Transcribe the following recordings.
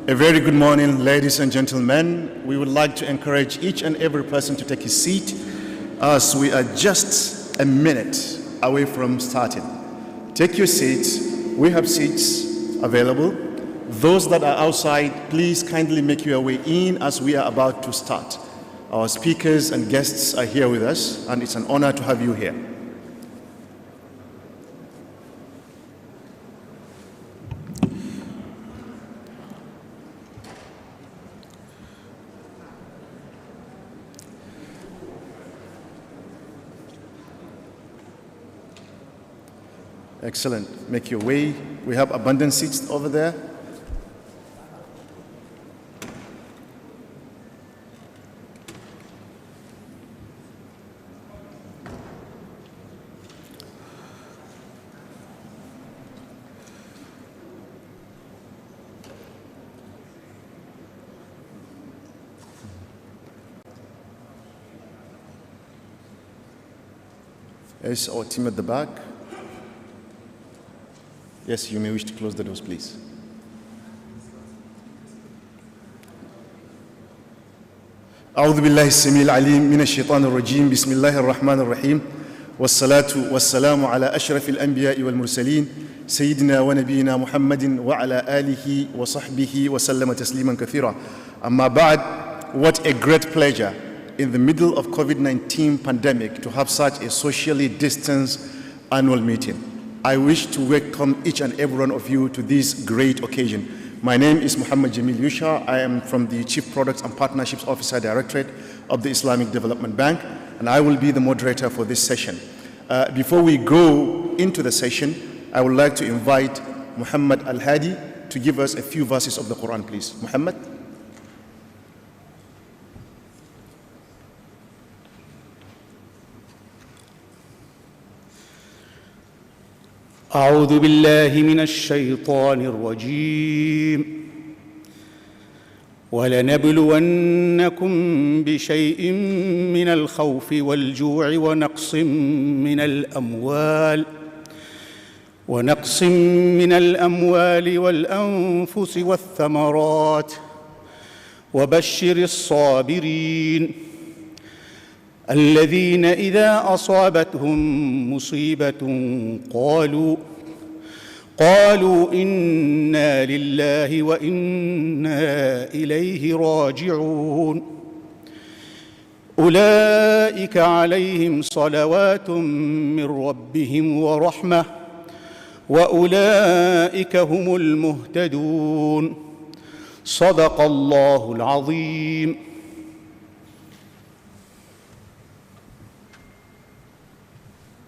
A very good morning, ladies and gentlemen. We would like to encourage each and every person to take his seat as we are just a minute away from starting. Take your seats. We have seats available. Those that are outside, please kindly make your way in as we are about to start. Our speakers and guests are here with us, and it's an honor to have you here. Excellent. Make your way. We have abundant seats over there. Yes, our team at the back. Yes, you may wish to close the doors, please. أعوذ بالله السميع العليم من الشيطان الرجيم بسم الله الرحمن الرحيم والصلاة والسلام على أشرف الأنبياء والمرسلين سيدنا ونبينا محمد وعلى آله وصحبه وسلم تسليما كثيرا أما بعد. What a great pleasure in the middle of COVID-19 pandemic to have such a socially distanced annual meeting. I wish to welcome each and every one of you to this great occasion. My name is Muhammad Jamil Yusha. I am from the Chief Products and Partnerships Officer Directorate of the Islamic Development Bank, and I will be the moderator for this session. Before we go into the session, I would like to invite Muhammad Al-Hadi to give us a few verses of the Quran, please. Muhammad. أعوذ بالله من الشيطان الرجيم ولنبلونكم بشيء من الخوف والجوع ونقص من الأموال والأنفس والثمرات وبشر الصابرين الذين إذا أصابتهم مصيبة قالوا إنا لله وإنا إليه راجعون أولئك عليهم صلوات من ربهم ورحمة وأولئك هم المهتدون صدق الله العظيم.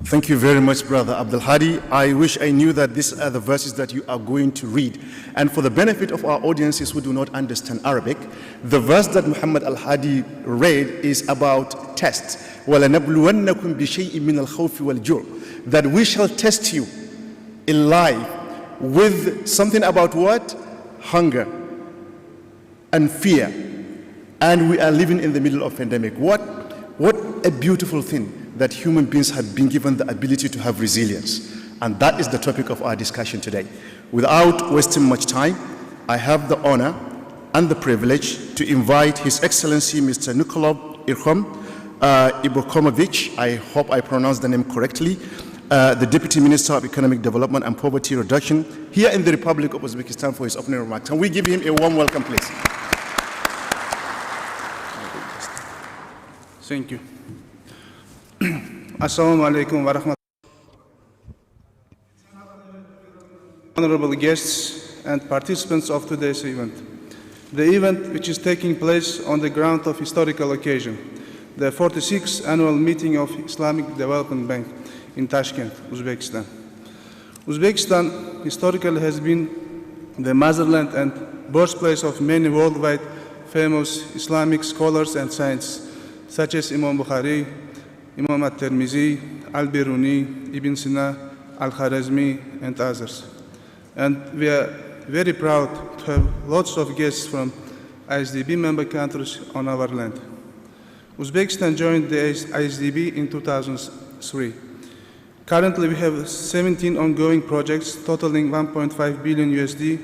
Thank you very much, Brother Abdul Hadi. I wish I knew that these are the verses that you are going to read. And for the benefit of our audiences who do not understand Arabic, the verse that Muhammad Al-Hadi read is about test. وَلَنَبْلُوَنَّكُمْ بِشَيْءٍ مِّنَ الْخَوْفِ وَالْجُوعِ. That we shall test you in life with something about what? Hunger and fear. And we are living in the middle of pandemic. What a beautiful thing that human beings have been given the ability to have resilience. And that is the topic of our discussion today. Without wasting much time, I have the honor and the privilege to invite His Excellency Mr. Nikolov Irkhom Bokovic, I hope I pronounced the name correctly, the Deputy Minister of Economic Development and Poverty Reduction here in the Republic of Uzbekistan for his opening remarks. Can we give him a warm welcome, please? Thank you. Assalamu alaikum wa rahmatullahi. Honorable guests and participants of today's event. The event, which is taking place on the ground of historical occasion, the 46th annual meeting of Islamic Development Bank in Tashkent, Uzbekistan. Uzbekistan historically has been the motherland and birthplace of many worldwide famous Islamic scholars and saints, such as Imam Bukhari, Imam At-Tirmizi, Al-Biruni, Ibn Sina, Al-Kharazmi, and others. And we are very proud to have lots of guests from ISDB member countries on our land. Uzbekistan joined the ISDB in 2003. Currently, we have 17 ongoing projects totaling 1.5 billion USD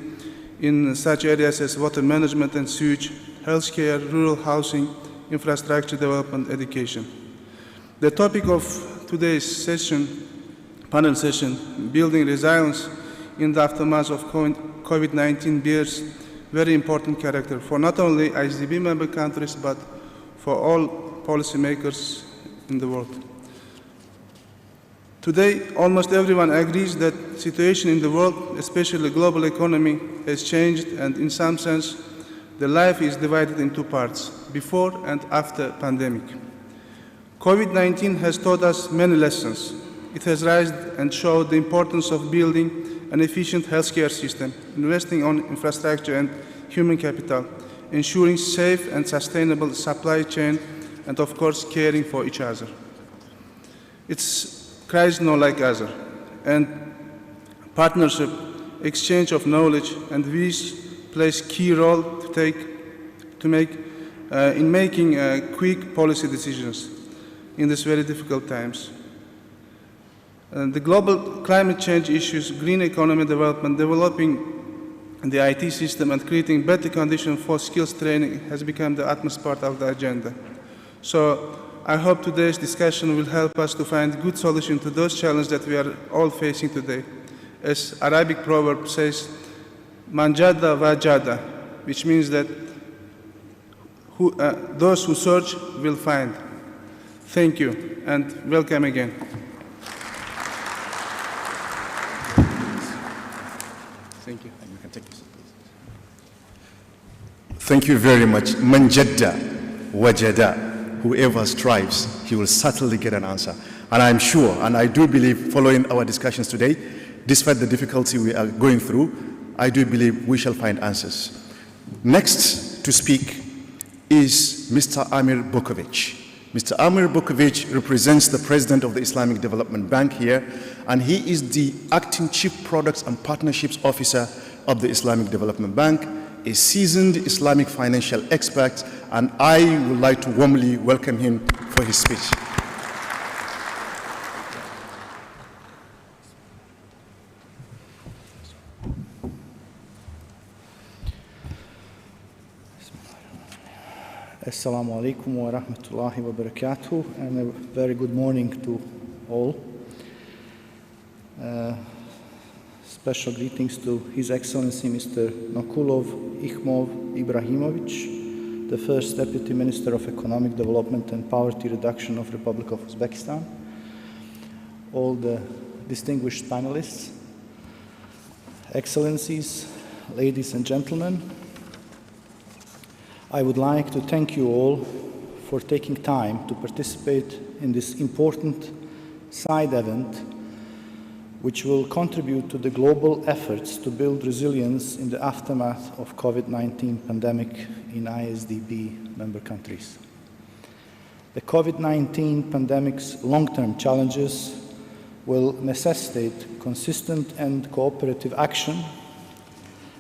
in such areas as water management and sewage, healthcare, rural housing, infrastructure development, education. The topic of today's panel session, building resilience in the aftermath of COVID-19, bears very important character for not only ISDB member countries, but for all policymakers in the world. Today, almost everyone agrees that the situation in the world, especially the global economy, has changed, and in some sense, the life is divided in two parts, before and after pandemic. COVID-19 has taught us many lessons. It has raised and showed the importance of building an efficient healthcare system, investing on infrastructure and human capital, ensuring safe and sustainable supply chain, and of course, caring for each other. It's crisis no like other, and partnership, exchange of knowledge, and these plays key role in making quick policy decisions in these very difficult times. The global climate change issues, green economy development, developing the IT system, and creating better conditions for skills training has become the utmost part of the agenda. So I hope today's discussion will help us to find good solutions to those challenges that we are all facing today. As Arabic proverb says, manjada wajada, which means that those who search will find. Thank you, and welcome again. Thank you. You can take this. Thank you very much. Manjada wajada. Whoever strives, he will certainly get an answer. And I'm sure, and I do believe, following our discussions today, despite the difficulty we are going through, I do believe we shall find answers. Next to speak is Mr. Amir Bokovic. Mr. Amir Bokovic represents the president of the Islamic Development Bank here, and he is the acting chief products and partnerships officer of the Islamic Development Bank, a seasoned Islamic financial expert, and I would like to warmly welcome him for his speech. Assalamu alaikum wa rahmatullahi wa barakatuh, and a very good morning to all. Special greetings to His Excellency Mr. Nakulov Ikhmov Ibrahimovic, the First Deputy Minister of Economic Development and Poverty Reduction of Republic of Uzbekistan, all the distinguished panelists, Excellencies, ladies and gentlemen. I would like to thank you all for taking time to participate in this important side event, which will contribute to the global efforts to build resilience in the aftermath of COVID-19 pandemic in ISDB member countries. The COVID-19 pandemic's long-term challenges will necessitate consistent and cooperative action.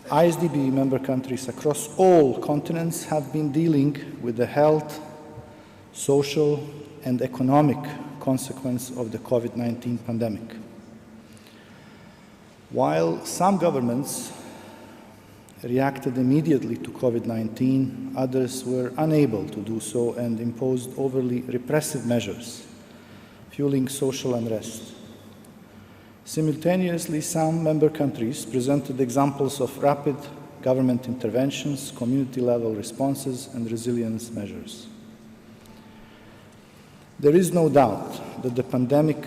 ISDB member countries across all continents have been dealing with the health, social, and economic consequence of the COVID-19 pandemic. While some governments reacted immediately to COVID-19, others were unable to do so and imposed overly repressive measures, fueling social unrest. Simultaneously, some member countries presented examples of rapid government interventions, community-level responses, and resilience measures. There is no doubt that the pandemic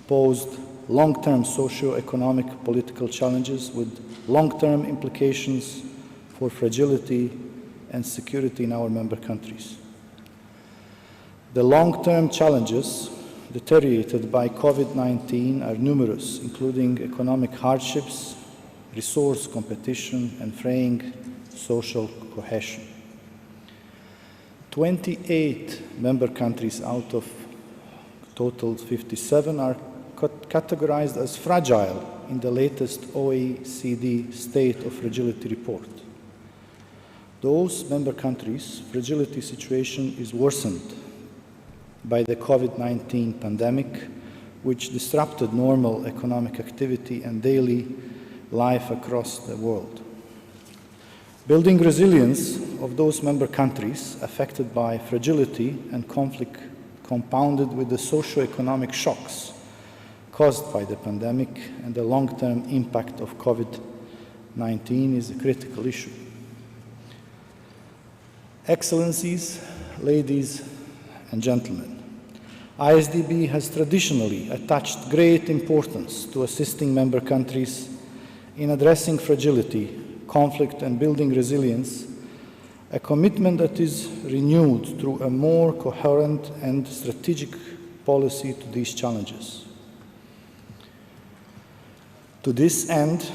posed long-term socio-economic political challenges with long-term implications for fragility and security in our member countries. The long-term challenges deteriorated by COVID-19 are numerous, including economic hardships, resource competition, and fraying social cohesion. 28 member countries out of total 57 are categorized as fragile in the latest OECD State of Fragility report. Those member countries' fragility situation is worsened by the COVID-19 pandemic, which disrupted normal economic activity and daily life across the world. Building resilience of those member countries affected by fragility and conflict compounded with the socio-economic shocks caused by the pandemic and the long-term impact of COVID-19 is a critical issue. Excellencies, ladies and gentlemen, ISDB has traditionally attached great importance to assisting member countries in addressing fragility, conflict, and building resilience, a commitment that is renewed through a more coherent and strategic policy to these challenges. To this end,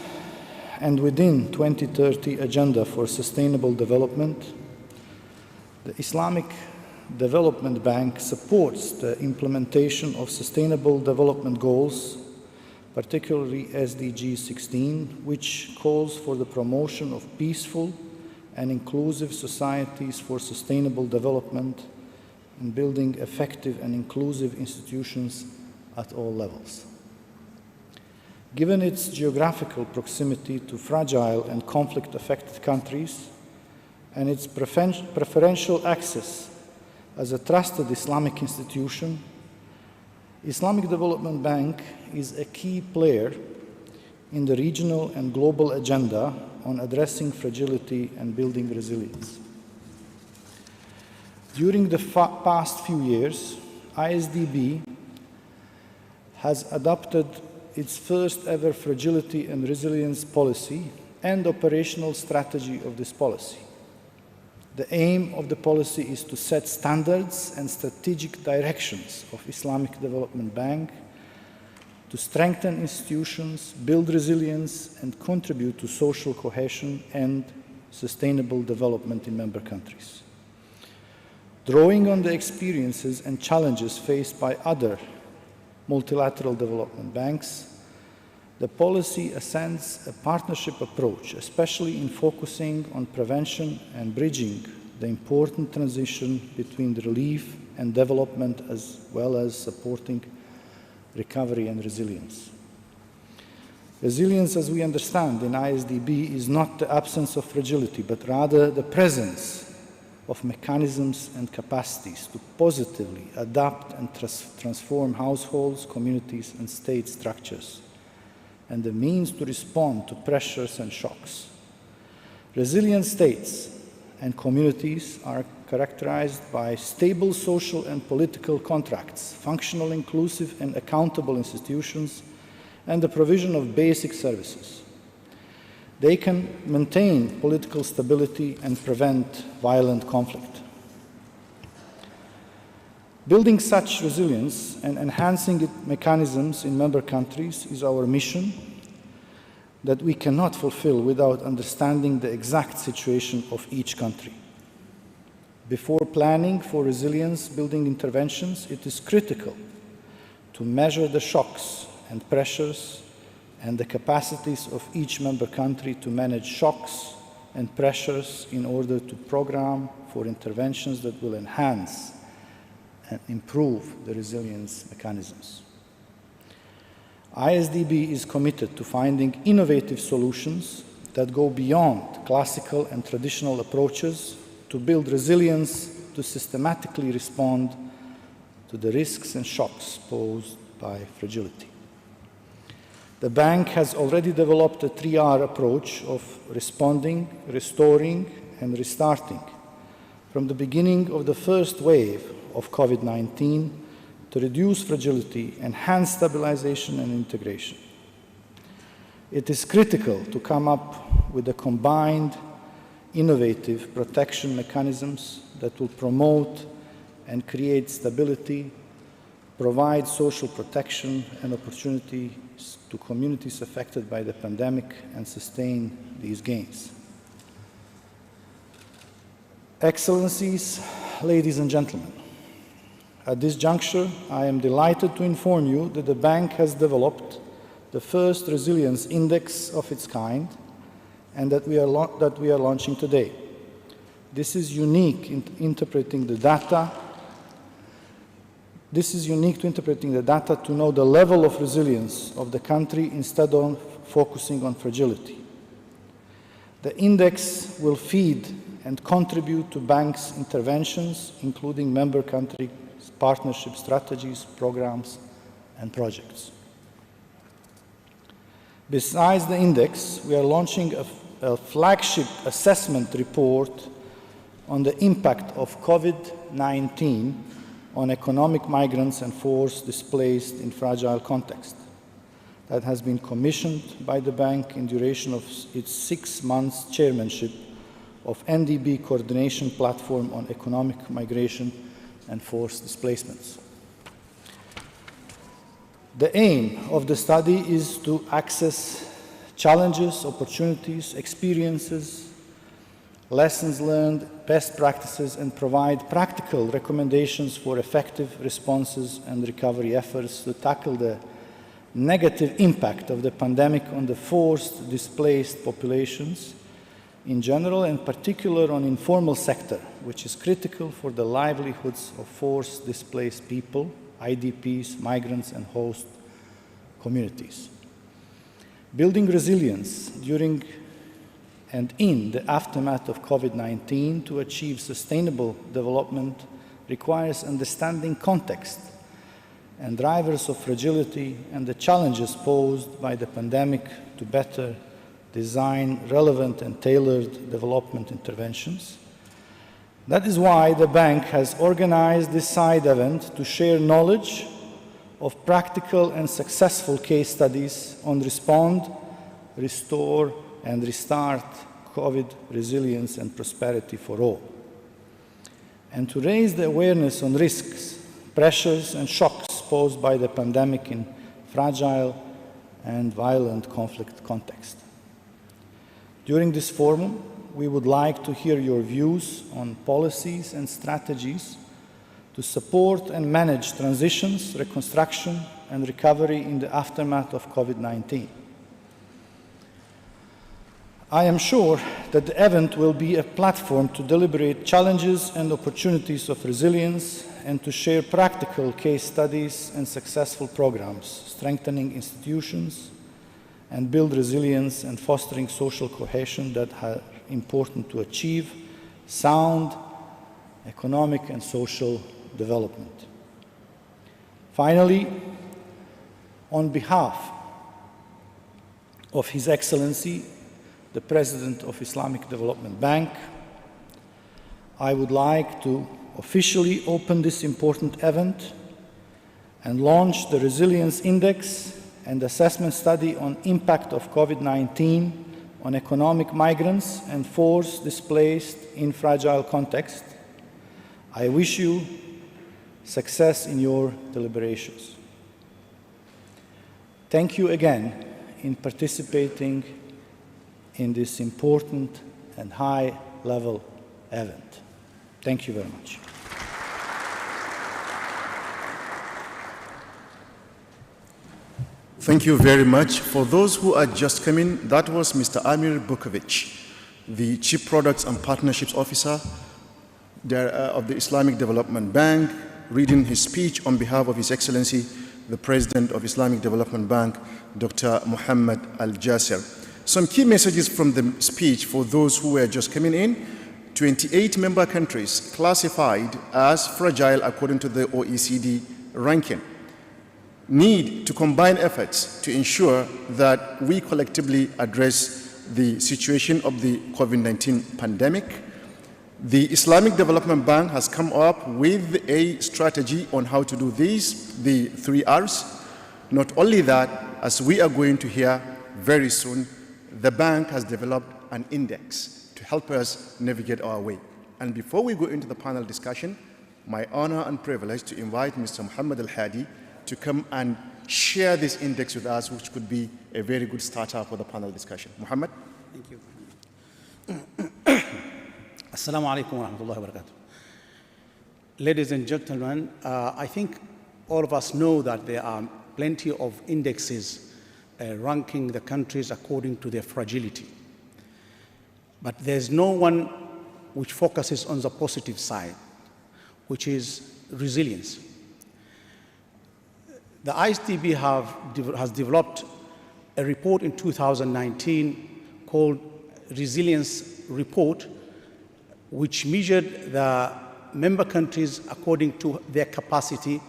and within 2030 Agenda for Sustainable Development, the Islamic Development Bank supports the implementation of Sustainable Development Goals, particularly SDG 16, which calls for the promotion of peaceful and inclusive societies for sustainable development and building effective and inclusive institutions at all levels. Given its geographical proximity to fragile and conflict-affected countries and its preferential access as a trusted Islamic institution, Islamic Development Bank is a key player in the regional and global agenda on addressing fragility and building resilience. During the past few years, ISDB has adopted its first ever fragility and resilience policy and operational strategy of this policy. The aim of the policy is to set standards and strategic directions of Islamic Development Bank to strengthen institutions, build resilience, and contribute to social cohesion and sustainable development in member countries. Drawing on the experiences and challenges faced by other multilateral development banks, the policy ascends a partnership approach, especially in focusing on prevention and bridging the important transition between relief and development, as well as supporting recovery and resilience. Resilience, as we understand in ISDB, is not the absence of fragility, but rather the presence of mechanisms and capacities to positively adapt and transform households, communities, and state structures, and the means to respond to pressures and shocks. Resilient states and communities are characterized by stable social and political contracts, functional, inclusive, and accountable institutions, and the provision of basic services. They can maintain political stability and prevent violent conflict. Building such resilience and enhancing its mechanisms in member countries is our mission that we cannot fulfill without understanding the exact situation of each country. Before planning for resilience building interventions, it is critical to measure the shocks and pressures and the capacities of each member country to manage shocks and pressures in order to program for interventions that will enhance and improve the resilience mechanisms. ISDB is committed to finding innovative solutions that go beyond classical and traditional approaches to build resilience to systematically respond to the risks and shocks posed by fragility. The bank has already developed a 3R approach of responding, restoring, and restarting from the beginning of the first wave of COVID-19 to reduce fragility, enhance stabilization and integration. It is critical to come up with a combined, innovative protection mechanisms that will promote and create stability, provide social protection and opportunities to communities affected by the pandemic, and sustain these gains. Excellencies, ladies and gentlemen, at this juncture, I am delighted to inform you that the bank has developed the first resilience index of its kind and that we are launching today. This is unique in interpreting the data. This is unique to interpreting the data to know the level of resilience of the country instead of focusing on fragility. The index will feed and contribute to banks' interventions, including member country partnership strategies, programs, and projects. Besides the index, we are launching a flagship assessment report on the impact of COVID-19 on economic migrants and force displaced in fragile context. That has been commissioned by the bank in duration of its 6 months chairmanship of NDB Coordination Platform on Economic Migration and Forced Displacements. The aim of the study is to access challenges, opportunities, experiences, lessons learned, best practices, and provide practical recommendations for effective responses and recovery efforts to tackle the negative impact of the pandemic on the forced displaced populations in general, and particular on informal sector, which is critical for the livelihoods of forced displaced people, IDPs, migrants, and host communities. Building resilience during and in the aftermath of COVID-19 to achieve sustainable development requires understanding context and drivers of fragility and the challenges posed by the pandemic to better design relevant and tailored development interventions. That is why the bank has organized this side event to share knowledge of practical and successful case studies on respond, restore, and restart COVID resilience and prosperity for all, and to raise the awareness on risks, pressures, and shocks posed by the pandemic in fragile and violent conflict context. During this forum, we would like to hear your views on policies and strategies to support and manage transitions, reconstruction, and recovery in the aftermath of COVID-19. I am sure that the event will be a platform to deliberate challenges and opportunities of resilience and to share practical case studies and successful programs, strengthening institutions and build resilience and fostering social cohesion that are important to achieve sound economic and social development. Finally, on behalf of His Excellency, the President of Islamic Development Bank, I would like to officially open this important event and launch the Resilience Index and Assessment Study on Impact of COVID-19 on Economic Migrants and Force Displaced in Fragile Context. I wish you success in your deliberations. Thank you again in participating in this important and high-level event. Thank you very much. Thank you very much. For those who are just coming, that was Mr. Amir Bokovic, the Chief Products and Partnerships Officer of the Islamic Development Bank, reading his speech on behalf of His Excellency, the President of Islamic Development Bank, Dr. Muhammad Al-Jasir. Some key messages from the speech for those who were just coming in. 28 member countries classified as fragile according to the OECD ranking. Need to combine efforts to ensure that we collectively address the situation of the COVID-19 pandemic. The Islamic Development Bank has come up with a strategy on how to do this, the 3 R's. Not only that, as we are going to hear very soon, the bank has developed an index to help us navigate our way. And before we go into the panel discussion, my honor and privilege to invite Mr. Muhammad Al-Hadi to come and share this index with us, which could be a very good starter for the panel discussion. Muhammad? Thank you. Assalamu alaikum wa rahmatullahi wa barakatuh. Ladies and gentlemen, I think all of us know that there are plenty of indexes ranking the countries according to their fragility. But there's no one which focuses on the positive side, which is resilience. The ISDB has developed a report in 2019 called resilience report, which measured the member countries according to their capacity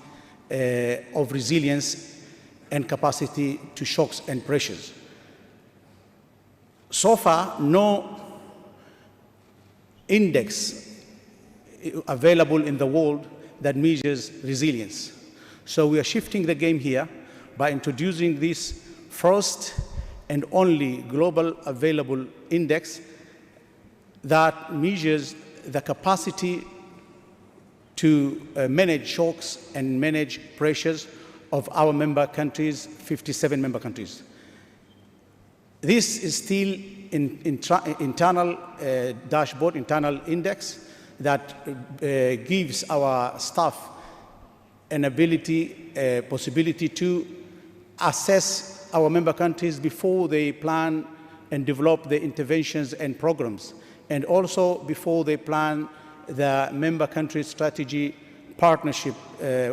of resilience and capacity to shocks and pressures. So far, no index available in the world that measures resilience. So we are shifting the game here by introducing this first and only global available index that measures the capacity to manage shocks and manage pressures of our member countries, 57 member countries. This is still internal dashboard, internal index that gives our staff an ability, possibility to assess our member countries before they plan and develop the interventions and programs, and also before they plan the member country strategy partnership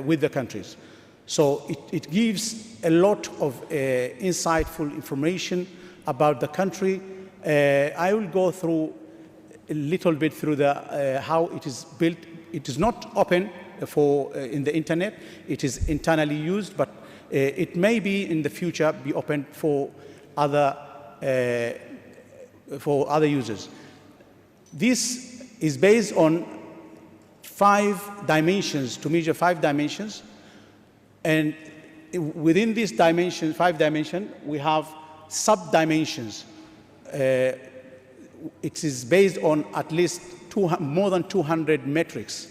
with the countries. So it gives a lot of insightful information about the country. I will go through a little bit through the how it is built. It is not open for in the internet. It is internally used, but it may be in the future be open for other users. This is based on 5 dimensions, to measure 5 dimensions, and within this dimension, 5 dimensions, we have sub-dimensions. It is based on at least more than 200 metrics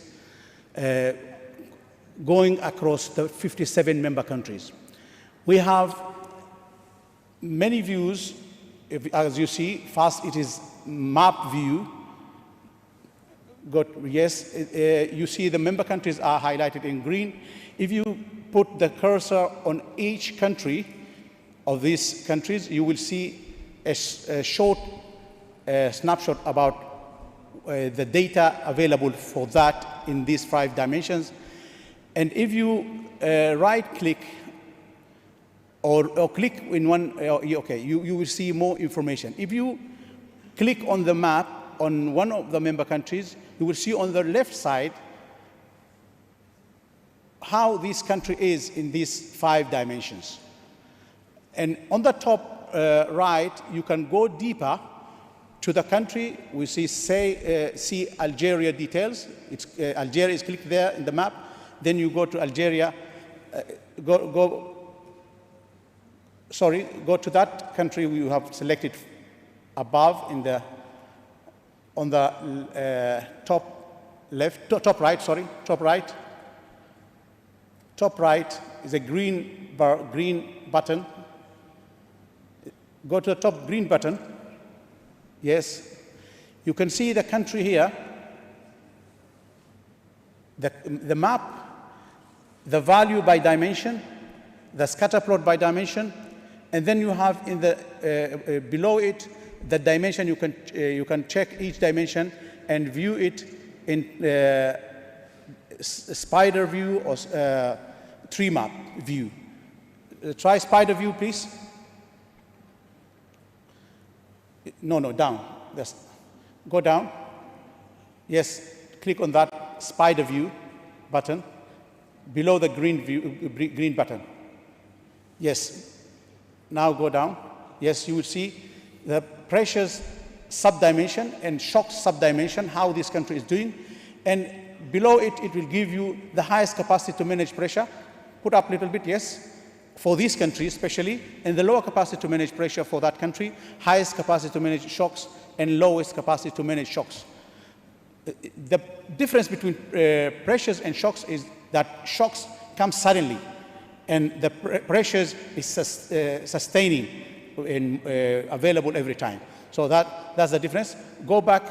going across the 57 member countries. We have many views. As you see, first it is map view. You see the member countries are highlighted in green. If you put the cursor on each country of these countries, you will see a short snapshot about the data available for that in these 5 dimensions. And if you right-click or click in one, you will see more information. If you click on the map on one of the member countries, you will see on the left side how this country is in these 5 dimensions. And on the top right, you can go deeper to the country. We see, see Algeria details. Algeria is clicked there in the map. Then you go to Algeria, go to that country you have selected above in the, on the top right. Top right is a green button. Go to the top green button. Yes, you can see the country here, the map, the value by dimension, the scatter plot by dimension, and then you have in the below it the dimension. You can check each dimension and view it in spider view or tree map view. Try spider view, please. No, down. Just go down. Yes, click on that spider view button below the green button. Yes. Now go down. Yes, you will see the pressures subdimension and shock subdimension, how this country is doing. And below it, it will give you the highest capacity to manage pressure. Put up a little bit, yes. For this country especially, and the lower capacity to manage pressure for that country, highest capacity to manage shocks, and lowest capacity to manage shocks. The difference between pressures and shocks is that shocks come suddenly, and the pressures is sustaining and available every time. So that's the difference. Go back,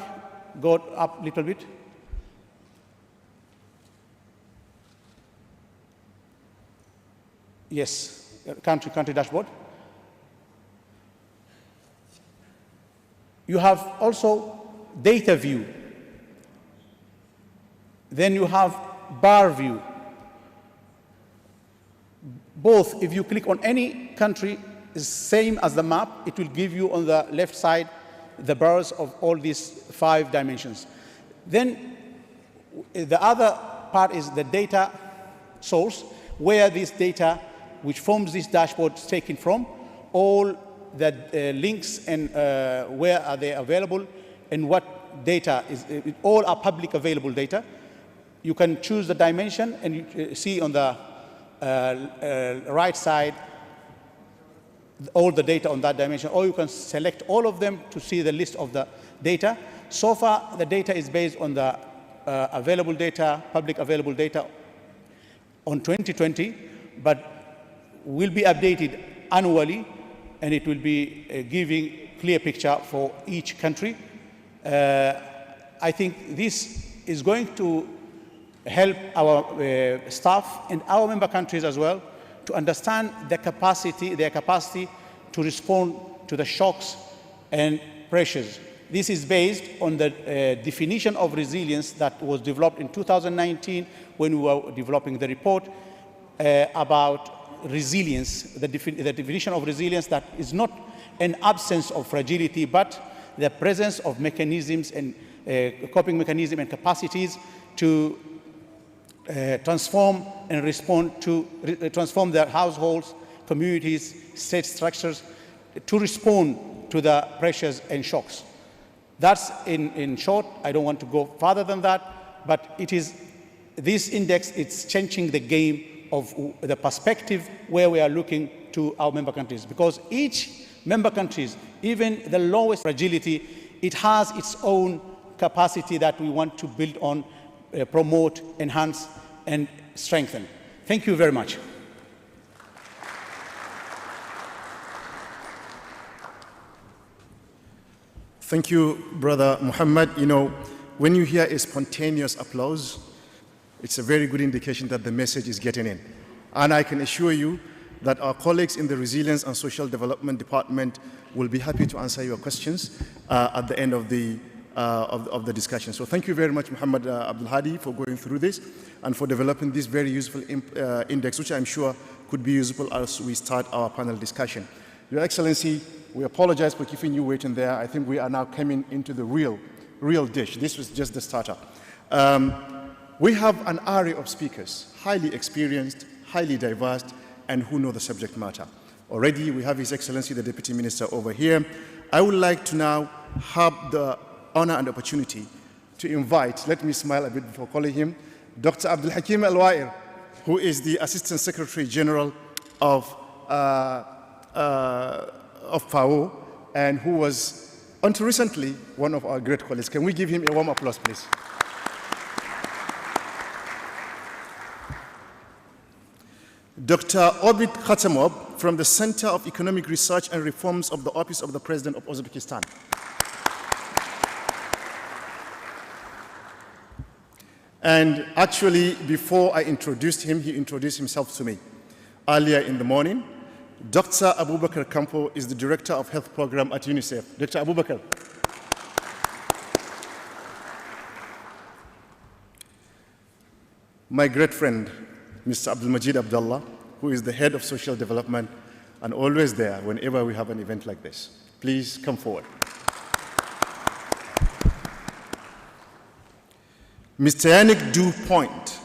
go up a little bit. Yes, country dashboard. You have also data view. Then you have bar view. Both, if you click on any country, is same as the map. It will give you on the left side the births of all these 5 dimensions. Then the other part is the data source, where this data, which forms this dashboard, is taken from, all the links and where are they available, and what data is, all are public available data. You can choose the dimension, and you see on the right side all the data on that dimension, or you can select all of them to see the list of the data. So far, the data is based on the available data, public available data on 2020, but will be updated annually, and it will be giving clear picture for each country. I think this is going to help our staff and our member countries as well to understand their capacity to respond to the shocks and pressures. This is based on the definition of resilience that was developed in 2019 when we were developing the report about resilience, the definition of resilience, that is not an absence of fragility, but the presence of mechanisms and coping mechanisms and capacities to transform and respond to, transform their households, communities, state structures, to respond to the pressures and shocks. That's in short. I don't want to go further than that, but it is, this index, it's changing the game of the perspective where we are looking to our member countries, because each member countries, even the lowest fragility, it has its own capacity that we want to build on, promote, enhance, and strengthen. Thank you very much. Thank you, Brother Muhammad. You know, when you hear a spontaneous applause, it's a very good indication that the message is getting in. And I can assure you that our colleagues in the Resilience and Social Development Department will be happy to answer your questions at the end of the discussion. So thank you very much, Muhammad Abdul Hadi, for going through this and for developing this very useful index, which I'm sure could be useful as we start our panel discussion. Your Excellency, we apologize for keeping you waiting there. I think we are now coming into the real dish. This was just the starter. We have an array of speakers, highly experienced, highly diverse, and who know the subject matter. Already, we have His Excellency, the Deputy Minister, over here. I would like to now have the honor and opportunity to invite, let me smile a bit before calling him, Dr. Hakeem Alwayer, who is the Assistant Secretary General of FAO, and who was, until recently, one of our great colleagues. Can we give him a warm applause, please? Dr. Obid Khatamov from the Center of Economic Research and Reforms of the Office of the President of Uzbekistan. And actually, before I introduced him, he introduced himself to me. Earlier in the morning, Dr. Abu Bakr Campo is the Director of Health Program at UNICEF. Dr. Abu Bakr. My great friend, Mr. Abdul Majid Abdullah, who is the Head of Social Development and always there whenever we have an event like this. Please come forward. Mr. Yannick Dupont,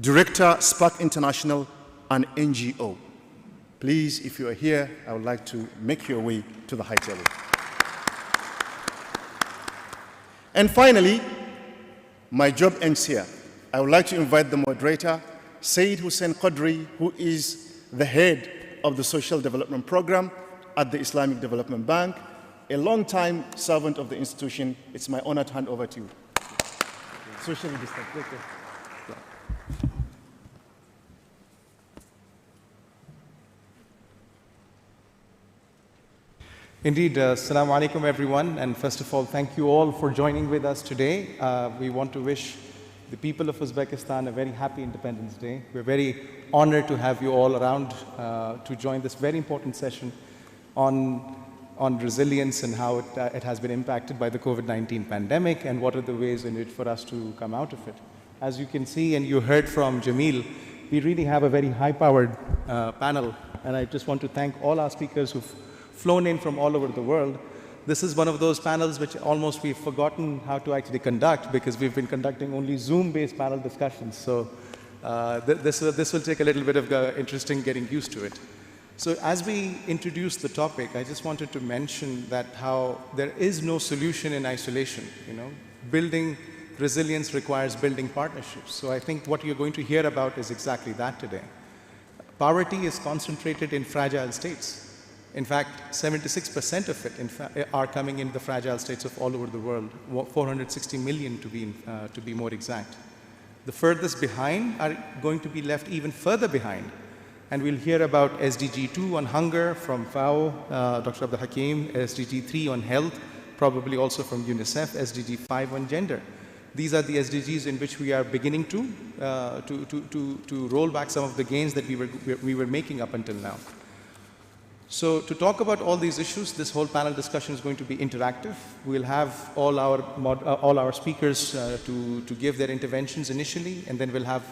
Director, Spark International, an NGO. Please, if you are here, I would like to make your way to the high table. And finally, my job ends here. I would like to invite the moderator, Said Hussein Qadri, who is the head of the Social Development Program at the Islamic Development Bank, a long-time servant of the institution. It's my honor to hand over to you. Socially distant. Indeed, assalamu alaikum everyone, and first of all, thank you all for joining with us today. We want to wish the people of Uzbekistan a very happy Independence Day. We're very honored to have you all around to join this very important session on resilience and how it has been impacted by the COVID-19 pandemic and what are the ways in it for us to come out of it. As you can see and you heard from Jamil, we really have a very high-powered panel, and I just want to thank all our speakers who've flown in from all over the world This is one of those panels which almost we've forgotten how to actually conduct because we've been conducting only Zoom-based panel discussions. So this will take a little bit of interesting getting used to it. So as we introduce the topic, I just wanted to mention that how there is no solution in isolation. Building resilience requires building partnerships. So I think what you're going to hear about is exactly that today. Poverty is concentrated in fragile states. In fact, 76% of it are coming in the fragile states of all over the world, 460 million to be more exact. The furthest behind are going to be left even further behind. And we'll hear about SDG 2 on hunger from FAO, Dr. Abdul Hakeem, SDG 3 on health, probably also from UNICEF, SDG 5 on gender. These are the SDGs in which we are beginning to roll back some of the gains that we were making up until now. So to talk about all these issues, this whole panel discussion is going to be interactive. We'll have all our speakers to give their interventions initially, and then we'll have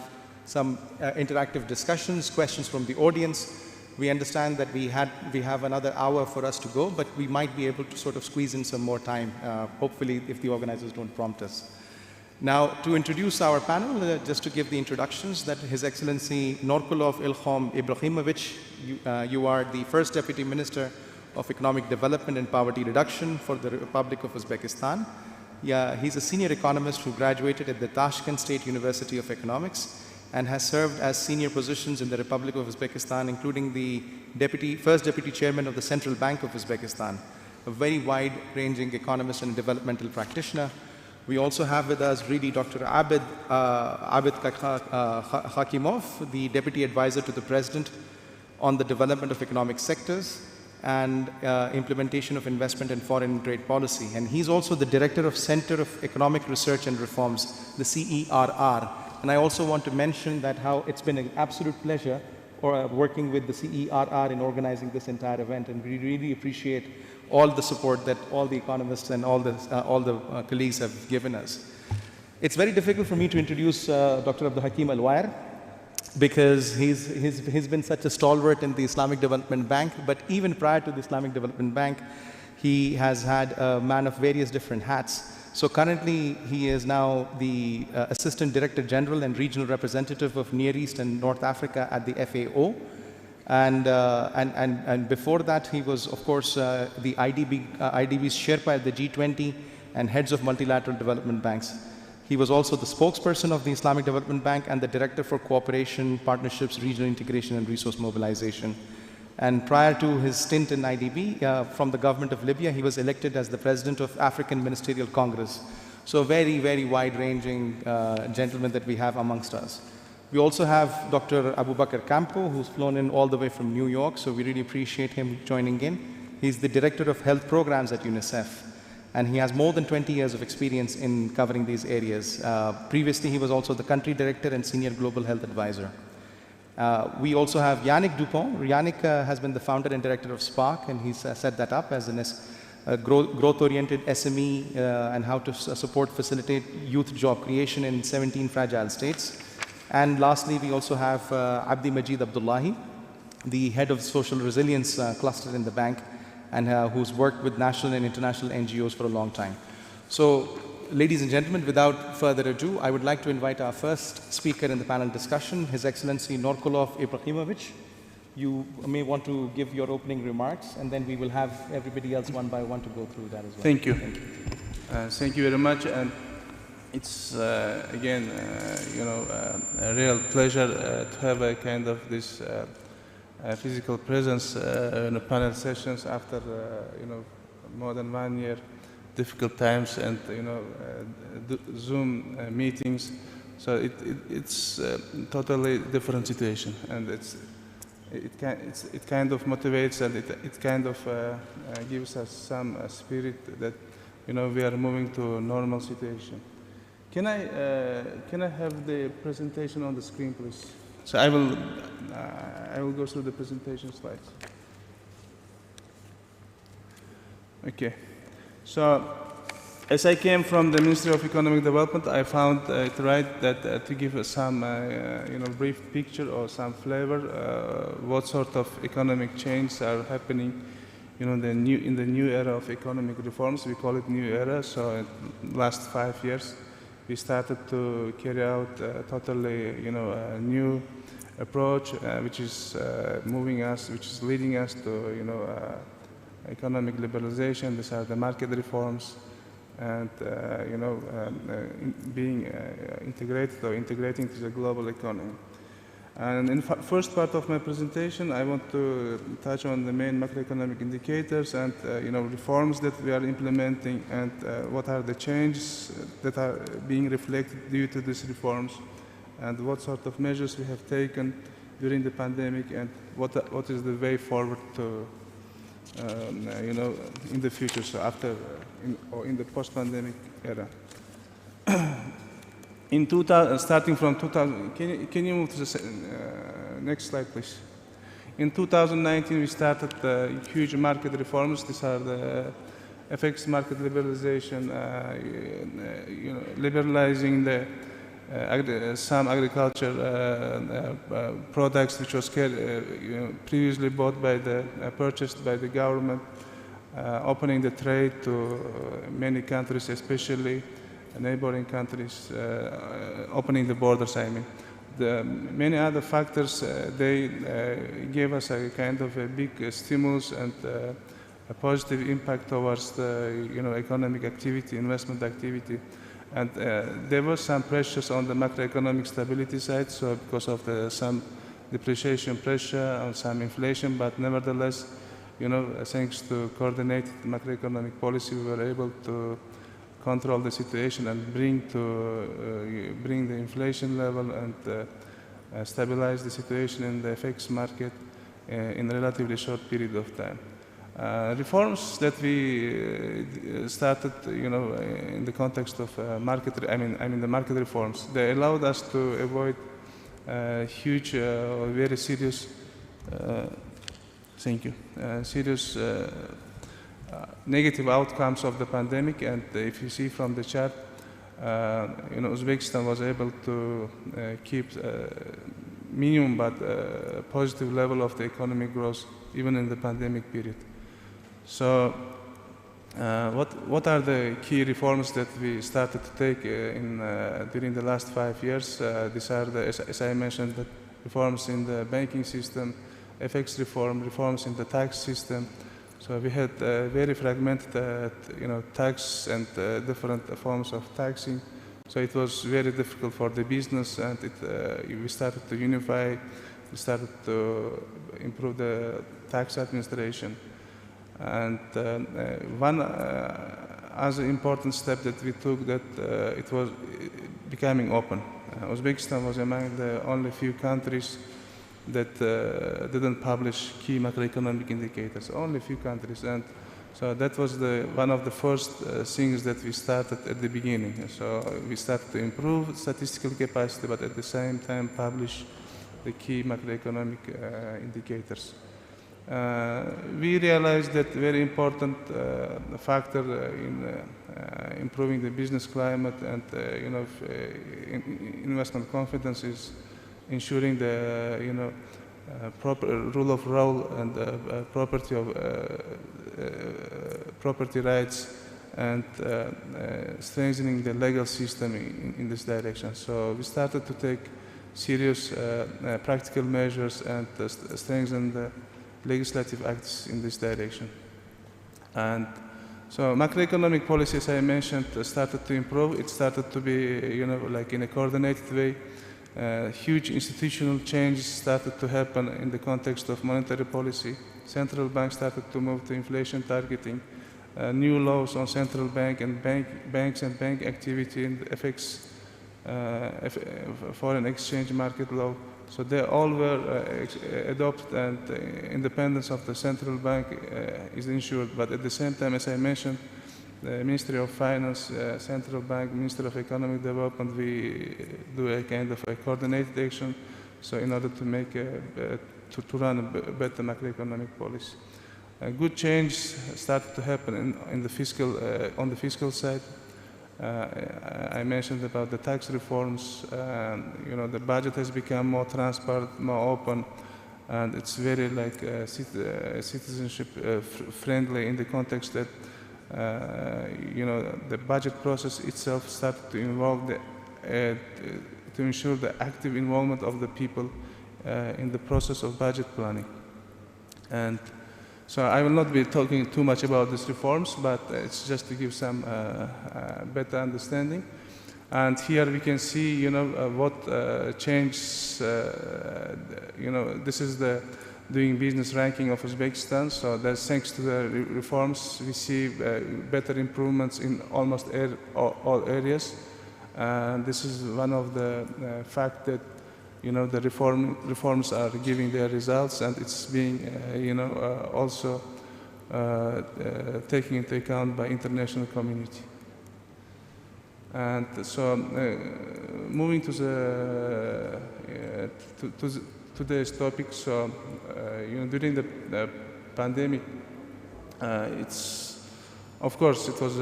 some interactive discussions, questions from the audience. We understand that we have another hour for us to go, but we might be able to sort of squeeze in some more time, hopefully if the organizers don't prompt us. Now, to introduce our panel, just to give the introductions, that His Excellency Norkulov Ilham Ibrahimovic, you are the first Deputy Minister of Economic Development and Poverty Reduction for the Republic of Uzbekistan. Yeah, he's a senior economist who graduated at the Tashkent State University of Economics and has served as senior positions in the Republic of Uzbekistan, including the first Deputy Chairman of the Central Bank of Uzbekistan, a very wide-ranging economist and developmental practitioner. We also have with us really Dr. Abid Hakimov, the Deputy Advisor to the President on the development of economic sectors and implementation of investment and foreign trade policy. And he's also the Director of Center of Economic Research and Reforms, the CERR. And I also want to mention that how it's been an absolute pleasure working with the CERR in organizing this entire event, and we really appreciate all the support that all the economists and all the colleagues have given us. It's very difficult for me to introduce Dr. Abdul Hakeem Alwayer because he's been such a stalwart in the Islamic Development Bank, but even prior to the Islamic Development Bank, he has had a man of various different hats. So currently, he is now the Assistant Director General and Regional Representative of Near East and North Africa at the FAO. And before that, he was, of course, the IDB's Sherpa at the G20 and heads of multilateral development banks. He was also the spokesperson of the Islamic Development Bank and the Director for Cooperation, Partnerships, Regional Integration, and Resource Mobilization. And prior to his stint in IDB, from the government of Libya, he was elected as the President of African Ministerial Congress. So a very, very wide-ranging gentleman that we have amongst us. We also have Dr. Abu Bakr Campo, who's flown in all the way from New York, so we really appreciate him joining in. He's the Director of Health Programs at UNICEF, and he has more than 20 years of experience in covering these areas. Previously, he was also the Country Director and Senior Global Health Advisor. We also have Yannick Dupont. Yannick has been the founder and director of Spark, and he's set that up as a growth-oriented SME and how to facilitate youth job creation in 17 fragile states. And lastly, we also have Abdi Majid Abdullahi, the head of social resilience cluster in the bank, and who's worked with national and international NGOs for a long time. So, ladies and gentlemen, without further ado, I would like to invite our first speaker in the panel discussion, His Excellency Norkulov Ibrahimovic. You may want to give your opening remarks, and then we will have everybody else one by one to go through that as well. Thank you. Thank you. Thank you very much. And it's, again, a real pleasure to have a kind of this physical presence in the panel sessions after, more than 1 year. Difficult times and Zoom meetings, so it's totally different situation, and it kind of motivates and it kind of gives us some spirit that we are moving to a normal situation. Can I have the presentation on the screen, please? So I will go through the presentation slides. Okay. So, as I came from the Ministry of Economic Development, I found it right that to give some brief picture or some flavor what sort of economic changes are happening in the new era of economic reforms. We call it new era. So in the last 5 years, we started to carry out totally, a new approach, which is leading us to, economic liberalization. These are the market reforms, and being integrated or integrating to the global economy. And in the first part of my presentation, I want to touch on the main macroeconomic indicators and reforms that we are implementing, and what are the changes that are being reflected due to these reforms, and what sort of measures we have taken during the pandemic, and what is the way forward to in the future, so after or in the post-pandemic era. Starting from 2000, can you move to the next slide, please? In 2019, we started huge market reforms. These are the FX market liberalization, liberalizing some agriculture products which was previously purchased by the government, opening the trade to many countries, especially neighboring countries, opening the borders, I mean. Many other factors, they gave us a kind of a big stimulus and a positive impact towards the economic activity, investment activity. And there was some pressures on the macroeconomic stability side, so because of some depreciation pressure and some inflation, but nevertheless, thanks to coordinated macroeconomic policy, we were able to control the situation and bring the inflation level and stabilize the situation in the FX market in a relatively short period of time. Reforms that we started, in the context of the market reforms, they allowed us to avoid huge, very serious, serious negative outcomes of the pandemic. And if you see from the chart, Uzbekistan was able to keep minimum but positive level of the economic growth even in the pandemic period. So what are the key reforms that we started to take during the last 5 years? These are, as I mentioned, the reforms in the banking system, FX reforms in the tax system. So we had very fragmented tax and different forms of taxing. So it was very difficult for the business, and we started to unify, we started to improve the tax administration. And one other important step that we took, that it was becoming open. Uzbekistan was among the only few countries that didn't publish key macroeconomic indicators, only a few countries. And so that was one of the first things that we started at the beginning. So we started to improve statistical capacity, but at the same time publish the key macroeconomic indicators. We realized that very important factor in improving the business climate and investment confidence is ensuring the proper rule of law and property rights, and strengthening the legal system in this direction. So we started to take serious practical measures and strengthen the legislative acts in this direction. And so macroeconomic policy, as I mentioned, started to improve. It started to be, like in a coordinated way. Huge institutional changes started to happen in the context of monetary policy. Central bank started to move to inflation targeting, new laws on central bank and banks and bank activity in the FX, foreign exchange market law. So they all were adopted, and independence of the central bank is ensured. But at the same time, as I mentioned, the Ministry of Finance, Central Bank, Ministry of Economic Development, we do a kind of a coordinated action, so in order to make to run a better macroeconomic policy. Good change started to happen on the fiscal side. I mentioned about the tax reforms. The budget has become more transparent, more open. and it's very like citizenship friendly in the context that the budget process itself started to involve to ensure the active involvement of the people in the process of budget planning. And so I will not be talking too much about these reforms, but it's just to give some better understanding. And here we can see, what changes. This is the doing business ranking of Uzbekistan. So that's thanks to the reforms, we see better improvements in almost all areas. And this is one of the fact that the reforms are giving their results, and it's being also taken into account by international community. And so moving to the to today's topic. So during the pandemic, of course it was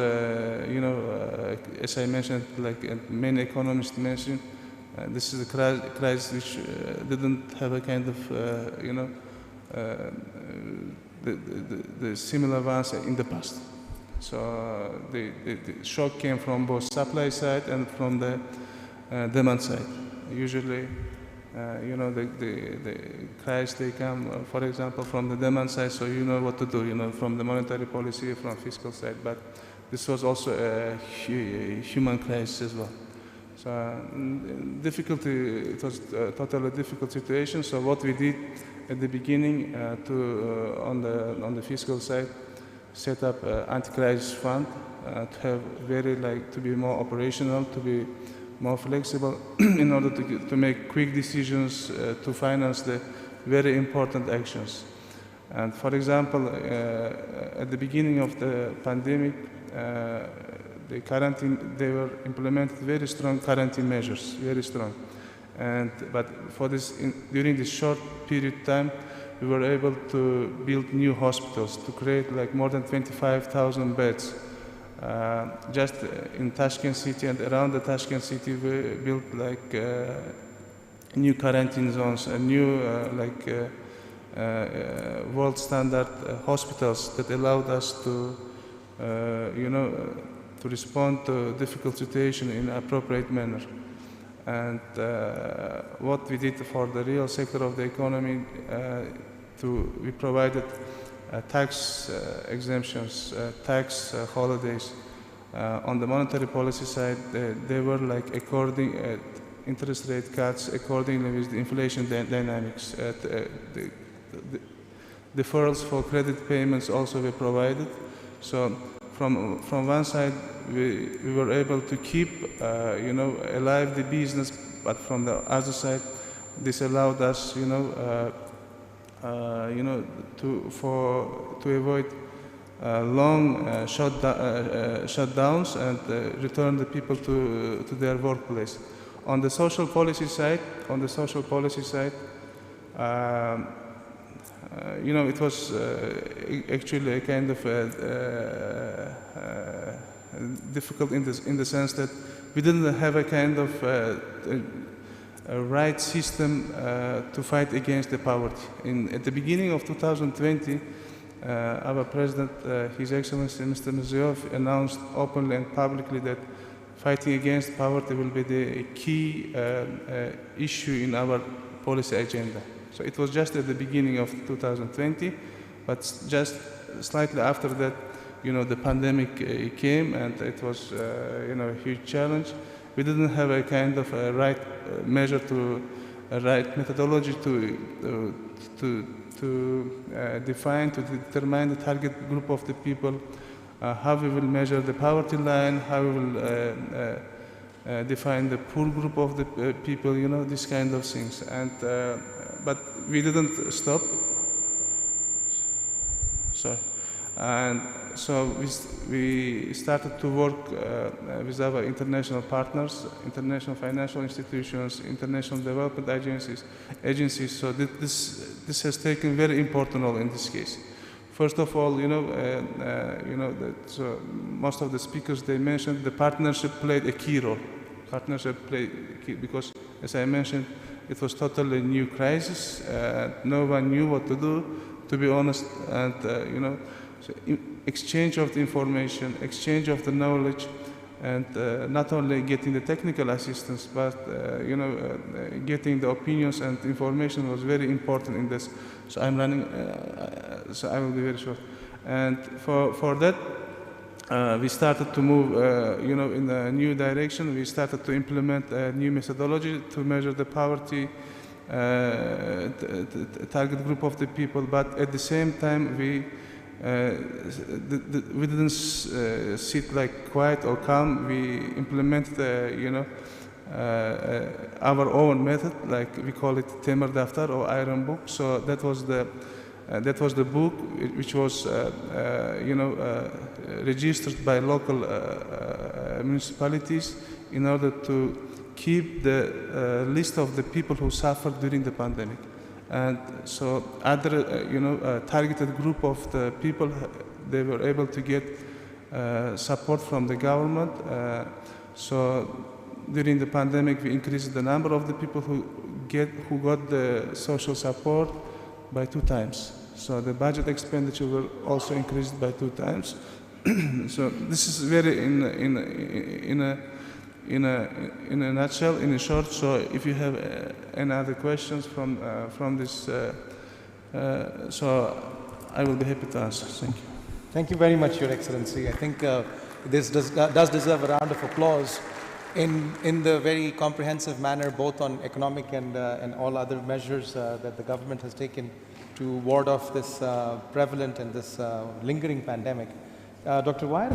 as I mentioned, like many economists mentioned, this is a crisis which didn't have a kind of the similar ones in the past. So the shock came from both supply side and from the demand side. Usually, the crisis, they come, for example, from the demand side, so you know what to do, from the monetary policy, from fiscal side. But this was also a human crisis as well. So it was a totally difficult situation. So what we did at the beginning on the fiscal side, set up an anti-crisis fund to have to be more operational, to be more flexible in order to make quick decisions to finance the very important actions. And for example, at the beginning of the pandemic, the quarantine, they were implemented very strong quarantine measures, very strong. But for this, during this short period of time, we were able to build new hospitals, to create like more than 25,000 beds. Just in Tashkent city and around the Tashkent city, we built like new quarantine zones, and new world standard hospitals that allowed us to, to respond to difficult situation in an appropriate manner. And what we did for the real sector of the economy, we provided tax exemptions, tax holidays. On the monetary policy side, they were like according interest rate cuts accordingly with the inflation dynamics. The deferrals for credit payments also were provided. So from one side, we were able to keep alive the business, but from the other side, this allowed us to avoid long shutdowns and return the people to their workplace. On the social policy side, it was actually a kind of difficult in the sense that we didn't have a kind of a right system to fight against the poverty. At the beginning of 2020, our President, His Excellency Mr. Mirziyoyev, announced openly and publicly that fighting against poverty will be the key issue in our policy agenda. So it was just at the beginning of 2020, but just slightly after that, the pandemic came, and it was a huge challenge. We didn't have a kind of a right measure a right methodology to define, to determine the target group of the people, how we will measure the poverty line, how we will define the poor group of the people, these kind of things. And but we didn't stop. Sorry. And so we started to work with our international partners, international financial institutions, international development agencies. So this has taken very important role in this case. First of all, so most of the speakers, they mentioned the partnership played a key role. partnership play key, because, as I mentioned, it was totally new crisis. No one knew what to do, to be honest, and so exchange of the information, exchange of the knowledge, and not only getting the technical assistance, but getting the opinions and information was very important in this. So I'm running, so I will be very short. And for that, we started to move, in a new direction. We started to implement a new methodology to measure the poverty target group of the people, but at the same time, we didn't sit like quiet or calm. We implemented, our own method, like we call it Temir Daftar or Iron Book. So that was the book which was, registered by local municipalities in order to keep the list of the people who suffered during the pandemic. And so other, targeted group of the people, they were able to get support from the government. So during the pandemic, we increased the number of the people who got the social support by 2 times. So the budget expenditure will also increased by 2 times. So this is very in a nutshell, in a short. So if you have any other questions from this, so I will be happy to answer. Thank you. Thank you very much, Your Excellency. I think this does deserve a round of applause in the very comprehensive manner, both on economic and all other measures that the government has taken to ward off this prevalent and this lingering pandemic. Dr. Alwayer,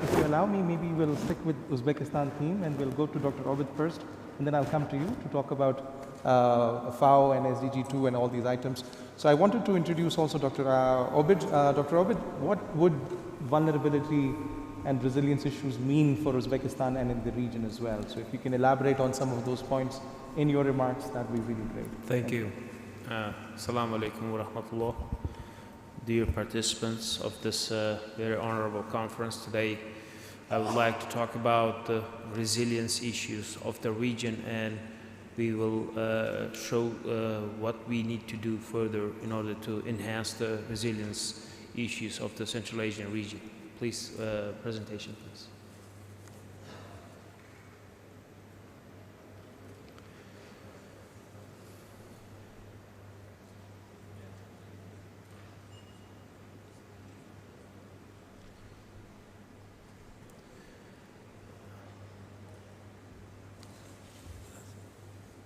if you allow me, maybe we'll stick with Uzbekistan theme and we'll go to Dr. Obid first, and then I'll come to you to talk about FAO and SDG 2 and all these items. So I wanted to introduce also Dr. Obid. Dr. Obid, what would vulnerability and resilience issues mean for Uzbekistan and in the region as well? So if you can elaborate on some of those points in your remarks, that would be really great. Thank you. Assalamu alaikum wa rahmatullah. Dear participants of this very honorable conference today, I would like to talk about the resilience issues of the region, and we will show what we need to do further in order to enhance the resilience issues of the Central Asian region. Please, presentation, please.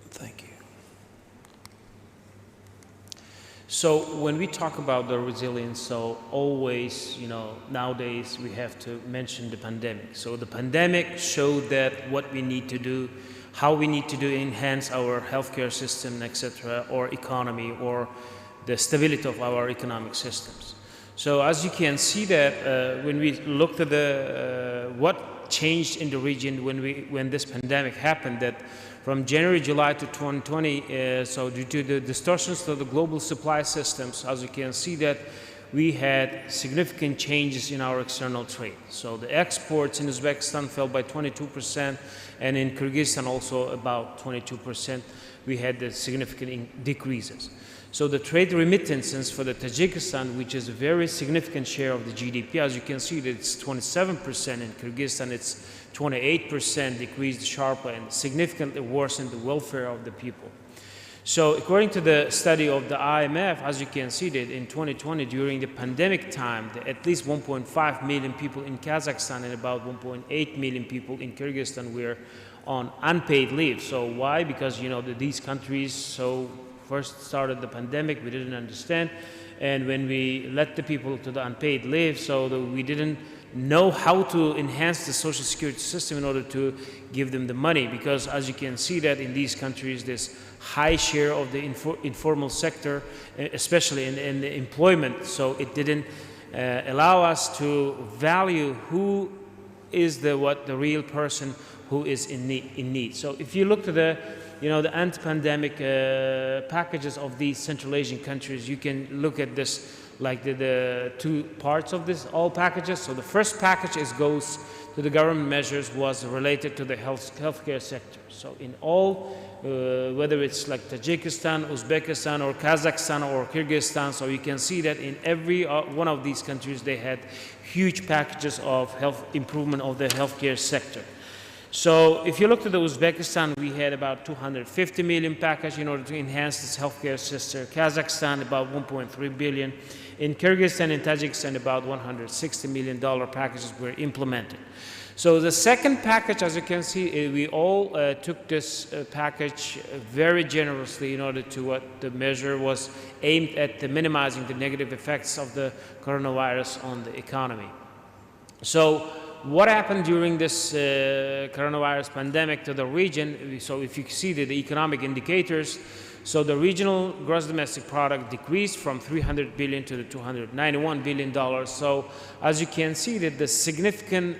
Thank you. So when we talk about the resilience, so always, nowadays we have to mention the pandemic. So the pandemic showed that what we need to do, how we need to do enhance our healthcare system, etc., or economy, or the stability of our economic systems. So as you can see that when we looked at the what changed in the region when this pandemic happened, that from January, July to 2020, so due to the distortions to the global supply systems, as you can see that we had significant changes in our external trade. So the exports in Uzbekistan fell by 22%, and in Kyrgyzstan also about 22%. We had the significant decreases. So the trade remittances for the Tajikistan, which is a very significant share of the GDP, as you can see that it's 27%, in Kyrgyzstan it's 28%, decreased sharply and significantly worsened the welfare of the people. So according to the study of the IMF, as you can see that in 2020, during the pandemic time, at least 1.5 million people in Kazakhstan and about 1.8 million people in Kyrgyzstan were on unpaid leave. So why? Because these countries first started the pandemic, we didn't understand, and when we let the people to the unpaid leave, we didn't know how to enhance the social security system in order to give them the money, because as you can see that in these countries there's high share of the informal sector, especially in the employment, so it didn't allow us to value who is the real person who is in need. So if you look to the anti-pandemic packages of these Central Asian countries, you can look at this like the 2 parts of this, all packages. So the first package goes to the government measures was related to the healthcare sector. So in all, whether it's like Tajikistan, Uzbekistan, or Kazakhstan, or Kyrgyzstan, so you can see that in every one of these countries, they had huge packages of health improvement of the healthcare sector. So if you look to the Uzbekistan, we had about 250 million package in order to enhance this healthcare sector. Kazakhstan, about 1.3 billion. In Kyrgyzstan and Tajikistan, about $160 million packages were implemented. So the second package, as you can see, we all took this package very generously in order to what the measure was aimed at minimizing the negative effects of the coronavirus on the economy. So what happened during this coronavirus pandemic to the region? So if you see the economic indicators, so the regional gross domestic product decreased from $300 billion to the $291 billion. So as you can see that the significant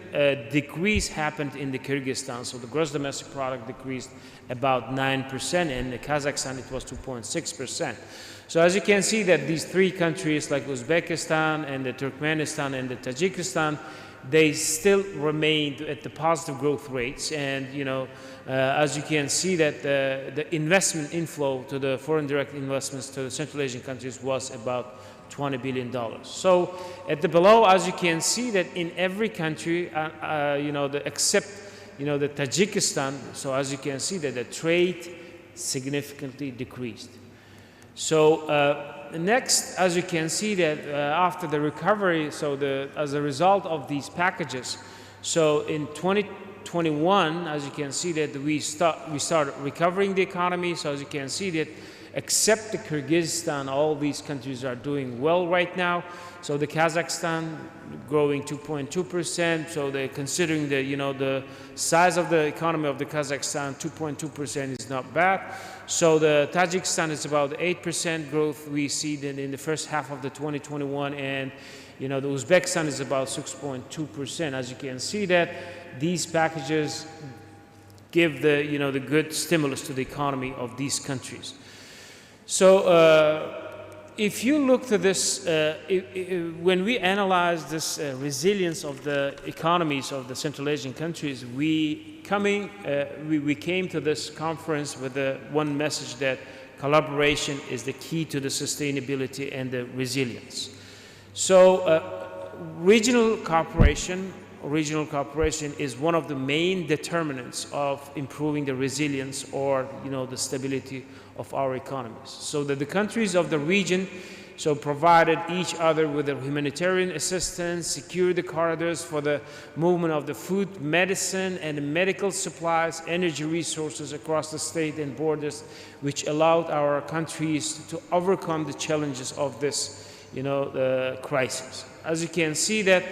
decrease happened in the Kyrgyzstan. So the gross domestic product decreased about 9%, and in the Kazakhstan it was 2.6%. So as you can see that these three countries like Uzbekistan and the Turkmenistan and the Tajikistan, they still remained at the positive growth rates. And as you can see that the investment inflow to the foreign direct investments to the Central Asian countries was about $20 billion. So at the below, as you can see that in every country, except the Tajikistan, so as you can see that the trade significantly decreased. So next, as you can see that after the recovery, so as a result of these packages, so in 2021, as you can see that we started recovering the economy. So as you can see that except the Kyrgyzstan, all these countries are doing well right now. So the Kazakhstan growing 2.2%. So they're considering the size of the economy of the Kazakhstan, 2.2% is not bad. So the Tajikistan is about 8% growth we see in the first half of the 2021, and the Uzbekistan is about 6.2%. As you can see that these packages give the good stimulus to the economy of these countries. So if you look to this, when we analyze this resilience of the economies of the Central Asian countries, we came to this conference with one message that collaboration is the key to the sustainability and the resilience. So regional cooperation is one of the main determinants of improving the resilience or the stability of our economies. So that the countries of the region provided each other with the humanitarian assistance, secured the corridors for the movement of the food, medicine, and medical supplies, energy resources across the state and borders, which allowed our countries to overcome the challenges of this crisis. As you can see that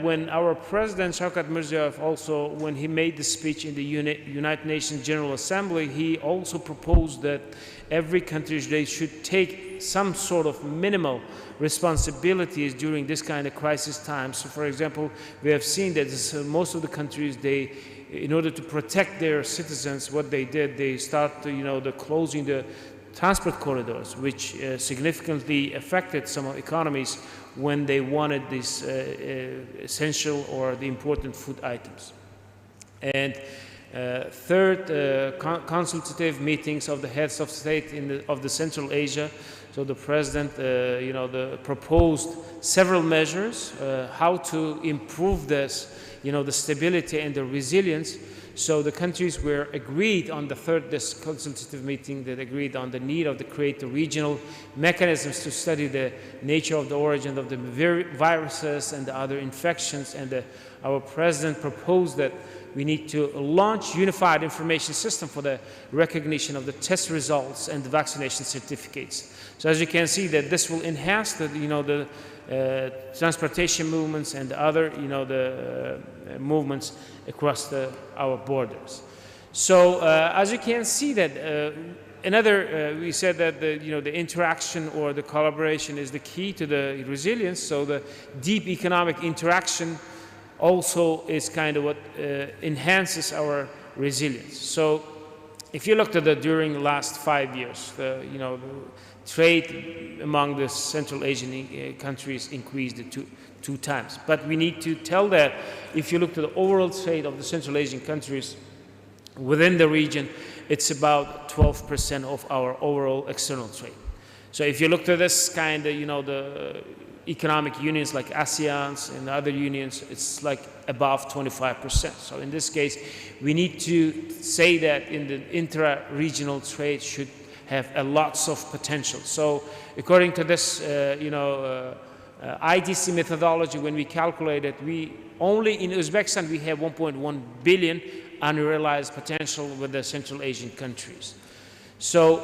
when our President Shavkat Mirziyoyev also, when he made the speech in the United Nations General Assembly, he also proposed that every country, they should take some sort of minimal responsibilities during this kind of crisis time. So for example, we have seen that most of the countries, in order to protect their citizens, what they did, they start closing the transport corridors, which significantly affected some economies when they wanted these essential or the important food items. And third, consultative meetings of the heads of state of the Central Asia. So the president, proposed several measures how to improve this, the stability and the resilience. So the countries were agreed on the third consultative meeting that agreed on the need of to create the regional mechanisms to study the nature of the origin of the viruses and the other infections. And our president proposed that we need to launch unified information system for the recognition of the test results and the vaccination certificates. So as you can see that this will enhance the transportation movements and the other the movements across our borders. So as you can see that we said that the interaction or the collaboration is the key to the resilience. So the deep economic interaction also is kind of what enhances our resilience. So if you looked at during the last 5 years, the trade among the Central Asian countries increased two times. But we need to tell that if you look at the overall trade of the Central Asian countries within the region, it's about 12% of our overall external trade. So if you look at this kind of, the economic unions like ASEAN and other unions, it's like above 25%. So in this case, we need to say that in the intra-regional trade should have a lots of potential. So according to this, ITC methodology, when we calculate it, we only in Uzbekistan we have 1.1 billion unrealized potential with the Central Asian countries. So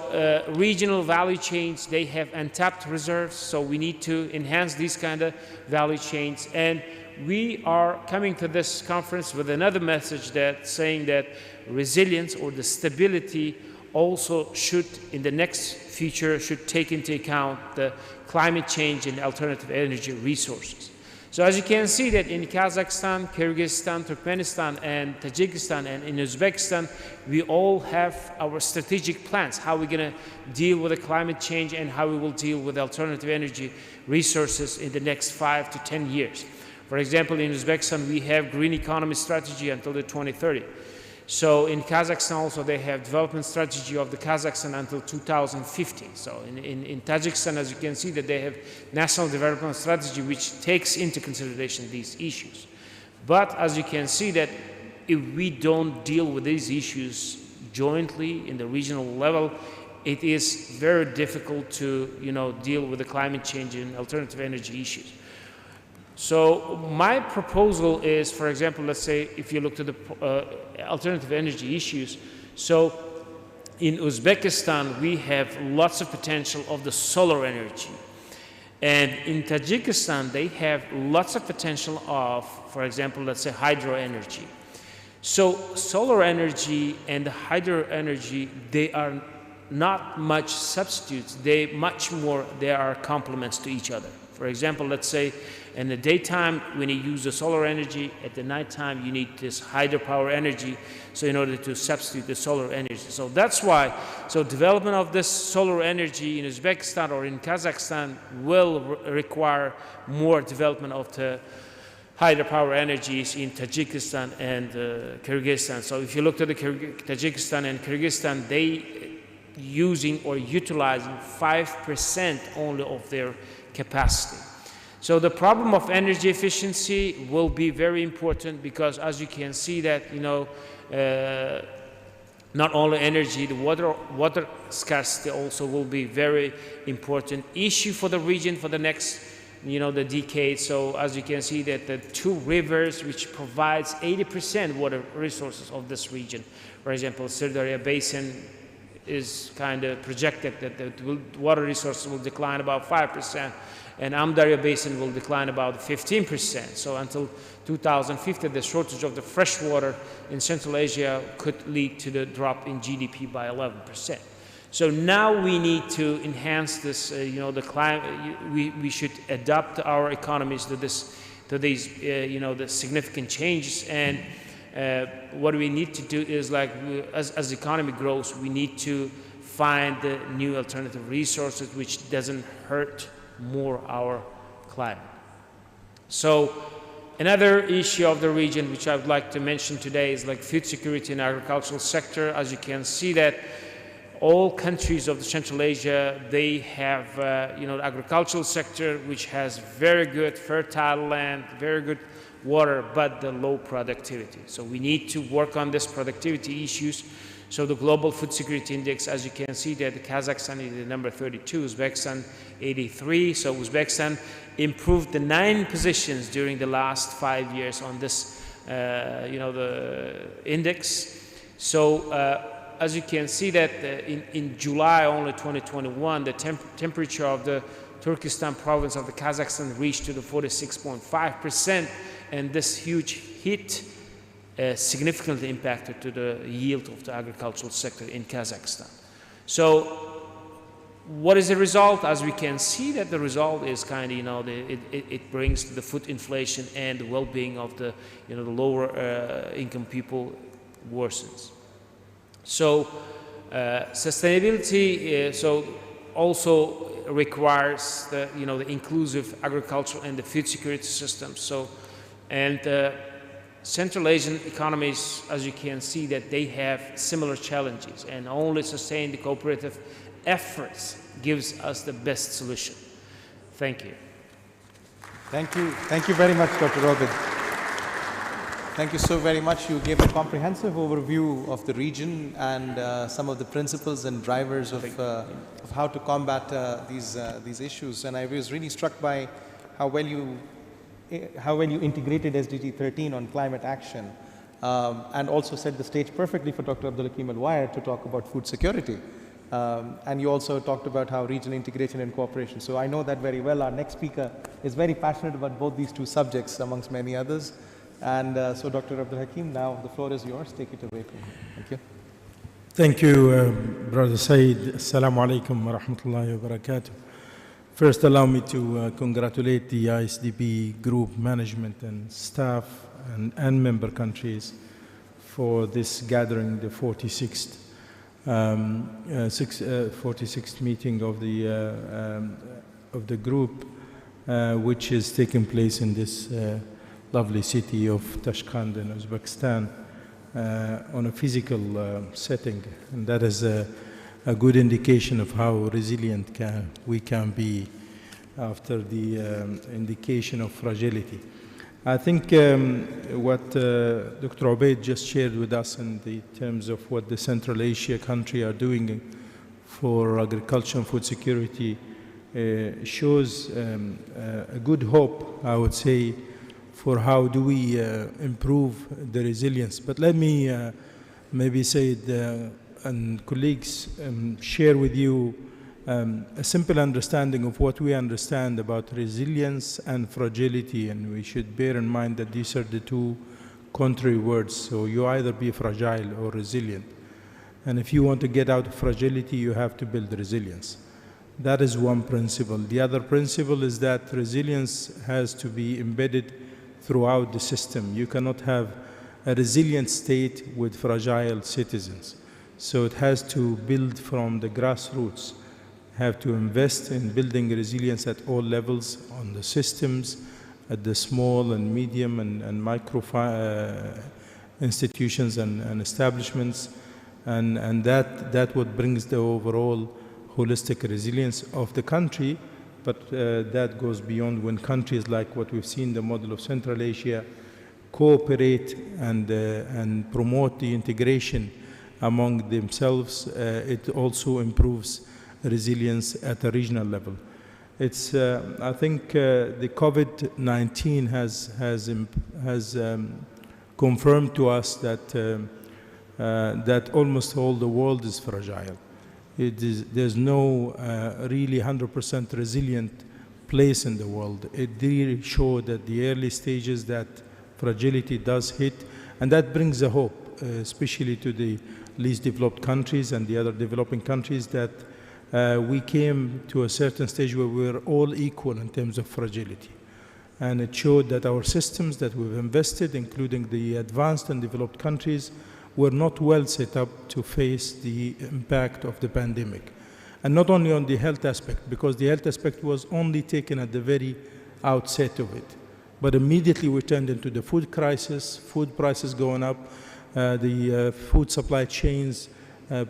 regional value chains, they have untapped reserves, so we need to enhance these kind of value chains. And we are coming to this conference with another message that saying that resilience or the stability also should, in the next future, should take into account the climate change and alternative energy resources. So as you can see that in Kazakhstan, Kyrgyzstan, Turkmenistan, and Tajikistan, and in Uzbekistan, we all have our strategic plans, how we're going to deal with the climate change and how we will deal with alternative energy resources in the next 5 to 10 years. For example, in Uzbekistan, we have green economy strategy until the 2030. So in Kazakhstan also they have development strategy of the Kazakhstan until 2050. So in Tajikistan, as you can see, that they have national development strategy which takes into consideration these issues. But as you can see that if we don't deal with these issues jointly in the regional level, it is very difficult to deal with the climate change and alternative energy issues. So my proposal is, for example, let's say if you look to the alternative energy issues, so in Uzbekistan we have lots of potential of the solar energy, and in Tajikistan they have lots of potential of, for example, let's say hydro energy. So solar energy and hydro energy, they are not much substitutes, they are complements to each other. For example, let's say in the daytime, when you use the solar energy, at the nighttime, you need this hydropower energy, so in order to substitute the solar energy. So that's why, so development of this solar energy in Uzbekistan or in Kazakhstan will require more development of the hydropower energies in Tajikistan and Kyrgyzstan. So if you look at the Tajikistan and Kyrgyzstan, they using or utilizing 5% only of their capacity. So the problem of energy efficiency will be very important because, as you can see that, not only energy, the water scarcity also will be very important issue for the region for the next, the decade. So as you can see that the two rivers which provides 80% water resources of this region, for example, Sirdarya Basin is kind of projected that the water resources will decline about 5%, and Amdarya Basin will decline about 15%. So until 2050, the shortage of the fresh water in Central Asia could lead to the drop in GDP by 11%. So now we need to enhance this, the climate. We should adapt our economies to these, the significant changes. And what we need to do is, like, as the economy grows, we need to find the new alternative resources which doesn't hurt more our climate. So another issue of the region which I would like to mention today is like food security and agricultural sector. As you can see that all countries of the Central Asia, they have agricultural sector which has very good fertile land, very good water, but the low productivity. So we need to work on this productivity issues. So the Global Food Security Index, as you can see that Kazakhstan is the number 32, Uzbekistan 83. So Uzbekistan improved the 9 positions during the last 5 years on this, the index. So as you can see that in July only 2021, the temperature of the Turkestan province of the Kazakhstan reached to the 46.5%, and this huge heat significantly impacted to the yield of the agricultural sector in Kazakhstan. So what is the result? As we can see that the result is kind of, it brings the food inflation and the well-being of the, the lower income people worsens. So sustainability also requires the inclusive agriculture and the food security system. So, and Central Asian economies, as you can see, that they have similar challenges, and only sustained cooperative efforts gives us the best solution. Thank you. Thank you very much, Dr. Robin. Thank you so very much. You gave a comprehensive overview of the region and some of the principles and drivers of how to combat these issues. And I was really struck by how well you integrated SDG 13 on climate action, and also set the stage perfectly for Dr. Hakeem Alwayer to talk about food security. And you also talked about how regional integration and cooperation. So I know that very well. Our next speaker is very passionate about both these two subjects, amongst many others. And so Dr. Hakeem, now the floor is yours. Take it away from here. Thank you. Thank you, Brother Said. Assalamu alaikum wa rahmatullahi wa barakatuh. First, allow me to congratulate the ISDB group management and staff and member countries for this gathering, the 46th 46th meeting of the group, which is taking place in this lovely city of Tashkent in Uzbekistan on a physical setting. And that is a good indication of how resilient we can be after the indication of fragility. I think what Dr. Obaid just shared with us in the terms of what the Central Asia country are doing for agriculture and food security shows a good hope, I would say, for how do we improve the resilience. But let me maybe say and colleagues share with you a simple understanding of what we understand about resilience and fragility, and we should bear in mind that these are the two contrary words. So you either be fragile or resilient. And if you want to get out of fragility, you have to build resilience. That is one principle. The other principle is that resilience has to be embedded throughout the system. You cannot have a resilient state with fragile citizens. So it has to build from the grassroots, have to invest in building resilience at all levels, on the systems, at the small and medium and micro institutions and establishments, and that what brings the overall holistic resilience of the country. But that goes beyond when countries like what we've seen, the model of Central Asia, cooperate and promote the integration among themselves. It also improves resilience at a regional level. It's, I think the COVID-19 has confirmed to us that almost all the world is fragile. There's no really 100% resilient place in the world. It really showed at the early stages that fragility does hit, and that brings a hope, especially to the least developed countries and the other developing countries, that we came to a certain stage where we were all equal in terms of fragility. And it showed that our systems that we've invested, including the advanced and developed countries, were not well set up to face the impact of the pandemic. And not only on the health aspect, because the health aspect was only taken at the very outset of it, but immediately we turned into the food crisis, food prices going up, the food supply chains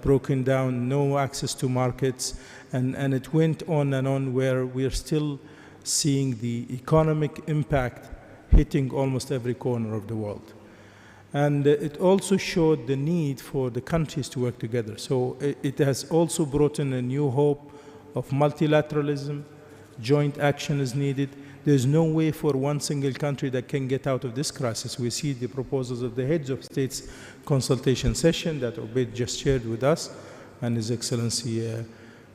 broken down, no access to markets, and it went on and on, where we are still seeing the economic impact hitting almost every corner of the world. And it also showed the need for the countries to work together. So it has also brought in a new hope of multilateralism. Joint action is needed. There's no way for one single country that can get out of this crisis. We see the proposals of the heads of states consultation session that Obaid just shared with us, and His Excellency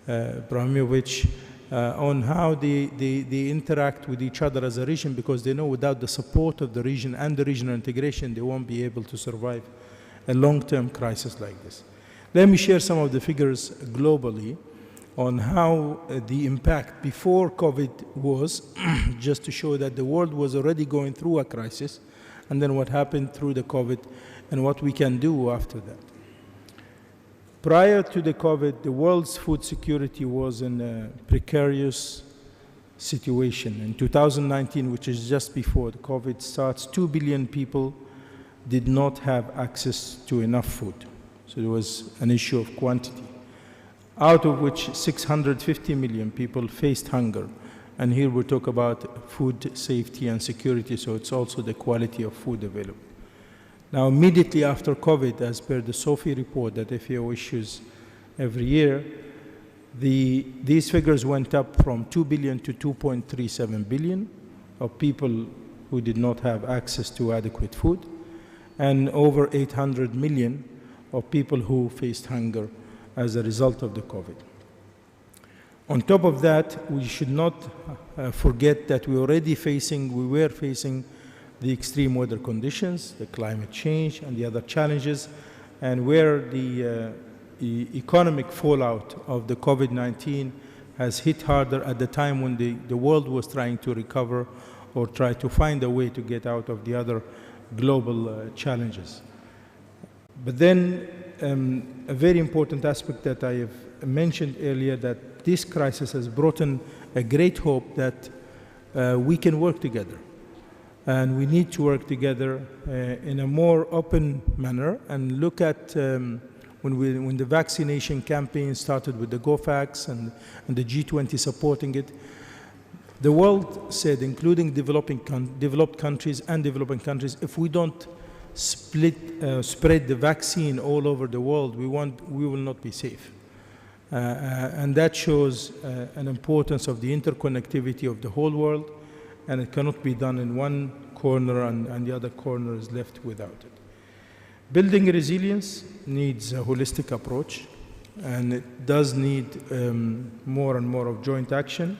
Bokovic, on how they interact with each other as a region, because they know without the support of the region and the regional integration, they won't be able to survive a long-term crisis like this. Let me share some of the figures globally on how the impact before COVID was, just to show that the world was already going through a crisis, and then what happened through the COVID and what we can do after that. Prior to the COVID, the world's food security was in a precarious situation. In 2019, which is just before the COVID starts, 2 billion people did not have access to enough food. So there was an issue of quantity, out of which 650 million people faced hunger. And here we talk about food safety and security, so it's also the quality of food available. Now, immediately after COVID, as per the SOFI report that FAO issues every year, these figures went up from 2 billion to 2.37 billion of people who did not have access to adequate food, and over 800 million of people who faced hunger as a result of the COVID. On top of that, we should not forget that we were facing the extreme weather conditions, the climate change, and the other challenges, and where the economic fallout of the COVID-19 has hit harder at the time when the world was trying to recover or try to find a way to get out of the other global challenges. But then a very important aspect that I have mentioned earlier, that this crisis has brought in a great hope that we can work together. And we need to work together in a more open manner and look at when the vaccination campaign started with the GoVax and the G20 supporting it, the world said, including developed countries and developing countries, if we don't spread the vaccine all over the world, we will not be safe. And that shows an importance of the interconnectivity of the whole world, and it cannot be done in one corner and the other corner is left without it. Building resilience needs a holistic approach, and it does need more and more of joint action,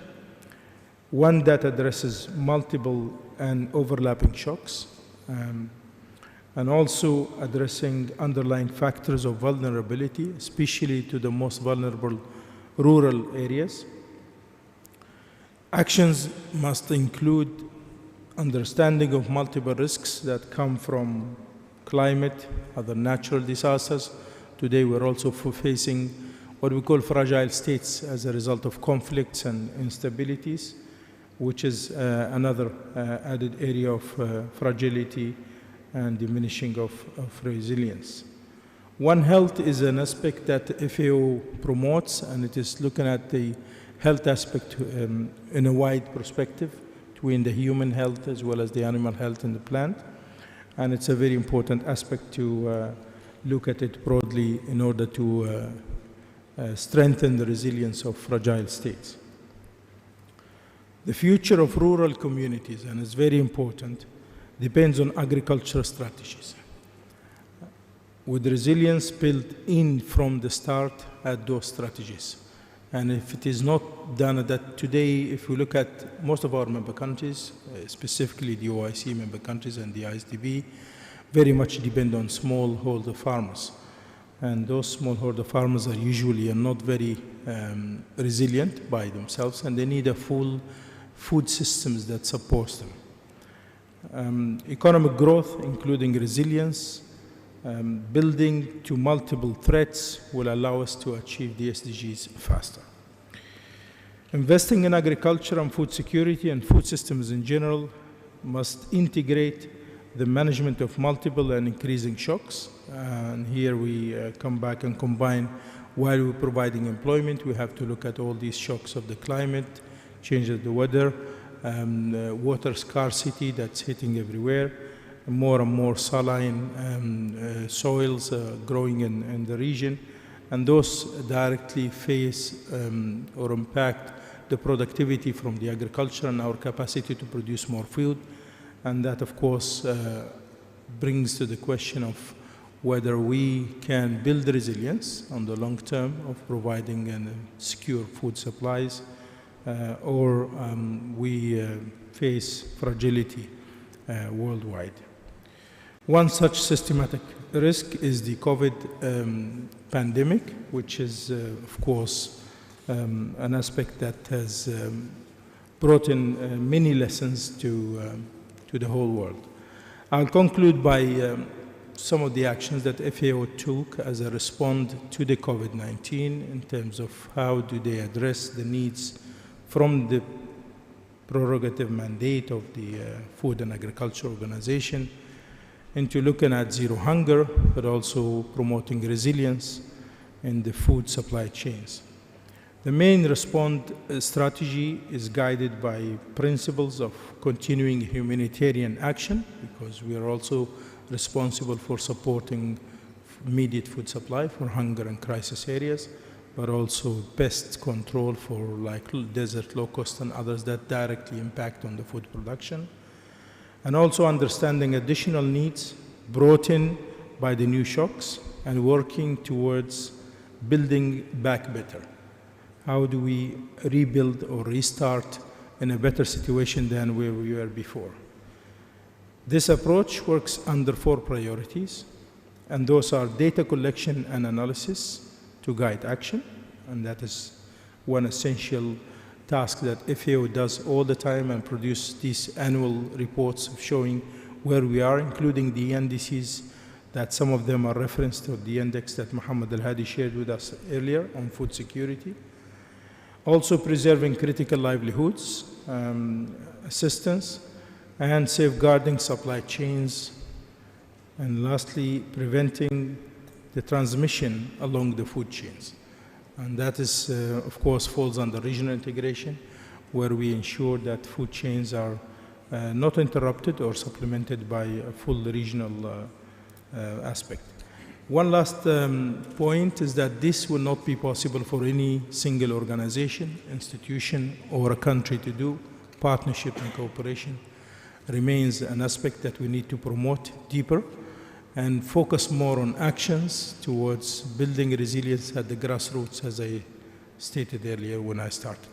one that addresses multiple and overlapping shocks, and also addressing underlying factors of vulnerability, especially to the most vulnerable rural areas. Actions must include understanding of multiple risks that come from climate, other natural disasters. Today we're also facing what we call fragile states as a result of conflicts and instabilities, which is another added area of fragility and diminishing of resilience. One Health is an aspect that FAO promotes, and it is looking at the health aspect in a wide perspective between the human health as well as the animal health and the plant. And it's a very important aspect to look at it broadly in order to strengthen the resilience of fragile states. The future of rural communities, and it's very important, depends on agricultural strategies, with resilience built in from the start at those strategies. And if it is not done that today, if we look at most of our member countries, specifically the OIC member countries and the ISDB, very much depend on smallholder farmers. And those smallholder farmers are usually not very resilient by themselves, and they need a full food systems that supports them. Economic growth, including resilience, building to multiple threats will allow us to achieve the SDGs faster. Investing in agriculture and food security and food systems in general must integrate the management of multiple and increasing shocks. And here we come back and combine, while we're providing employment, we have to look at all these shocks of the climate, change of the weather, water scarcity that's hitting everywhere, more and more saline soils growing in the region, and those directly face or impact the productivity from the agriculture and our capacity to produce more food. And that, of course, brings to the question of whether we can build resilience on the long term of providing secure food supplies, or we face fragility worldwide. One such systematic risk is the COVID pandemic, which is, of course, an aspect that has brought in many lessons to the whole world. I'll conclude by some of the actions that FAO took as a response to the COVID-19 in terms of how do they address the needs from the prerogative mandate of the Food and Agriculture Organization into looking at zero hunger, but also promoting resilience in the food supply chains. The main response strategy is guided by principles of continuing humanitarian action, because we are also responsible for supporting immediate food supply for hunger and crisis areas, but also pest control for like desert locust and others that directly impact on the food production. And also understanding additional needs brought in by the new shocks and working towards building back better. How do we rebuild or restart in a better situation than where we were before? This approach works under 4 priorities, and those are data collection and analysis to guide action, and that is one essential task that FAO does all the time and produce these annual reports of showing where we are, including the NDCs, that some of them are referenced to the index that Muhammad Al-Hadi shared with us earlier on food security. Also preserving critical livelihoods, assistance, and safeguarding supply chains, and lastly, preventing the transmission along the food chains. And that is, of course, falls under regional integration, where we ensure that food chains are not interrupted or supplemented by a full regional aspect. One last point is that this will not be possible for any single organization, institution, or a country to do. Partnership and cooperation remains an aspect that we need to promote deeper and focus more on actions towards building resilience at the grassroots, as I stated earlier when I started.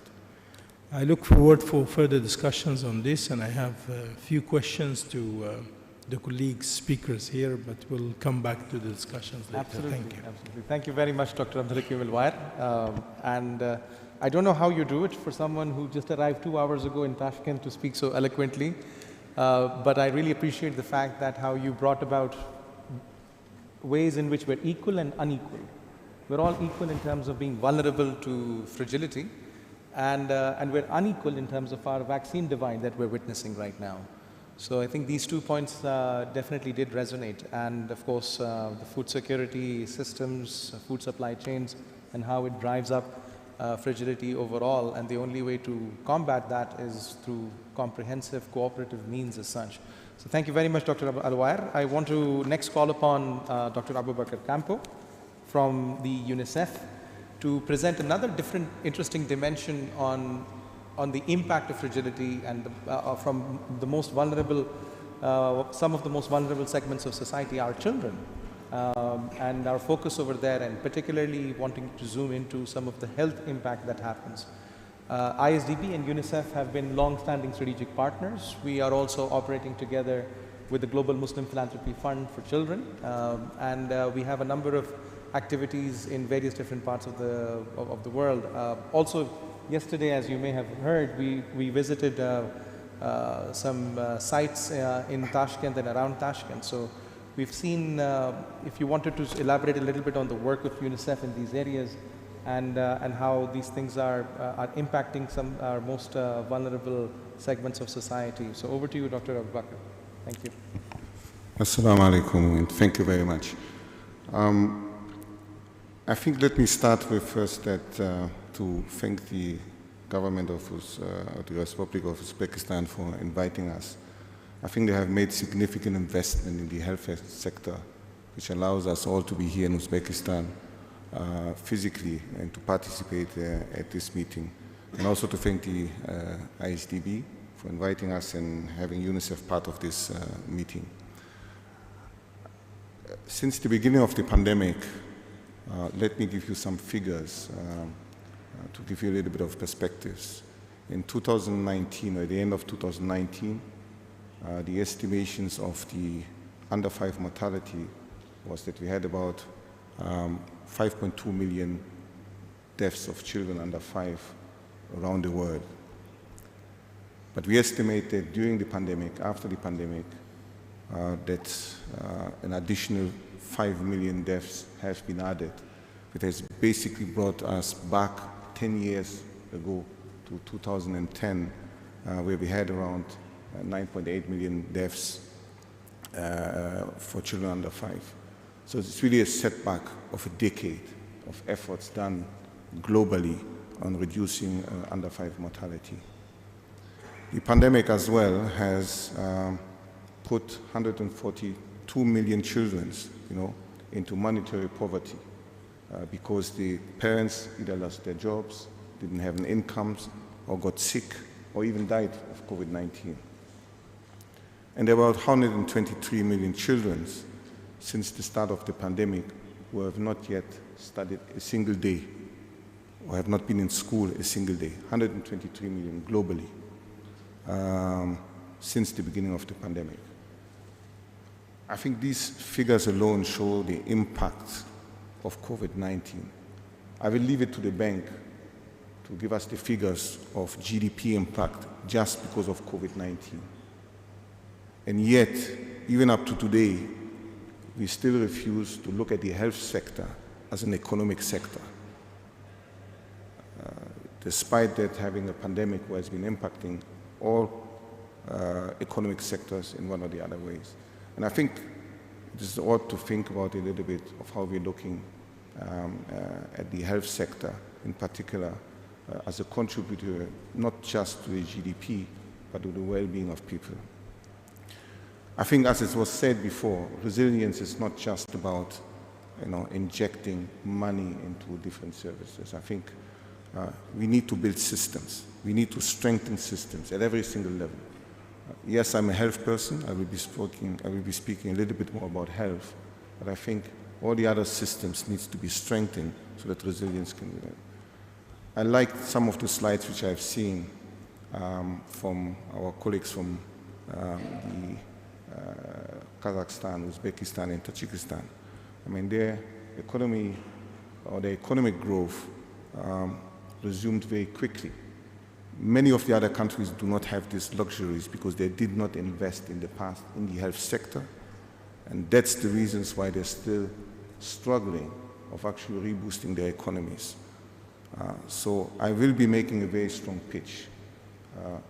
I look forward for further discussions on this, and I have a few questions to the colleagues, speakers here, but we'll come back to the discussions later. Absolutely, Thank you. absolutely. Thank you very much, Dr. Hakeem Alwayer. I don't know how you do it for someone who just arrived 2 hours ago in Tashkent to speak so eloquently, but I really appreciate the fact that how you brought about ways in which we're equal and unequal. We're all equal in terms of being vulnerable to fragility, and we're unequal in terms of our vaccine divide that we're witnessing right now. So I think these 2 points definitely did resonate, and of course the food security systems, food supply chains, and how it drives up fragility overall, and the only way to combat that is through comprehensive cooperative means as such. So thank you very much, Dr. Alwayer. I want to next call upon Dr. Abu Bakr Campo from the UNICEF to present another different interesting dimension on the impact of fragility and from the most vulnerable, some of the most vulnerable segments of society, our children, and our focus over there, and particularly wanting to zoom into some of the health impact that happens. ISDB and UNICEF have been long-standing strategic partners. We are also operating together with the Global Muslim Philanthropy Fund for Children, and we have a number of activities in various different parts of the world. Also, yesterday, as you may have heard, we visited some sites in Tashkent and around Tashkent. So we've seen, if you wanted to elaborate a little bit on the work of UNICEF in these areas and how these things are impacting some our most vulnerable segments of society. So over to you, Dr. Abu Bakr. Thank you. Assalamu alaikum, and thank you very much. I think let me start with first that to thank the government of the Republic of Uzbekistan for inviting us. I think they have made significant investment in the health sector, which allows us all to be here in Uzbekistan physically and to participate at this meeting. And also to thank the ISDB for inviting us and having UNICEF part of this meeting. Since the beginning of the pandemic, let me give you some figures to give you a little bit of perspectives. In 2019, or at the end of 2019, the estimations of the under 5 mortality was that we had about 5.2 million deaths of children under 5 around the world. But we estimate that during the pandemic, after the pandemic, that an additional 5 million deaths have been added. It has basically brought us back 10 years ago to 2010, where we had around 9.8 million deaths for children under 5. So it's really a setback of a decade of efforts done globally on reducing under 5 mortality. The pandemic as well has put 142 million children, into monetary poverty because the parents either lost their jobs, didn't have an income, or got sick, or even died of COVID-19. And there were about 123 million children since the start of the pandemic who have not yet studied a single day or have not been in school a single day, 123 million globally since the beginning of the pandemic. I think these figures alone show the impact of COVID-19. I will leave it to the bank to give us the figures of GDP impact just because of COVID-19. And yet, even up to today, we still refuse to look at the health sector as an economic sector. Despite that having a pandemic who has been impacting all economic sectors in one or the other ways. And I think it is ought to think about a little bit of how we're looking at the health sector in particular as a contributor not just to the GDP but to the well-being of people. I think, as it was said before, resilience is not just about injecting money into different services. I think we need to build systems. We need to strengthen systems at every single level. Yes, I'm a health person. I will be speaking a little bit more about health, but I think all the other systems need to be strengthened so that resilience can be there. I liked some of the slides which I've seen from our colleagues from Kazakhstan, Uzbekistan, and Tajikistan. I mean, their economy or their economic growth resumed very quickly. Many of the other countries do not have these luxuries because they did not invest in the past in the health sector, and that's the reasons why they're still struggling of actually reboosting their economies. So I will be making a very strong pitch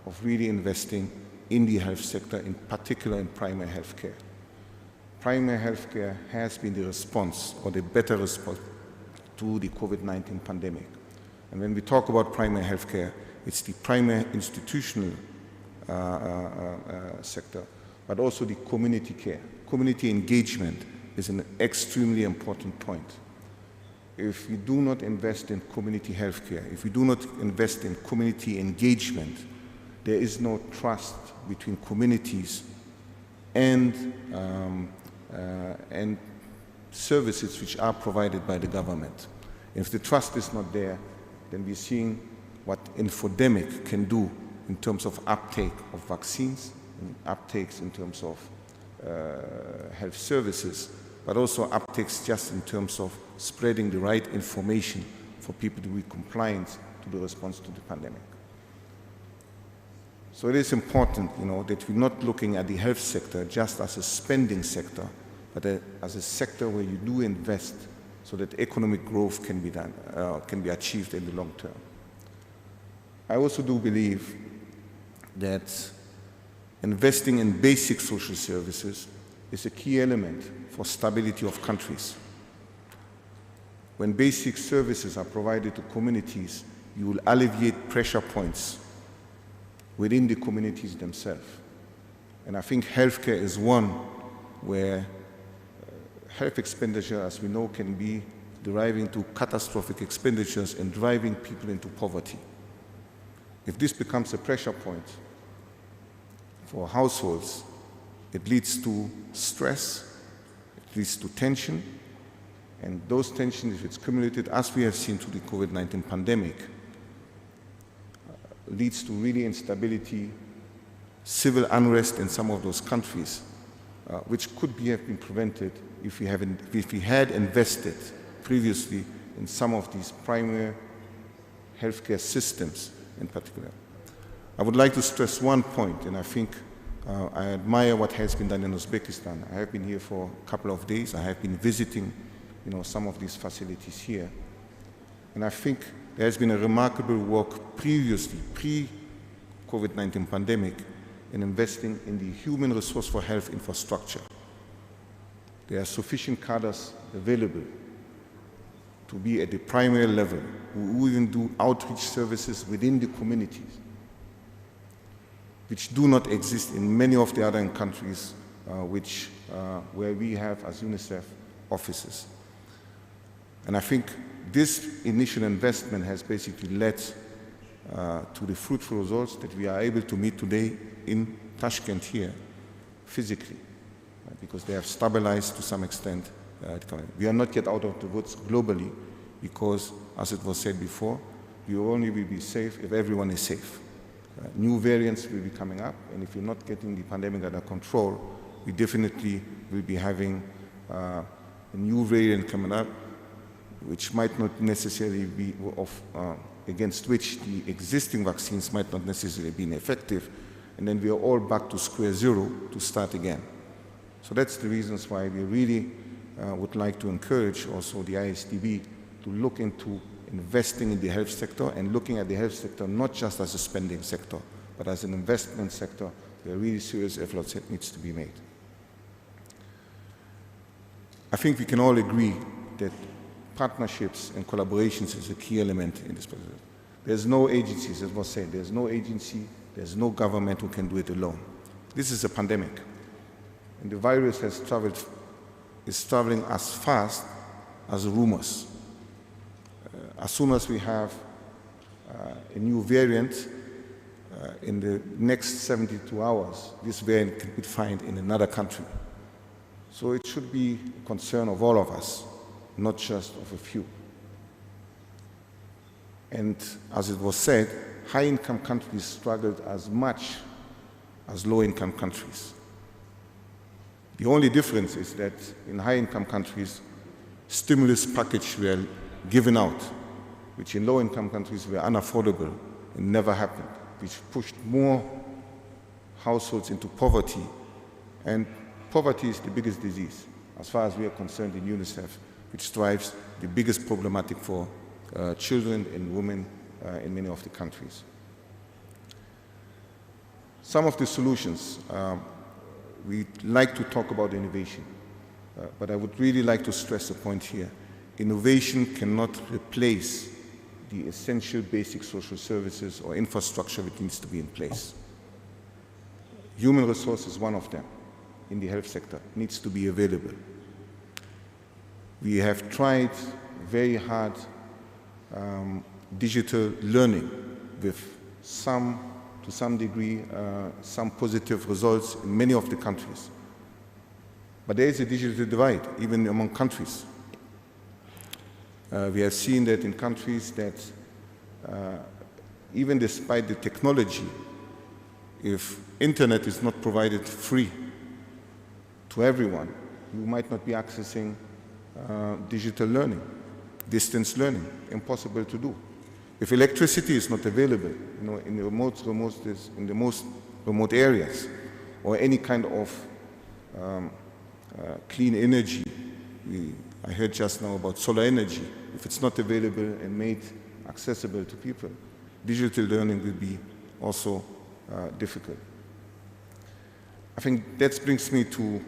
of really investing in the health sector, in particular in primary health care. Primary health care has been the response, or the better response, to the COVID-19 pandemic. And when we talk about primary health care, it's the primary institutional sector, but also the community care. Community engagement is an extremely important point. If we do not invest in community health care, if we do not invest in community engagement, there is no trust between communities and services which are provided by the government. If the trust is not there, then we're seeing what infodemic can do in terms of uptake of vaccines, and uptakes in terms of health services, but also uptakes just in terms of spreading the right information for people to be compliant to the response to the pandemic. So it is important, that we're not looking at the health sector just as a spending sector, but as a sector where you do invest so that economic growth can be done, can be achieved in the long term. I also do believe that investing in basic social services is a key element for stability of countries. When basic services are provided to communities, you will alleviate pressure points within the communities themselves. And I think healthcare is one where health expenditure, as we know, can be deriving to catastrophic expenditures and driving people into poverty. If this becomes a pressure point for households, it leads to stress, it leads to tension, and those tensions, if it's cumulated, as we have seen through the COVID-19 pandemic, leads to really instability, civil unrest in some of those countries, which could have been prevented if we had invested previously in some of these primary healthcare systems in particular. I would like to stress one point, and I think I admire what has been done in Uzbekistan. I have been here for a couple of days. I have been visiting, some of these facilities here. And I think there has been a remarkable work previously, pre-COVID-19 pandemic, in investing in the human resource for health infrastructure. There are sufficient cadres available to be at the primary level, who even do outreach services within the communities, which do not exist in many of the other countries where we have, as UNICEF, offices. And I think this initial investment has basically led to the fruitful results that we are able to meet today in Tashkent here, physically, because they have stabilized to some extent. We are not yet out of the woods globally, because, as it was said before, we only will be safe if everyone is safe. New variants will be coming up, and if we're not getting the pandemic under control, we definitely will be having a new variant coming up, which might not necessarily be against which the existing vaccines might not necessarily be effective, and then we are all back to square zero to start again. So that's the reasons why we really would like to encourage also the ISDB to look into investing in the health sector and looking at the health sector not just as a spending sector, but as an investment sector where really serious efforts needs to be made. I think we can all agree that partnerships and collaborations is a key element in this process. There's no agencies, as was said, there's no agency, there's no government who can do it alone. This is a pandemic, and the virus is traveling as fast as rumors. As soon as we have a new variant, in the next 72 hours, this variant can be found in another country. So it should be a concern of all of us, not just of a few. And as it was said, high-income countries struggled as much as low-income countries. The only difference is that in high-income countries, stimulus packages were given out, which in low-income countries were unaffordable and never happened, which pushed more households into poverty. And poverty is the biggest disease, as far as we are concerned in UNICEF, which drives the biggest problematic for children and women in many of the countries. Some of the solutions, we like to talk about innovation, but I would really like to stress a point here. Innovation cannot replace the essential basic social services or infrastructure that needs to be in place. Human resource is one of them in the health sector, needs to be available. We have tried very hard digital learning with to some degree, some positive results in many of the countries. But there is a digital divide, even among countries. We have seen that in countries that, even despite the technology, if internet is not provided free to everyone, you might not be accessing digital learning, distance learning, impossible to do. If electricity is not available, in the most remote areas, or any kind of clean energy, I heard just now about solar energy. If it's not available and made accessible to people, digital learning will be also difficult. I think that brings me to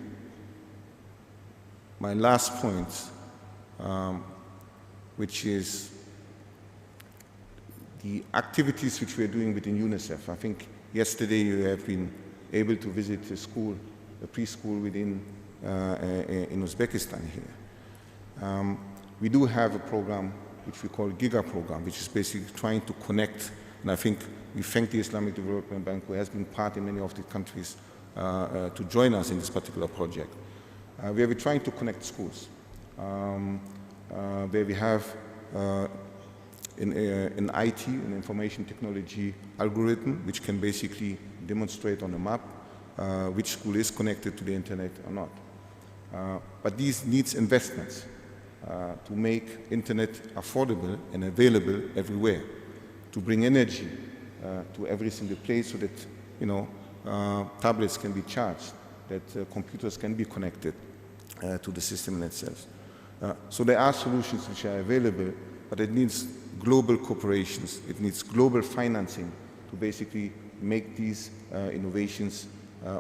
my last point, which is the activities which we are doing within UNICEF. I think yesterday you have been able to visit a school, a preschool within in Uzbekistan here. We do have a program which we call GIGA program, which is basically trying to connect, and I think we thank the Islamic Development Bank, who has been part in many of the countries to join us in this particular project. We are trying to connect schools, where we have an IT, an information technology algorithm, which can basically demonstrate on a map which school is connected to the internet or not. But these needs investments to make internet affordable and available everywhere, to bring energy to every single place so that tablets can be charged, that computers can be connected to the system in itself. So there are solutions which are available, but it needs global corporations. It needs global financing to basically make these innovations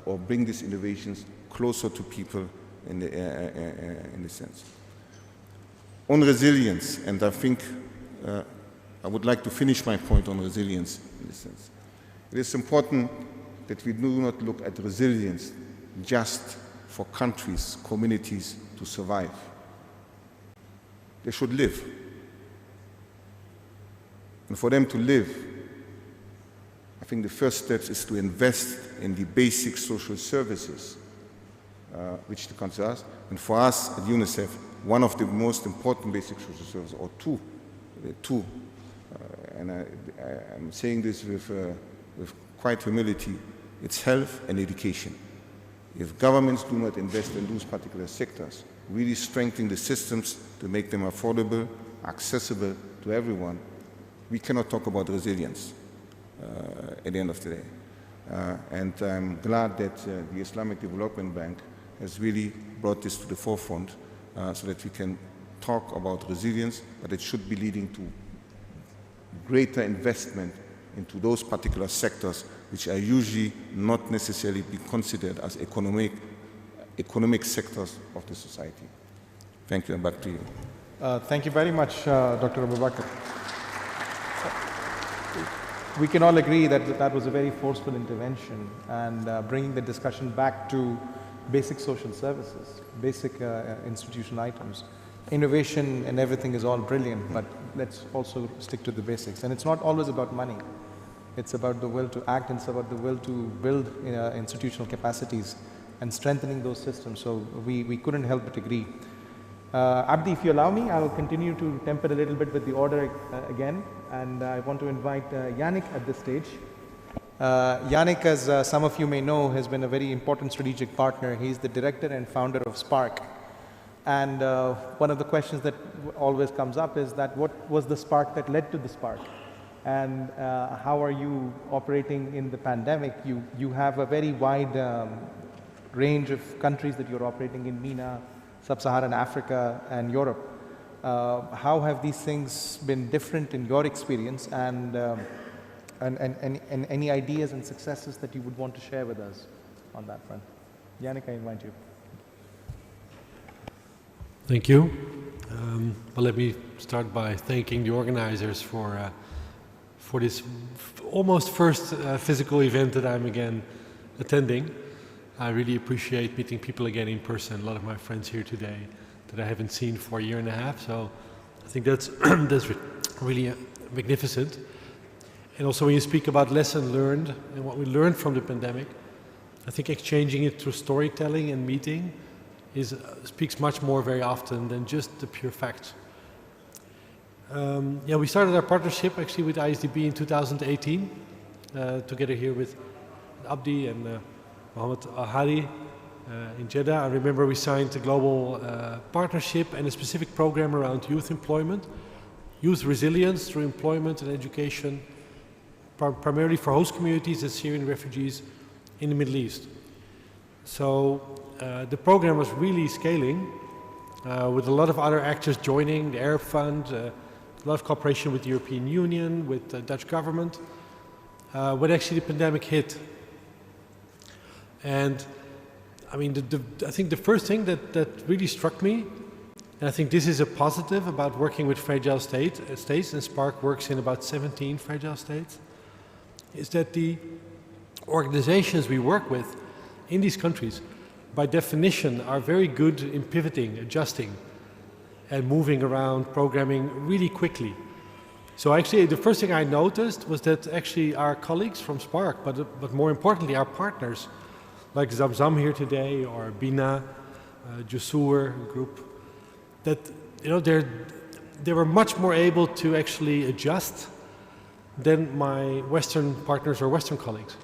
or bring these innovations closer to people in the sense. On resilience, and I think I would like to finish my point on resilience in this sense. It is important that we do not look at resilience just for countries, communities to survive. They should live. And for them to live, I think the first step is to invest in the basic social services which the country has. And for us at UNICEF, one of the most important basic social services, or two, and I'm saying this with quite humility, it's health and education. If governments do not invest in those particular sectors, really strengthening the systems to make them affordable, accessible to everyone, we cannot talk about resilience at the end of the day. And I'm glad that the Islamic Development Bank has really brought this to the forefront so that we can talk about resilience, but it should be leading to greater investment into those particular sectors which are usually not necessarily be considered as economic sectors of the society. Thank you, and back to you. Thank you very much, Dr. Abu Bakr. We can all agree that that was a very forceful intervention, and bringing the discussion back to basic social services, basic institutional items. Innovation and everything is all brilliant, but let's also stick to the basics. And it's not always about money. It's about the will to act, and it's about the will to build institutional capacities and strengthening those systems. So we couldn't help but agree. Abdi, if you allow me, I will continue to temper a little bit with the order again, and I want to invite Yannick at this stage. Yannick, as some of you may know, has been a very important strategic partner. He's the director and founder of Spark. And one of the questions that always comes up is that what was the spark that led to the spark? And how are you operating in the pandemic? You have a very wide range of countries that you're operating in, MENA, Sub-Saharan Africa, and Europe. How have these things been different in your experience, and any ideas and successes that you would want to share with us on that front? Yannick, I invite you. Thank you. Well, let me start by thanking the organizers for this almost first physical event that I'm again attending. I really appreciate meeting people again in person. A lot of my friends here today that I haven't seen for a year and a half. So I think that's that's really magnificent. And also when you speak about lesson learned and what we learned from the pandemic, I think exchanging it through storytelling and meeting speaks much more very often than just the pure facts. Yeah, we started our partnership actually with ISDB in 2018, together here with Abdi and Mohammed Al-Hadi in Jeddah. I remember we signed a global partnership and a specific program around youth employment, youth resilience through employment and education, primarily for host communities and Syrian refugees in the Middle East. So the program was really scaling with a lot of other actors joining, the Arab Fund, a lot of cooperation with the European Union, with the Dutch government, when actually the pandemic hit. And I mean, I think the first thing that really struck me, and I think this is a positive about working with fragile states, and Spark works in about 17 fragile states, is that the organizations we work with in these countries, by definition, are very good in pivoting, adjusting, and moving around, programming really quickly. So actually, the first thing I noticed was that actually our colleagues from Spark, but more importantly, our partners, like Zamzam here today, or Bina, Jusur group, that they were much more able to actually adjust than my Western partners or Western colleagues,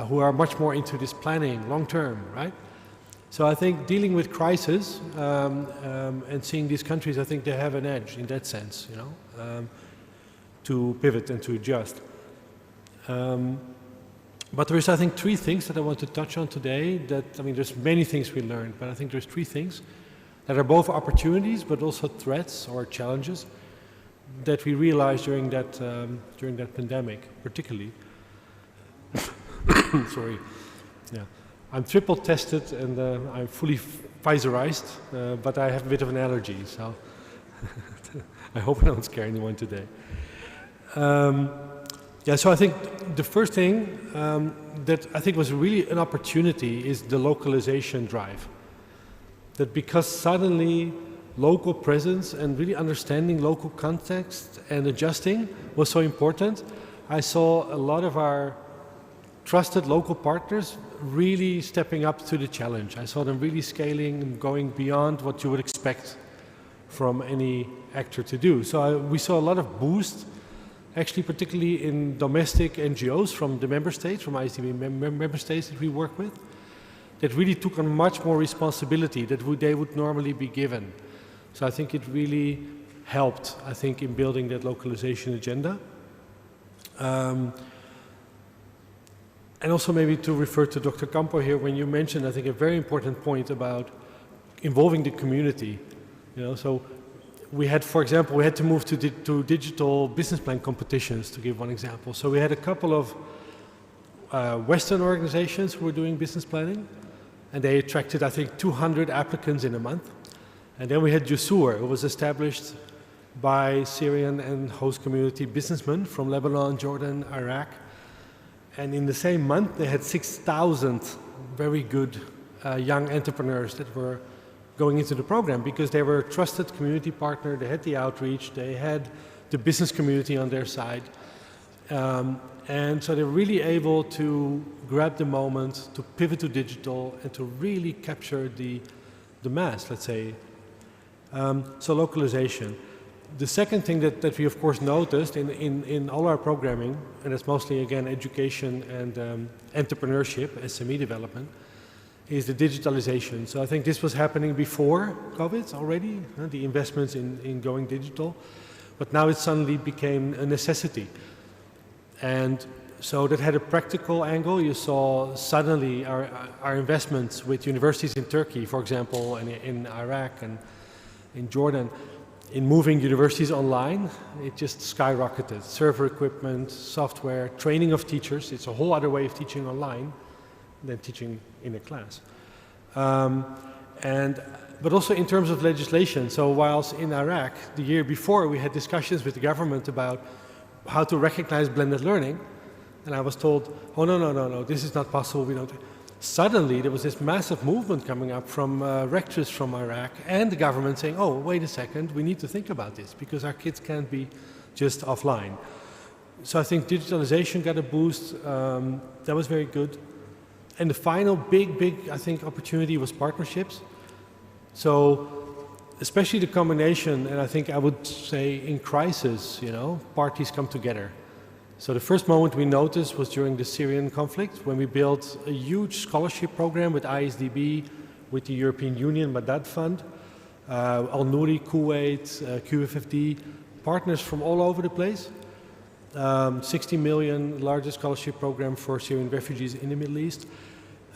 who are much more into this planning long term, right? So I think dealing with crisis and seeing these countries, I think they have an edge in that sense, to pivot and to adjust. But there's, I think, three things that I want to touch on today that, I mean, there's many things we learned, but I think there's three things that are both opportunities, but also threats or challenges that we realized during that pandemic, particularly. Sorry. Yeah. I'm triple tested and I'm fully Pfizerized, but I have a bit of an allergy, so I hope I don't scare anyone today. Yeah, so I think the first thing that I think was really an opportunity is the localization drive. That because suddenly local presence and really understanding local context and adjusting was so important, I saw a lot of our trusted local partners really stepping up to the challenge. I saw them really scaling and going beyond what you would expect from any actor to do. So we saw a lot of boost, actually particularly in domestic NGOs from the member states, from ISDB member states that we work with, that really took on much more responsibility that they would normally be given. So I think it really helped, I think, in building that localization agenda. And also maybe to refer to Dr. Campo here, when you mentioned, I think, a very important point about involving the community. You know, so we had, for example, we had to move to digital business plan competitions, to give one example. So we had a couple of Western organizations who were doing business planning, and they attracted, I think, 200 applicants in a month. And then we had Jusur, who was established by Syrian and host community businessmen from Lebanon, Jordan, Iraq. And in the same month, they had 6,000 very good young entrepreneurs that were going into the program because they were a trusted community partner, they had the outreach, they had the business community on their side. And so they were really able to grab the moment, to pivot to digital, and to really capture the mass, let's say. So localization. The second thing that we of course noticed in all our programming, and it's mostly again education and entrepreneurship, SME development, is the digitalization. So I think this was happening before COVID already, the investments in going digital, but now it suddenly became a necessity. And so that had a practical angle. You saw suddenly our investments with universities in Turkey, for example, and in Iraq and in Jordan, in moving universities online, it just skyrocketed. Server equipment, software, training of teachers. It's a whole other way of teaching online than teaching in a class. But also in terms of legislation. So whilst in Iraq, the year before, we had discussions with the government about how to recognize blended learning. And I was told, oh, no, this is not possible. We don't. Suddenly, there was this massive movement coming up from rectors from Iraq and the government saying, oh, wait a second, we need to think about this because our kids can't be just offline. So I think digitalization got a boost. That was very good. And the final big, I think, opportunity was partnerships. So especially the combination, and I think I would say in crisis, you know, parties come together. So the first moment we noticed was during the Syrian conflict, when we built a huge scholarship program with ISDB, with the European Union Madad Fund, Al-Nouri, Kuwait, QFFD, partners from all over the place. 60 million, largest scholarship program for Syrian refugees in the Middle East.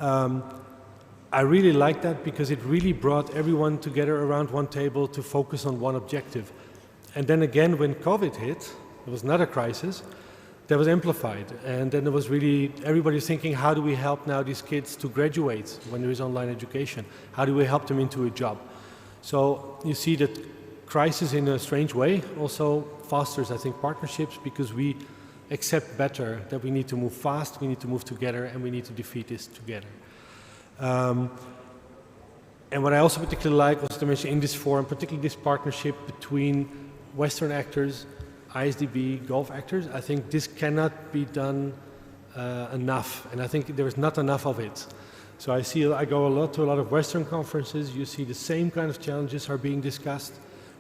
I really like that because it really brought everyone together around one table to focus on one objective. And then again, when COVID hit, it was another crisis, that was amplified. And then there was really, everybody thinking, how do we help now these kids to graduate when there is online education? How do we help them into a job? So you see that crisis in a strange way also fosters, I think, partnerships because we accept better that we need to move fast, we need to move together, and we need to defeat this together. And what I also particularly like was to mention in this forum, particularly this partnership between Western actors, ISDB, Gulf actors. I think this cannot be done enough, and I think there is not enough of it. So I go to a lot of Western conferences. You see the same kind of challenges are being discussed,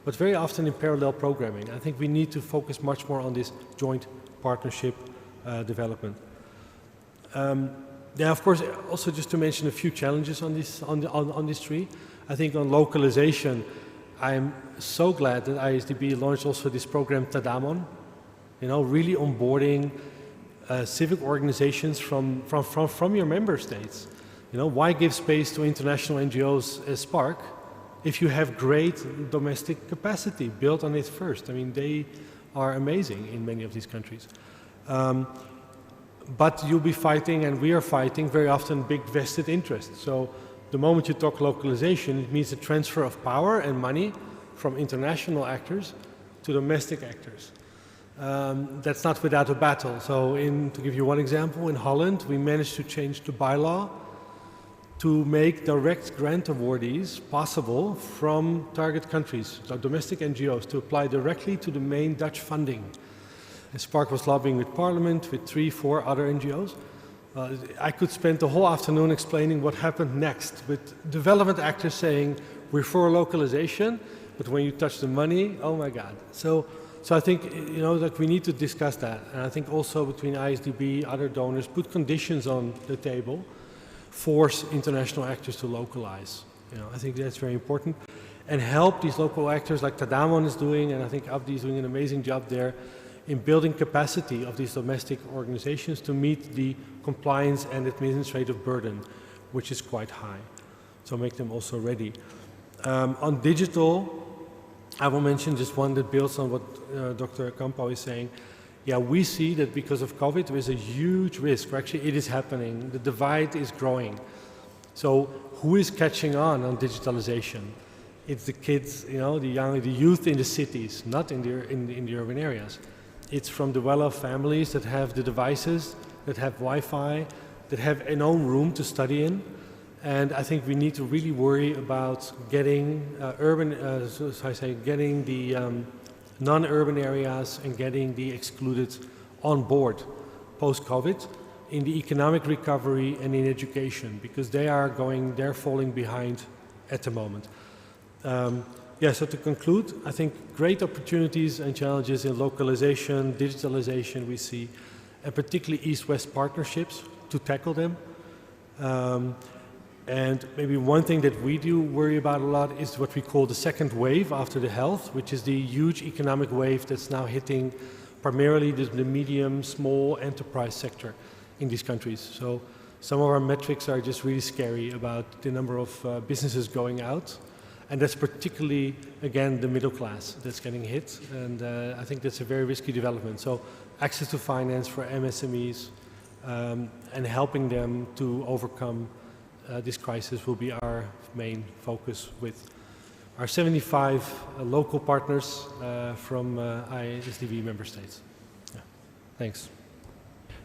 but very often in parallel programming. I think we need to focus much more on this joint partnership development. Yeah, of course, also just to mention a few challenges on this tree. I think on localization, I'm so glad that ISDB launched also this program Tadamon, you know, really onboarding civic organizations from your member states. You know, why give space to international NGOs as Spark if you have great domestic capacity built on it first? I mean, they are amazing in many of these countries. But you'll be fighting, and we are fighting, very often big vested interests. So the moment you talk localization, it means a transfer of power and money from international actors to domestic actors. That's not without a battle. So to give you one example, in Holland, we managed to change the bylaw to make direct grant awardees possible from target countries, so domestic NGOs, to apply directly to the main Dutch funding. And Spark was lobbying with Parliament, with 3-4 other NGOs. I could spend the whole afternoon explaining what happened next, with development actors saying, we're for localization, but when you touch the money, oh my God. So I think, you know, that we need to discuss that. And I think also between ISDB, other donors, put conditions on the table, force international actors to localize. You know, I think that's very important. And help these local actors like Tadamon is doing, and I think Abdi is doing an amazing job there, in building capacity of these domestic organizations to meet the compliance and administrative burden, which is quite high. So make them also ready. On digital, I will mention just one that builds on what Dr. Campo is saying. Yeah, we see that because of COVID, there is a huge risk, or actually it is happening. The divide is growing. So who is catching on digitalization? It's the kids, you know, the youth in the cities, not in the urban areas. It's from the well-off families that have the devices, that have Wi-Fi, that have an own room to study in. And I think we need to really worry about getting getting the non-urban areas and getting the excluded on board post-COVID in the economic recovery and in education, because they're falling behind at the moment. So to conclude, I think great opportunities and challenges in localization, digitalization we see, and particularly East-West partnerships to tackle them. And maybe one thing that we do worry about a lot is what we call the second wave after the health, which is the huge economic wave that's now hitting primarily the medium, small enterprise sector in these countries. So some of our metrics are just really scary about the number of businesses going out. And that's particularly, again, the middle class that's getting hit. And I think that's a very risky development. So access to finance for MSMEs and helping them to overcome this crisis will be our main focus with our 75 local partners from ISDB member states. Yeah. Thanks.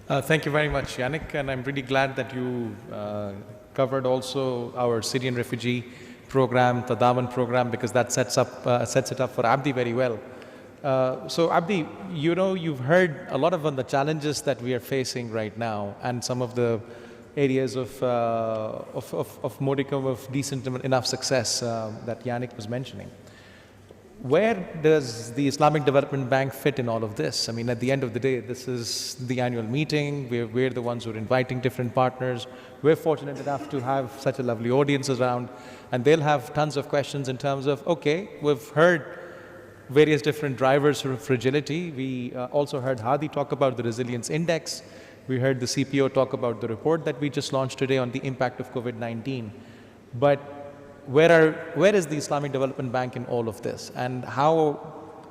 Thank you very much, Yannick, and I'm really glad that you covered also our Syrian refugee program, Tadawan program, because that sets it up for Abdi very well. So Abdi, you know, you've heard a lot of the challenges that we are facing right now, and some of the areas of modicum of decent enough success that Yannick was mentioning. Where does the Islamic Development Bank fit in all of this? I mean, at the end of the day, this is the annual meeting. We're the ones who are inviting different partners. We're fortunate enough to have such a lovely audience around, and they'll have tons of questions in terms of, okay, we've heard various different drivers for fragility. We also heard Hadi talk about the resilience index. We heard the CPO talk about the report that we just launched today on the impact of COVID-19. But where is the Islamic Development Bank in all of this? And how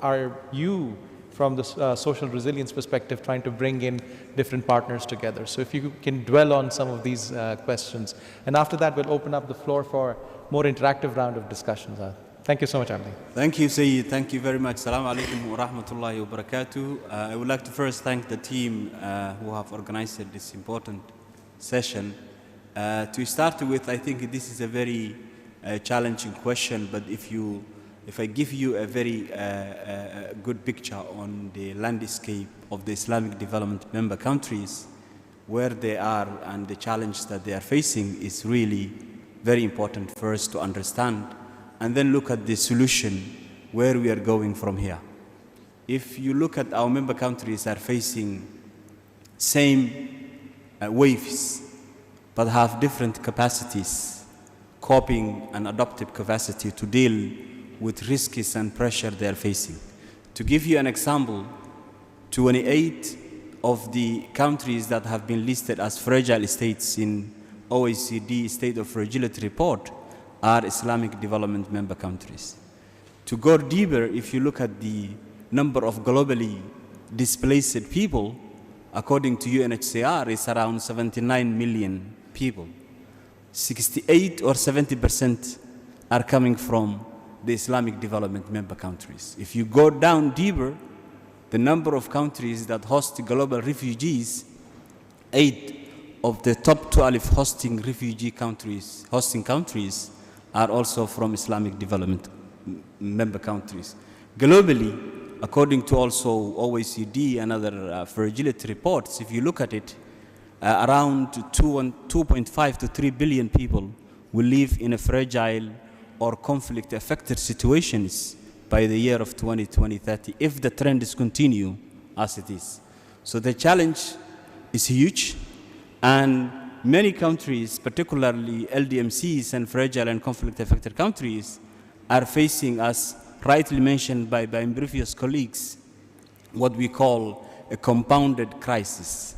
are you, from the social resilience perspective, trying to bring in different partners together? So if you can dwell on some of these questions. And after that, we'll open up the floor for more interactive round of discussions. Thank you so much, Abdi. Thank you, Sayyid. Thank you very much. Assalamu alaikum wa rahmatullahi wa barakatuh. I would like to first thank the team who have organized this important session. To start with, I think this is a very challenging question, but if I give you a very good picture on the landscape of the Islamic development member countries, where they are and the challenge that they are facing is really very important first to understand, and then look at the solution where we are going from here. If you look at our member countries are facing same waves, but have different capacities, coping and adaptive capacity to deal with risks and pressure they are facing. To give you an example, 28 of the countries that have been listed as fragile states in OECD State of Fragility report are Islamic development member countries. To go deeper, if you look at the number of globally displaced people, according to UNHCR, it's around 79 million people. 68 or 70% are coming from the Islamic development member countries. If you go down deeper, the number of countries that host global refugees, 8 of the top 12 hosting countries are also from Islamic development member countries. Globally, according to also OECD and other fragility reports, if you look at it, around 2.5 to 3 billion people will live in a fragile or conflict-affected situations by the year of 2030 if the trend is continue as it is. So the challenge is huge, and many countries, particularly LDMCs and fragile and conflict-affected countries, are facing, as rightly mentioned by previous colleagues, what we call a compounded crisis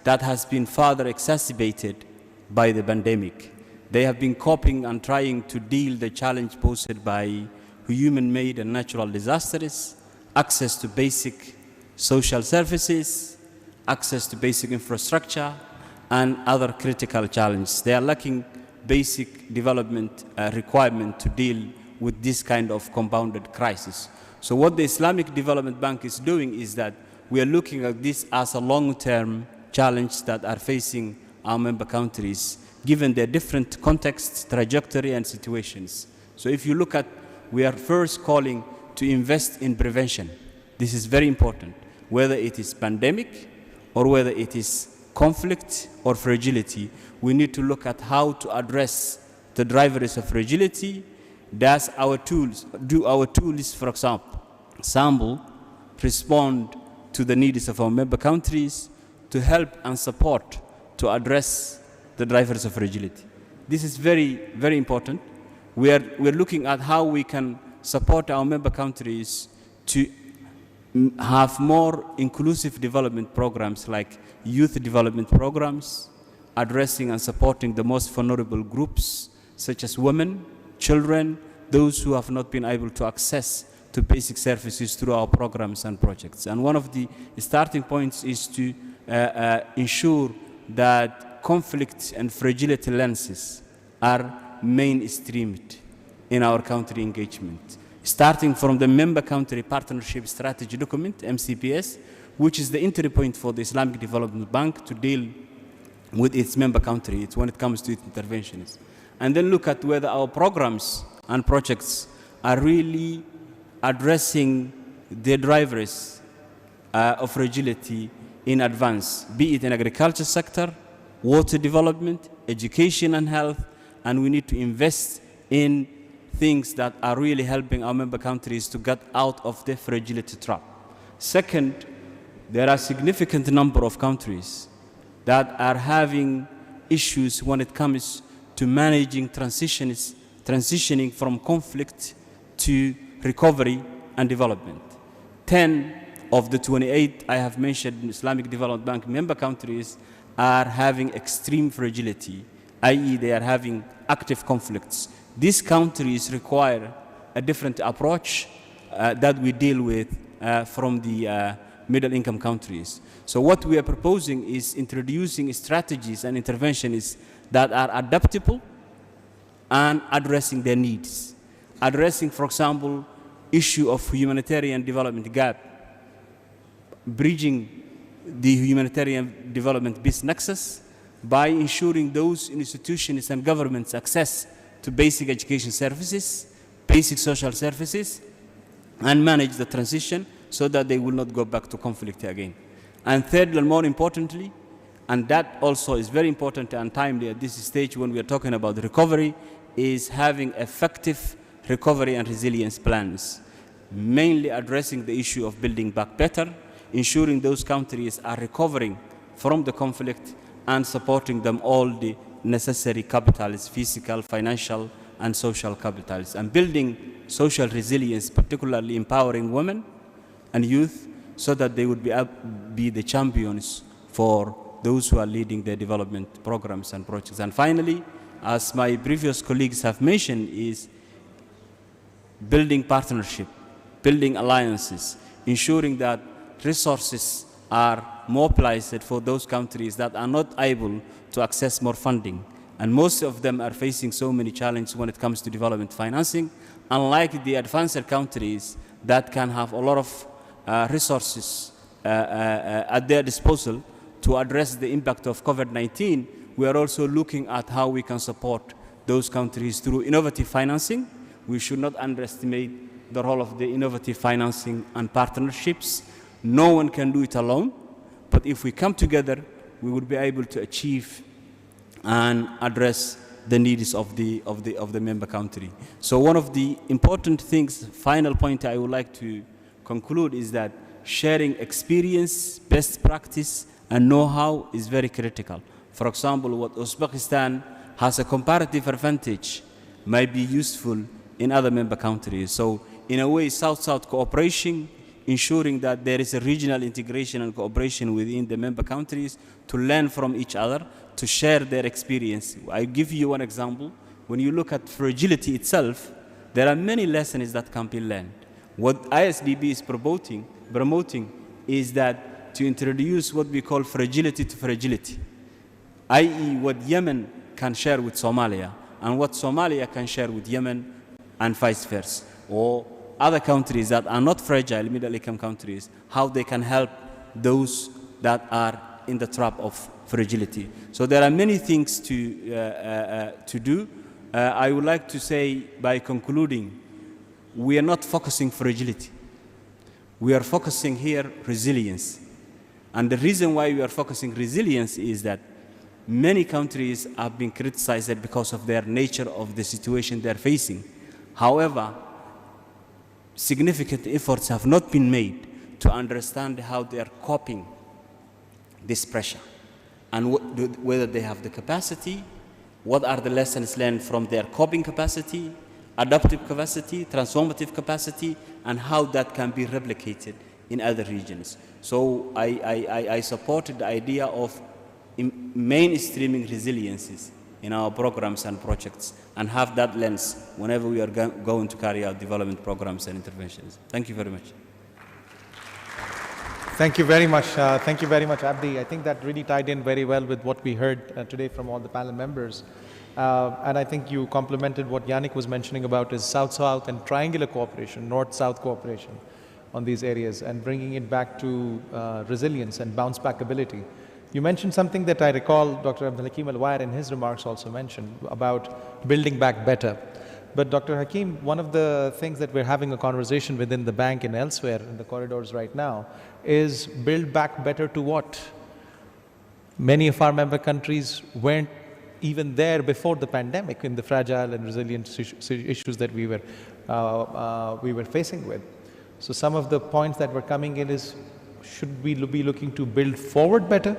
that has been further exacerbated by the pandemic. They have been coping and trying to deal the challenge posed by human-made and natural disasters, access to basic social services, access to basic infrastructure, and other critical challenges. They are lacking basic development requirement to deal with this kind of compounded crisis. So what the Islamic Development Bank is doing is that we are looking at this as a long-term challenge that are facing our member countries, given their different contexts, trajectory, and situations. So if you look at, we are first calling to invest in prevention. This is very important, whether it is pandemic or whether it is conflict or fragility. We need to look at how to address the drivers of fragility. Do our tools, for example, respond to the needs of our member countries to help and support to address the drivers of fragility? This is very, very important. We're looking at how we can support our member countries to have more inclusive development programs like youth development programs, addressing and supporting the most vulnerable groups such as women, children, those who have not been able to access to basic services through our programs and projects. And one of the starting points is to ensure that conflict and fragility lenses are mainstreamed in our country engagement, starting from the Member Country Partnership Strategy Document, MCPS, which is the entry point for the Islamic Development Bank to deal with its member country when it comes to its interventions. And then look at whether our programs and projects are really addressing the drivers of fragility in advance, be it in agriculture sector, water development, education and health, and we need to invest in things that are really helping our member countries to get out of the fragility trap. Second, there are significant number of countries that are having issues when it comes to managing transitioning from conflict to recovery and development. 10 of the 28 I have mentioned Islamic Development Bank member countries are having extreme fragility, i.e. they are having active conflicts. These countries require a different approach that we deal with from the middle income countries. So what we are proposing is introducing strategies and interventions that are adaptable and addressing their needs. Addressing, for example, issue of humanitarian development gap, bridging the humanitarian development business nexus by ensuring those institutions and governments access to basic education services, basic social services, and manage the transition so that they will not go back to conflict again. And third, and more importantly, and that also is very important and timely at this stage when we are talking about the recovery, is having effective recovery and resilience plans, mainly addressing the issue of building back better, ensuring those countries are recovering from the conflict and supporting them all the necessary capitals, physical, financial, and social capitals, and building social resilience, particularly empowering women and youth so that they would be the champions for those who are leading their development programs and projects. And finally, as my previous colleagues have mentioned, is building partnership, building alliances, ensuring that resources are mobilized for those countries that are not able to access more funding. And most of them are facing so many challenges when it comes to development financing, unlike the advanced countries that can have a lot of resources at their disposal to address the impact of COVID-19. We are also looking at how we can support those countries through innovative financing. We should not underestimate the role of the innovative financing and partnerships. No one can do it alone, but if we come together, we would be able to achieve and address the needs of the member country. So one of the important things, final point I would like to conclude, is that sharing experience, best practice, and know-how is very critical. For example, what Uzbekistan has a comparative advantage might be useful in other member countries. So in a way, South-South cooperation, ensuring that there is a regional integration and cooperation within the member countries to learn from each other, to share their experience. I give you one example. When you look at fragility itself, there are many lessons that can be learned. What ISDB is promoting is that to introduce what we call fragility to fragility, i.e. what Yemen can share with Somalia and what Somalia can share with Yemen and vice versa, or other countries that are not fragile, middle income countries, how they can help those that are in the trap of fragility. So there are many things to do. I would like to say, by concluding, we are not focusing fragility. We are focusing here resilience. And the reason why we are focusing resilience is that many countries have been criticized because of their nature of the situation they're facing. However, significant efforts have not been made to understand how they are coping this pressure and whether they have the capacity, what are the lessons learned from their coping capacity, adaptive capacity, transformative capacity, and how that can be replicated in other regions. So I supported the idea of mainstreaming resiliences in our programs and projects and have that lens whenever we are going to carry out development programs and interventions. Thank you very much. Thank you very much. Thank you very much, Abdi. I think that really tied in very well with what we heard today from all the panel members. And I think you complemented what Yannick was mentioning about is South-South and triangular cooperation, North-South cooperation on these areas and bringing it back to resilience and bounce back ability. You mentioned something that I recall Dr. Hakeem Alwayer in his remarks also mentioned about building back better. But Dr. Hakeem, one of the things that we're having a conversation within the bank and elsewhere in the corridors right now is build back better to what? Many of our member countries weren't even there before the pandemic in the fragile and resilient issues that we were facing with. So some of the points that were coming in is, should we be looking to build forward better?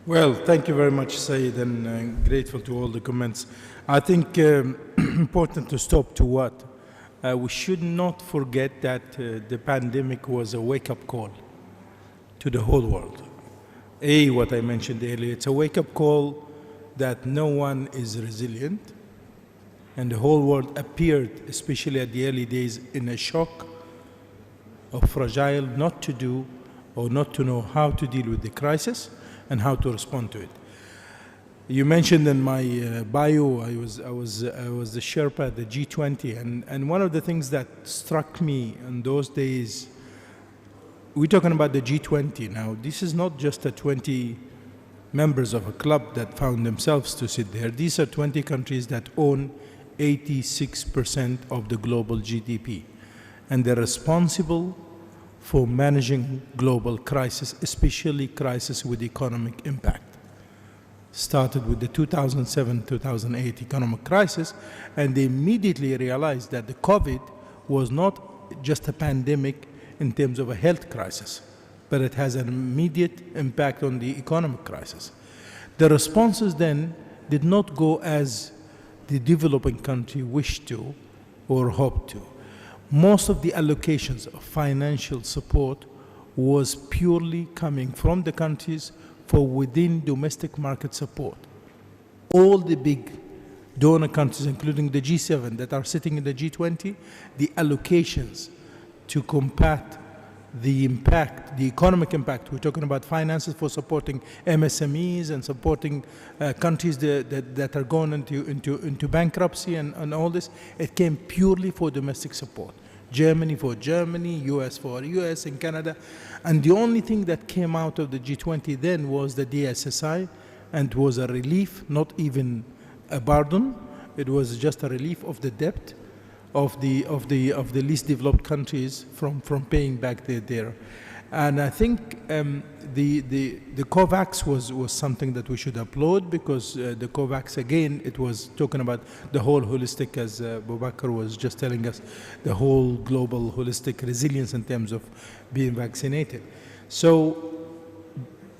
Well, thank you very much, Saeed, and grateful to all the comments. I think important to stop to what? We should not forget that the pandemic was a wake-up call to the whole world. What I mentioned earlier, it's a wake-up call that no one is resilient, and the whole world appeared, especially at the early days, in a shock of fragile, not to do or not to know how to deal with the crisis and how to respond to it. You mentioned in my bio, I was the Sherpa at the G20, and one of the things that struck me in those days, we're talking about the G20 now. This is not just 20 members of a club that found themselves to sit there. These are 20 countries that own 86% of the global GDP, and they're responsible for managing global crisis, especially crisis with economic impact. Started with the 2007-2008 economic crisis, and they immediately realized that the COVID was not just a pandemic in terms of a health crisis, but it has an immediate impact on the economic crisis. The responses then did not go as the developing country wished to or hoped to. most of the allocations of financial support was purely coming from the countries for within domestic market support. All the big donor countries, including the G7 that are sitting in the G20, the allocations to combat the impact, the economic impact. We're talking about finances for supporting MSMEs and supporting countries that are going into bankruptcy and all this. It came purely for domestic support. Germany for Germany, US for US, and Canada. And the only thing that came out of the G20 then was the DSSI, and it was a relief, not even a pardon. It was just a relief of the debt of the least developed countries from paying back their. And I think the COVAX was something that we should applaud, because the COVAX, again, it was talking about the whole holistic, as Abu Bakr was just telling us, the whole global holistic resilience in terms of being vaccinated. So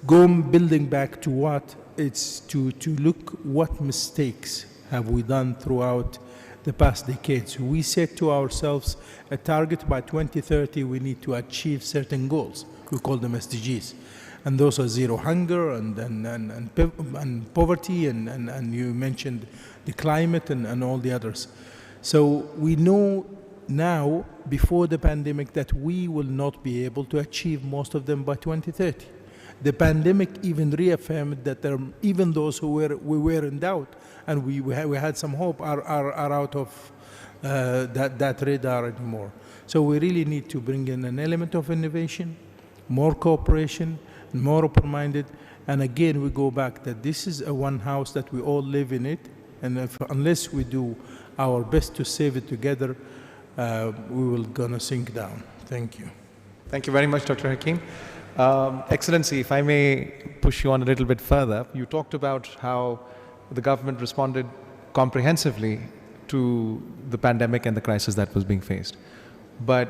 building back to what, it's to look what mistakes have we done throughout the past decades. We set to ourselves a target by 2030, we need to achieve certain goals. We call them SDGs. And those are zero hunger and poverty, and you mentioned the climate and all the others. So we know now, before the pandemic, that we will not be able to achieve most of them by 2030. The pandemic even reaffirmed that even those who were in doubt, and we had some hope, are out of that radar anymore. So we really need to bring in an element of innovation, more cooperation, more open-minded. And again, we go back that this is a one house that we all live in it, and unless we do our best to save it together, we will gonna sink down. Thank you. Thank you very much, Dr. Hakeem. Excellency, if I may push you on a little bit further, you talked about how the government responded comprehensively to the pandemic and the crisis that was being faced. But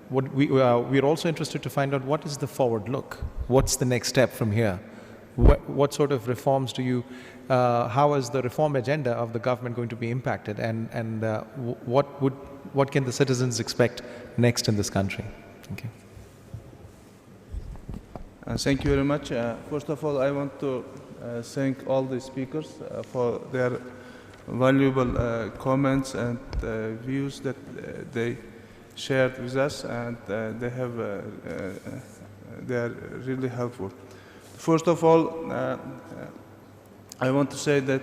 what we're also interested to find out, what is the forward look? What's the next step from here? What sort of reforms do you, how is the reform agenda of the government going to be impacted, and what can the citizens expect next in this country? Thank you. Thank you very much. First of all, I want to thank all the speakers for their valuable comments and views that they shared with us, and they are really helpful. First of all, I want to say that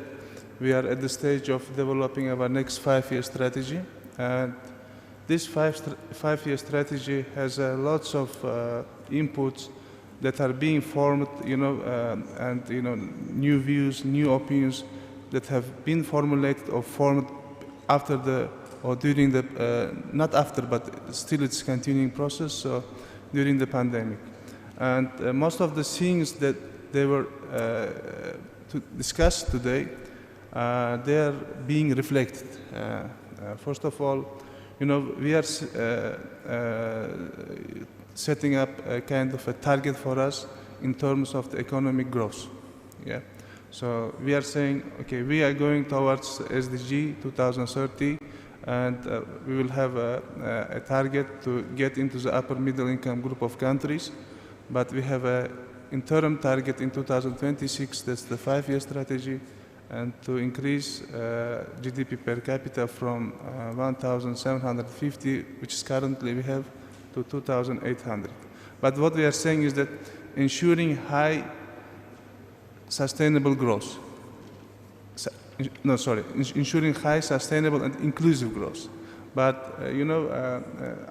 we are at the stage of developing our next 5-year strategy, and this five-year strategy has lots of inputs that are being formed, and new views, new opinions that have been formulated or formed after or during the, not after, but still it's continuing process, so during the pandemic. And most of the things that they were to discuss today, they are being reflected. First of all, we are setting up a kind of a target for us in terms of the economic growth. Yeah. So we are saying, okay, we are going towards SDG 2030, and we will have a target to get into the upper middle income group of countries, but we have an interim target in 2026, that's the 5-year strategy, and to increase GDP per capita from 1,750, which is currently we have, to 2,800. But what we are saying is that ensuring high sustainable growth. Ensuring high sustainable and inclusive growth. But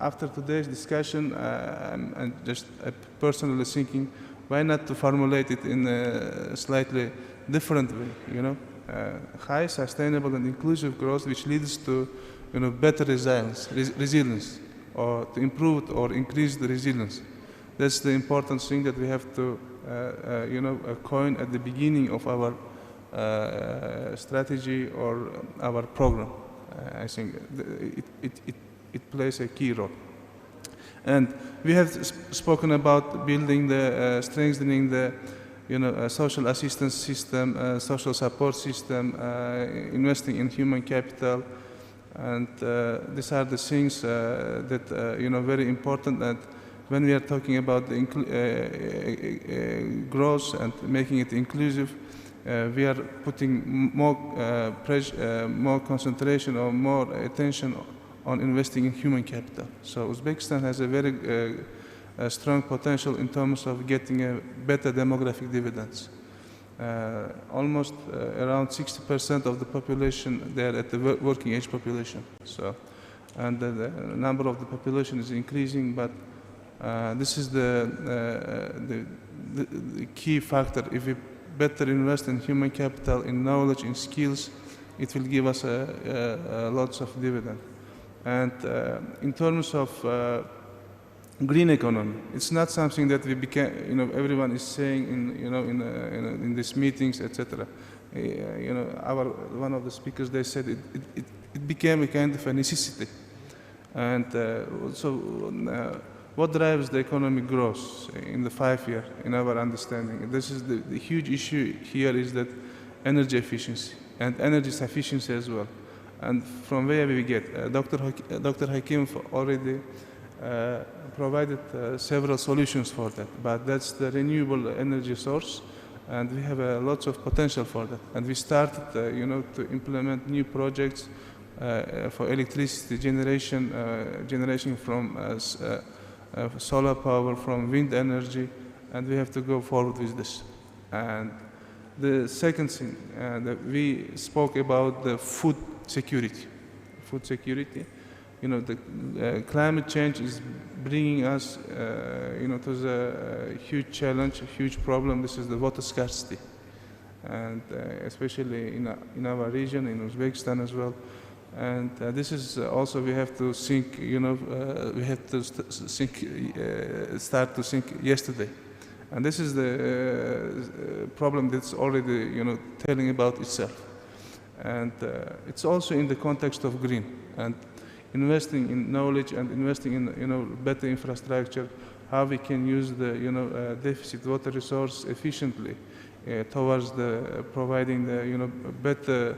after today's discussion, I'm just personally thinking, why not to formulate it in a slightly different way? High sustainable and inclusive growth, which leads to better resilience, or to improve or increase the resilience. That's the important thing that we have to coin at the beginning of our strategy or our program. I think it plays a key role. And we have spoken about building strengthening the social assistance system, social support system, investing in human capital, And these are the things that very important. And when we are talking about the growth and making it inclusive, we are putting more pressure, more concentration or more attention on investing in human capital. So Uzbekistan has a very strong potential in terms of getting a better demographic dividends. Almost around 60% of the population there at the working age population. So, and the number of the population is increasing, but this is the key factor. If we better invest in human capital, in knowledge, in skills, it will give us lots of dividend. And in terms of green economy, it's not something that we became, everyone is saying in these meetings, etc. One of the speakers, they said it became a kind of a necessity. And what drives the economic growth in the 5 year, in our understanding? This is the huge issue here is that energy efficiency and energy sufficiency as well. And from where we get, Dr. Hakeem already provided several solutions for that, but that's the renewable energy source, and we have lots of potential for that. And we started, to implement new projects for electricity generation from solar power, from wind energy, and we have to go forward with this. And the second thing that we spoke about the food security. Food security. The climate change is bringing us, to a huge challenge, a huge problem. This is the water scarcity, and especially in our region, in Uzbekistan as well. And this is also we have to think. We have to start to think yesterday, and this is the problem that's already telling about itself, and it's also in the context of green and investing in knowledge and investing in better infrastructure, how we can use the deficit water resource efficiently towards the providing the better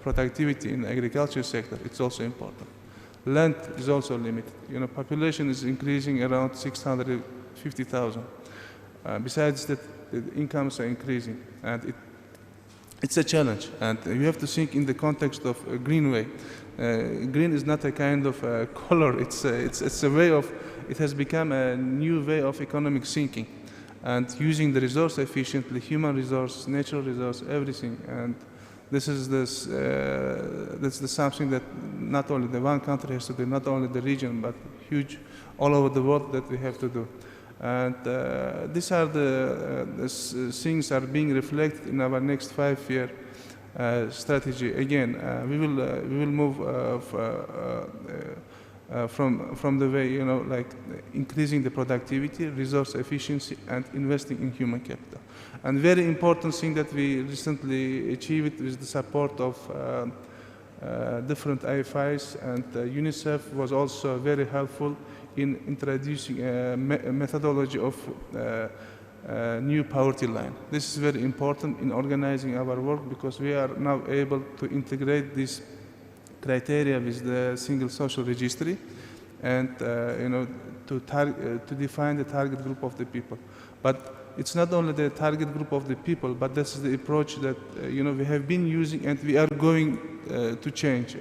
productivity in the agriculture sector. It's also important. Land is also limited. Population is increasing around 650,000. Besides that, the incomes are increasing, and it's a challenge. And you have to think in the context of a green way. Green is not a kind of color. It's a way of. It has become a new way of economic thinking, and using the resource efficiently, human resource, natural resource, everything. And this is something that not only the one country has to do, not only the region, but huge all over the world that we have to do. And these are the things are being reflected in our next 5 year strategy. Again, we will move from the way like increasing the productivity, resource efficiency, and investing in human capital. And very important thing that we recently achieved with the support of different IFIs, and UNICEF was also very helpful in introducing a methodology of new poverty line. This is very important in organizing our work, because we are now able to integrate this criteria with the single social registry, and to define the target group of the people. But it's not only the target group of the people, but this is the approach that we have been using, and we are going to change.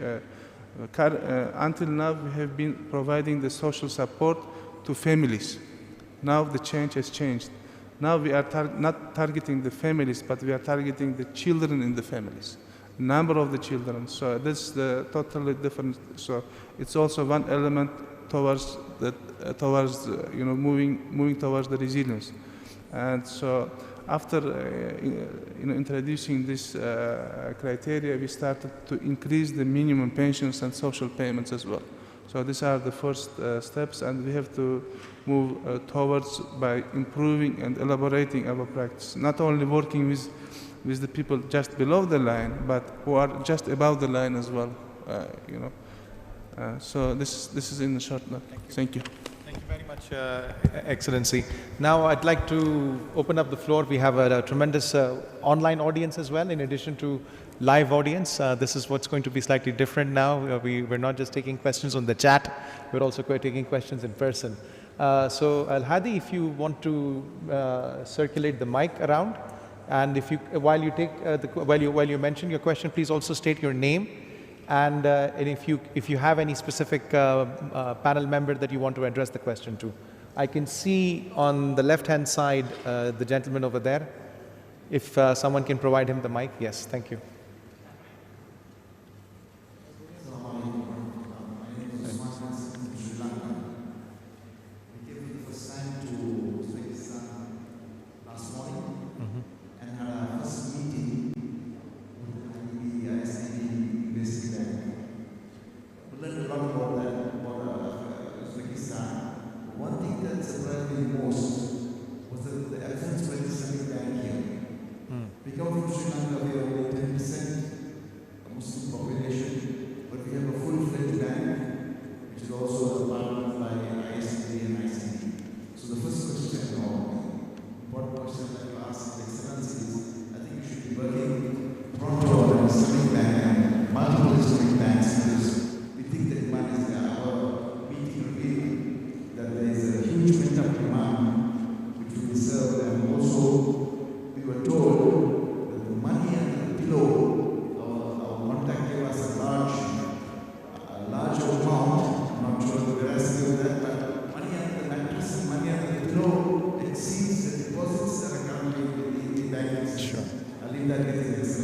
Until now, we have been providing the social support to families. Now the change has changed. Now we are not targeting the families, but we are targeting the children in the families, number of the children. So this is the totally different. So it's also one element towards moving towards the resilience. And so after introducing this criteria, we started to increase the minimum pensions and social payments as well. So these are the first steps, and we have to move towards by improving and elaborating our practice, not only working with the people just below the line, but who are just above the line as well. So this is in the short note. Thank you. Thank you very much, Excellency. Now I'd like to open up the floor. We have a tremendous online audience as well, in addition to live audience. This is what's going to be slightly different now. We're not just taking questions on the chat, we're also taking questions in person. So Al-Hadi, if you want to circulate the mic around, and if you, while you mention your question, please also state your name, and if you have any specific panel member that you want to address the question to. I can see on the left-hand side the gentleman over there. If someone can provide him the mic, yes, thank you.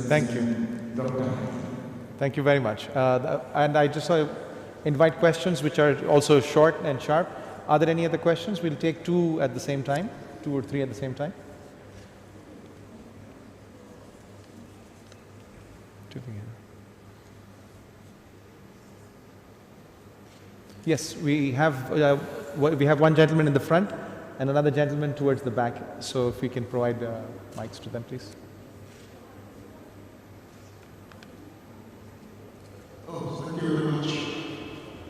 Thank you. Thank you very much. And I just invite questions which are also short and sharp. Are there any other questions? We'll take two at the same time, 2 or 3 at the same time. Yes, we have one gentleman in the front and another gentleman towards the back. So if we can provide mics to them, please. Thank you very much.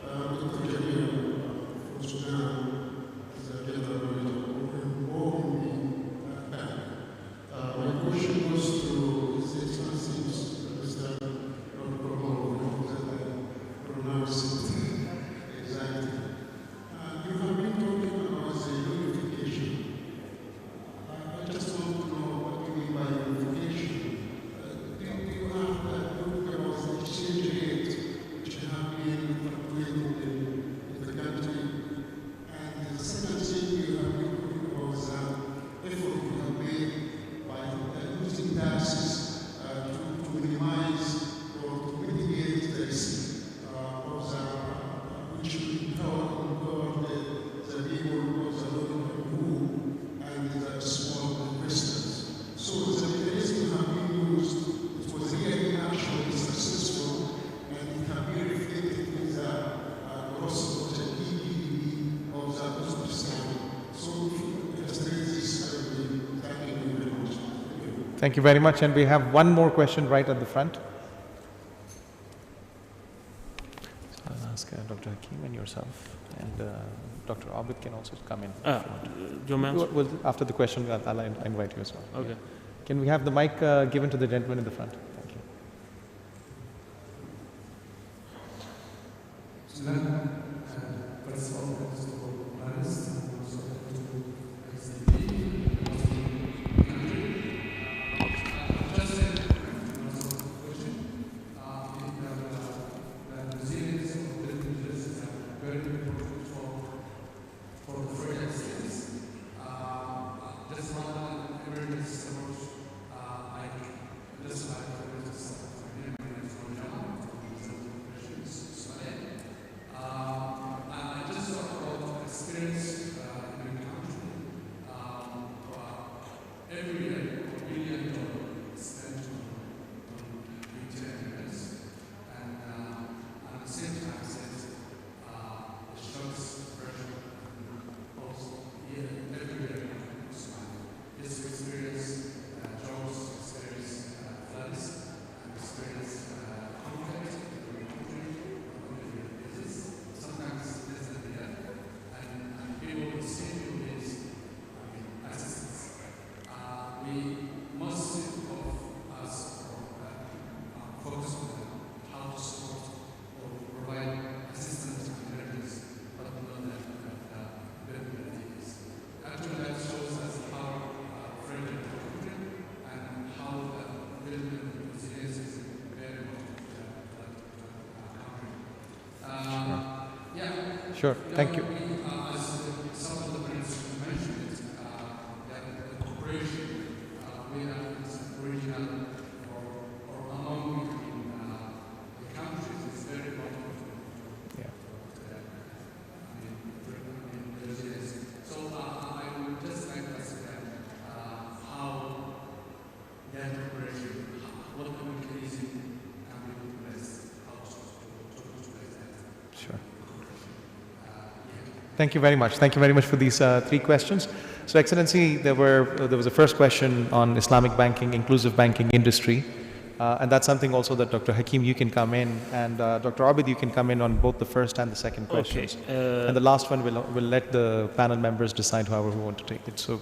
Dr. Jamil from Sudan is a gentleman involved in that. My question was to His Excellency, Mr. Dr. Bokovic, that I pronounce it exactly. You have been talking about the unification. I just want to know what you mean by unification. Do you have looked about the exchange rate which have been fluctuating in the country? And the second thing you have been talking about is the effort you have made by using taxes to minimize or to mitigate the risk of which will incur the people of the local and the small investors. So the mechanism have been used. It was really actually successful, and it can be reflected in the gross of the GDP of the Uzbekistan. So if you illustrate this, I will thank you very much. Thank you very much. And we have one more question right at the front. So I'll ask Dr. Hakeem and yourself, and Dr. Abid can also come in. After the question, I'll invite you as well. Okay. Can we have the mic given to the gentleman in the front? Thank you. Sure, thank you. Thank you very much. Thank you very much for these three questions. So, Excellency, there was a first question on Islamic banking, inclusive banking industry, and that's something also that Dr. Hakeem, you can come in, and Dr. Abid, you can come in on both the first and the second questions. Okay. And the last one, we'll let the panel members decide however we want to take it. So,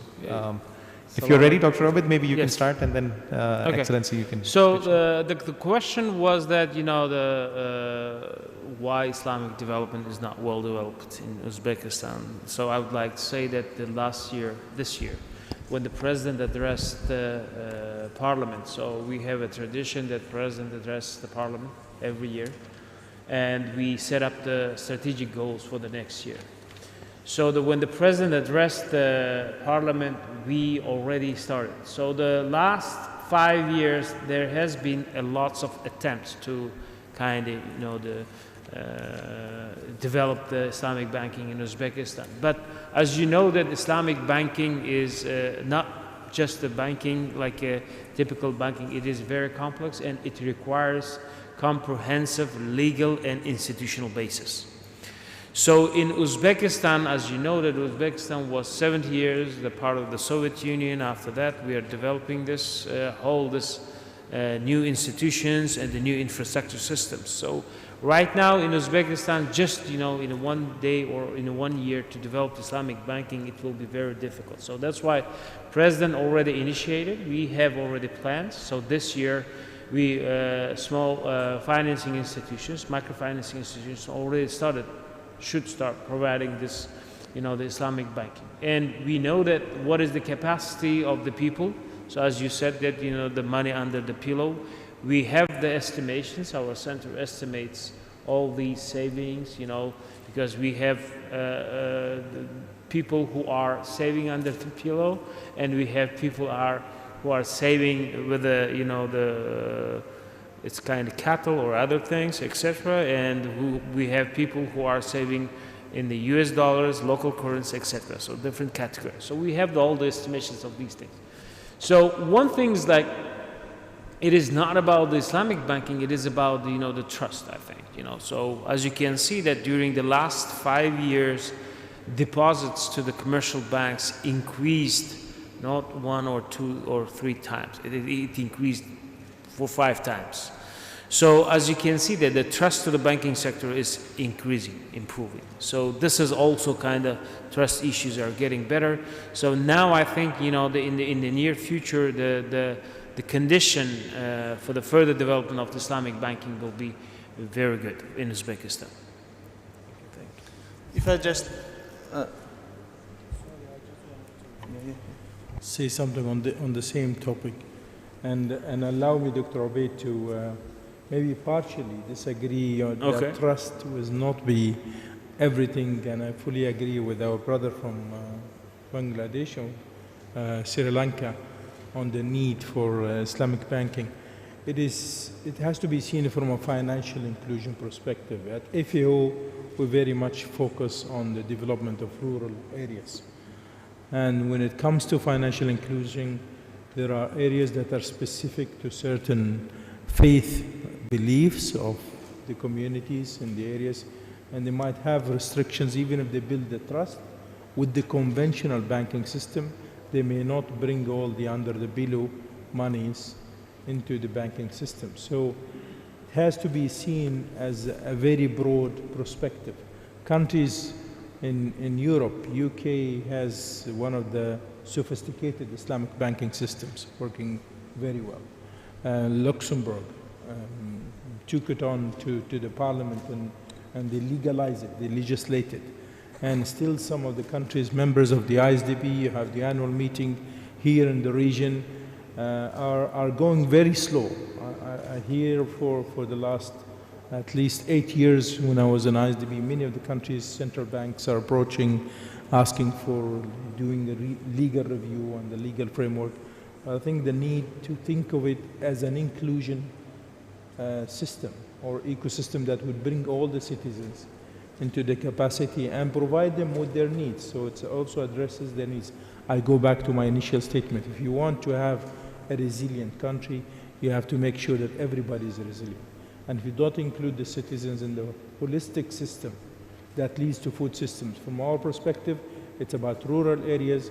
if you're ready, Dr. Abid, maybe you can start, and then Excellency, you can. So the question was that, you know, why Islamic development is not well developed in Uzbekistan. So I would like to say that this year, when the president addressed the parliament, so we have a tradition that president addresses the parliament every year, and we set up the strategic goals for the next year. So when the president addressed the parliament, we already started. So the last 5 years, there has been a lots of attempts to kind of, you know, develop the Islamic banking in Uzbekistan. But as you know, that Islamic banking is not just a banking like a typical banking. It is very complex, and it requires comprehensive legal and institutional basis. So in Uzbekistan, as you know, that Uzbekistan was 70 years the part of the Soviet Union. After that, we are developing this new institutions and the new infrastructure systems. So right now in Uzbekistan, just, you know, in one day or in 1 year to develop Islamic banking, it will be very difficult. So that's why President already initiated. We have already plans. So this year, we small financing institutions, microfinancing institutions already should start providing this, you know, the Islamic banking. And we know that what is the capacity of the people. So as you said that, you know, the money under the pillow, we have the estimations. Our center estimates all these savings, you know, because we have people who are saving under the pillow, and we have people who are saving with the, you know, it's kind of cattle or other things, etc. And we have people who are saving in the US dollars, local currency, etc. So different categories. So we have all the estimations of these things. So one thing is like, it is not about the Islamic banking, it is about, you know, the trust, I think, you know. So as you can see that during the last 5 years, deposits to the commercial banks increased not 1 or 2 or 3 times. It increased 4 or 5 times. So as you can see that the trust to the banking sector is increasing, improving. So this is also kind of trust issues are getting better. So now I think, you know, in the near future, the condition for the further development of the Islamic banking will be very good in Uzbekistan. Thank you. If I just say something on the same topic, and allow me, Dr. Obaid, to maybe partially disagree that trust will not be everything, and I fully agree with our brother from Bangladesh or Sri Lanka on the need for Islamic banking. It has to be seen from a financial inclusion perspective. At FAO, we very much focus on the development of rural areas. And when it comes to financial inclusion, there are areas that are specific to certain faith beliefs of the communities in the areas, and they might have restrictions even if they build the trust. With the conventional banking system, they may not bring all the under the below monies into the banking system. So it has to be seen as a very broad perspective. Countries in Europe, UK has one of the sophisticated Islamic banking systems working very well. Luxembourg took it on to the parliament and they legalized it, they legislated. And still some of the countries, members of the ISDB, you have the annual meeting here in the region, are going very slow. I hear for the last at least 8 years when I was in ISDB, many of the countries' central banks are approaching, asking for doing a legal review on the legal framework. I think the need to think of it as an inclusion system or ecosystem that would bring all the citizens into the capacity and provide them with their needs. So it also addresses their needs. I go back to my initial statement. If you want to have a resilient country, you have to make sure that everybody is resilient. And if you don't include the citizens in the holistic system, that leads to food systems. From our perspective, it's about rural areas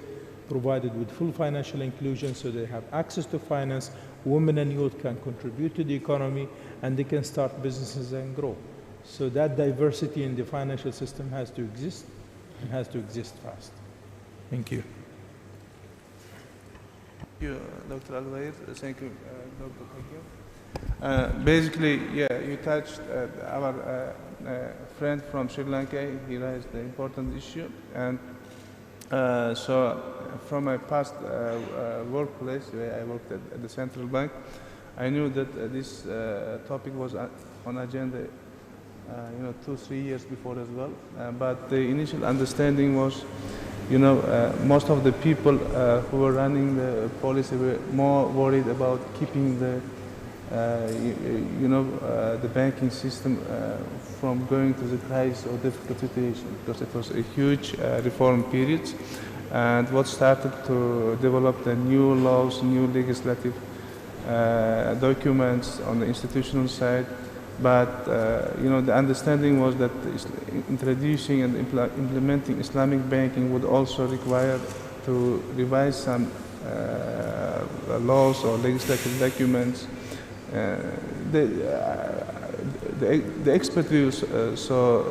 provided with full financial inclusion so they have access to finance, women and youth can contribute to the economy, and they can start businesses and grow. So that diversity in the financial system has to exist and has to exist fast. Thank you. Thank you, Dr. Alwayer. Thank you, Dr. Hakeem. Basically, yeah, you touched our friend from Sri Lanka. He raised the important issue. And so from my past workplace, where I worked at the central bank, I knew that this topic was on agenda 2-3 years before as well. But the initial understanding was, most of the people who were running the policy were more worried about keeping the the banking system from going to the crisis or difficult situation, because it was a huge reform period, and what started to develop the new laws, new legislative documents on the institutional side. But the understanding was that introducing and implementing Islamic banking would also require to revise some laws or legislative documents. The expert views saw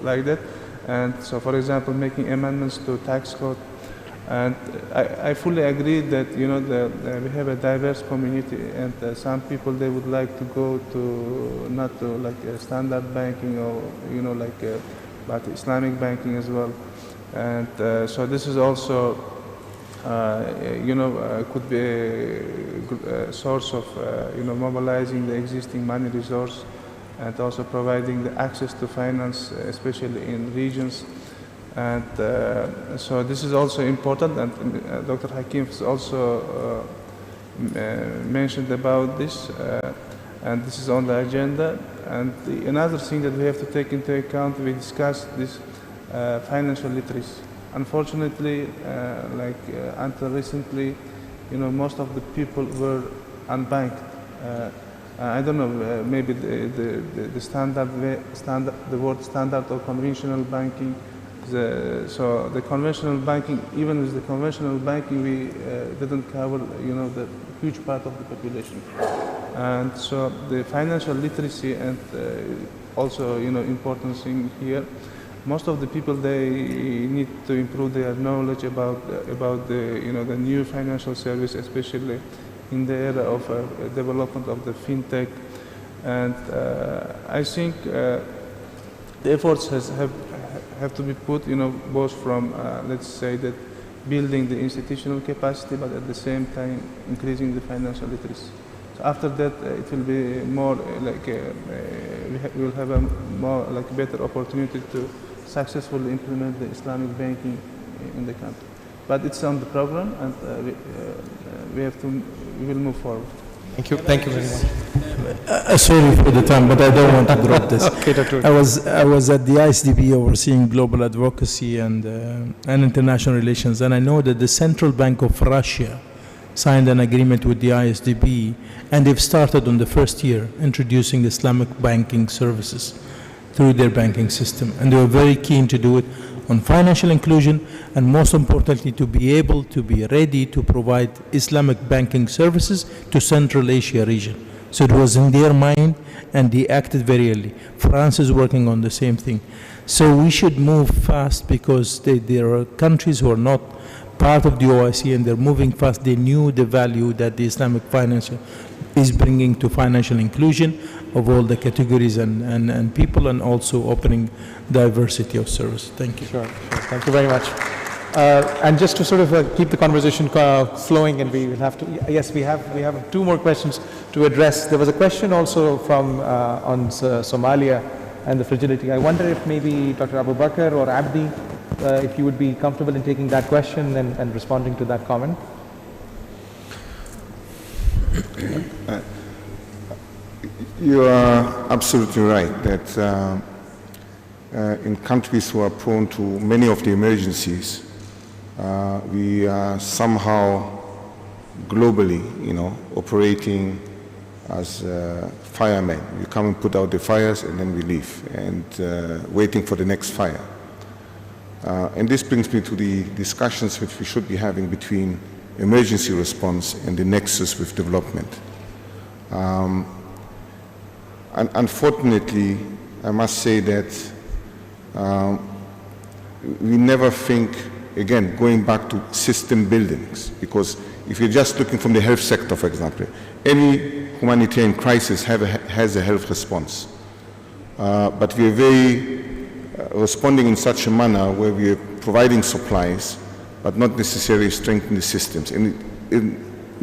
like that, and so, for example, making amendments to tax code. And I fully agree that we have a diverse community, and some people, they would like to go to not to like standard banking or but Islamic banking as well. And so this is also could be a source of mobilizing the existing money resource, and also providing the access to finance, especially in regions. And so this is also important, and Dr. Hakeem has also mentioned about this, and this is on the agenda. And another thing that we have to take into account, we discussed this financial literacy. Unfortunately, until recently, most of the people were unbanked. I don't know, maybe the word standard or conventional banking. So the conventional banking, even with the conventional banking, we didn't cover, the huge part of the population. And so the financial literacy, and also, important thing here, most of the people, they need to improve their knowledge about the, the new financial service, especially in the era of development of the fintech. And I think the efforts have to be put, both from, let's say, that building the institutional capacity, but at the same time increasing the financial literacy. So after that, it will be more we will have a more better opportunity to successfully implement the Islamic banking in the country. But it's on the program, and we will move forward. Thank you very much. Sorry for the time, but I don't want to drop this. Okay, Dr. I was at the ISDB overseeing global advocacy and international relations, and I know that the Central Bank of Russia signed an agreement with the ISDB, and they've started on the first year introducing Islamic banking services through their banking system, and they were very keen to do it on financial inclusion, and most importantly, to be able to be ready to provide Islamic banking services to Central Asia region. So it was in their mind, and they acted very early. France is working on the same thing. So we should move fast, because there are countries who are not part of the OIC, and they're moving fast. They knew the value that the Islamic finance is bringing to financial inclusion of all the categories and people, and also opening diversity of service. Thank you. Sure. Thank you very much. And just to sort of keep the conversation flowing, and we will have to, yes, we have two more questions to address. There was a question also from on Somalia and the fragility. I wonder if maybe Dr. Abu Bakr or Abdi, if you would be comfortable in taking that question and responding to that comment. You are absolutely right that in countries who are prone to many of the emergencies, we are somehow globally, operating as firemen. We come and put out the fires and then we leave, and waiting for the next fire. And this brings me to the discussions which we should be having between emergency response and the nexus with development. And unfortunately, I must say that we never think, again, going back to system buildings, because if you're just looking from the health sector, for example, any humanitarian crisis has a health response. But we are very responding in such a manner where we are providing supplies, but not necessarily strengthening the systems. And a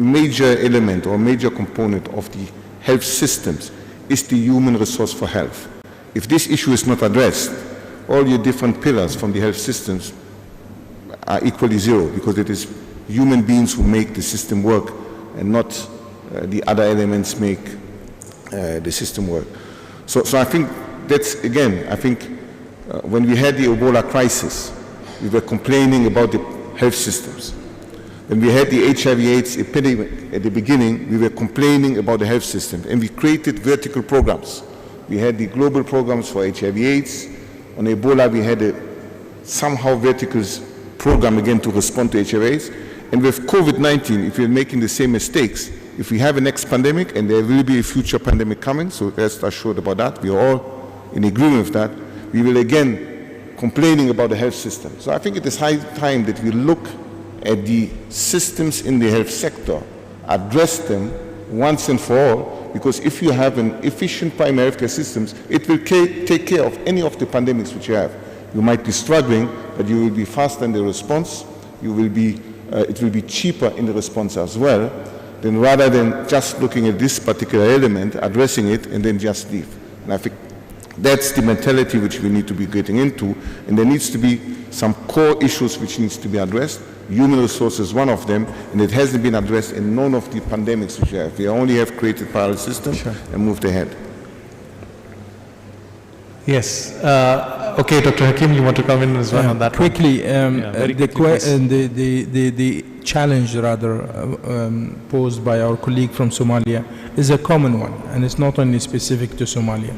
major element or major component of the health systems is the human resource for health. If this issue is not addressed, all your different pillars from the health systems are equally zero, because it is human beings who make the system work and not the other elements make the system work. So I think that's, again, I think when we had the Ebola crisis, we were complaining about the health systems. When we had the HIV/AIDS epidemic at the beginning, we were complaining about the health system, and we created vertical programs. We had the global programs for HIV/AIDS. On Ebola, we had a somehow vertical program again to respond to HIV/AIDS. And with COVID-19, if we're making the same mistakes, if we have a next pandemic, and there will be a future pandemic coming, so rest assured about that, we are all in agreement with that, we will again complaining about the health system. So I think it is high time that we look at the systems in the health sector, address them once and for all, because if you have an efficient primary healthcare systems, it will take care of any of the pandemics which you have. You might be struggling, but you will be faster in the response. You will be, it will be cheaper in the response as well, then rather than just looking at this particular element, addressing it, and then just leave. And I think that's the mentality which we need to be getting into, and there needs to be some core issues which needs to be addressed. Human resources is one of them, and it hasn't been addressed in none of the pandemics which we have. We only have created parallel systems and moved ahead. Yes. Okay, Dr. Hakeem, you want to come in as well on that? Quickly, the challenge rather posed by our colleague from Somalia is a common one, and it's not only specific to Somalia.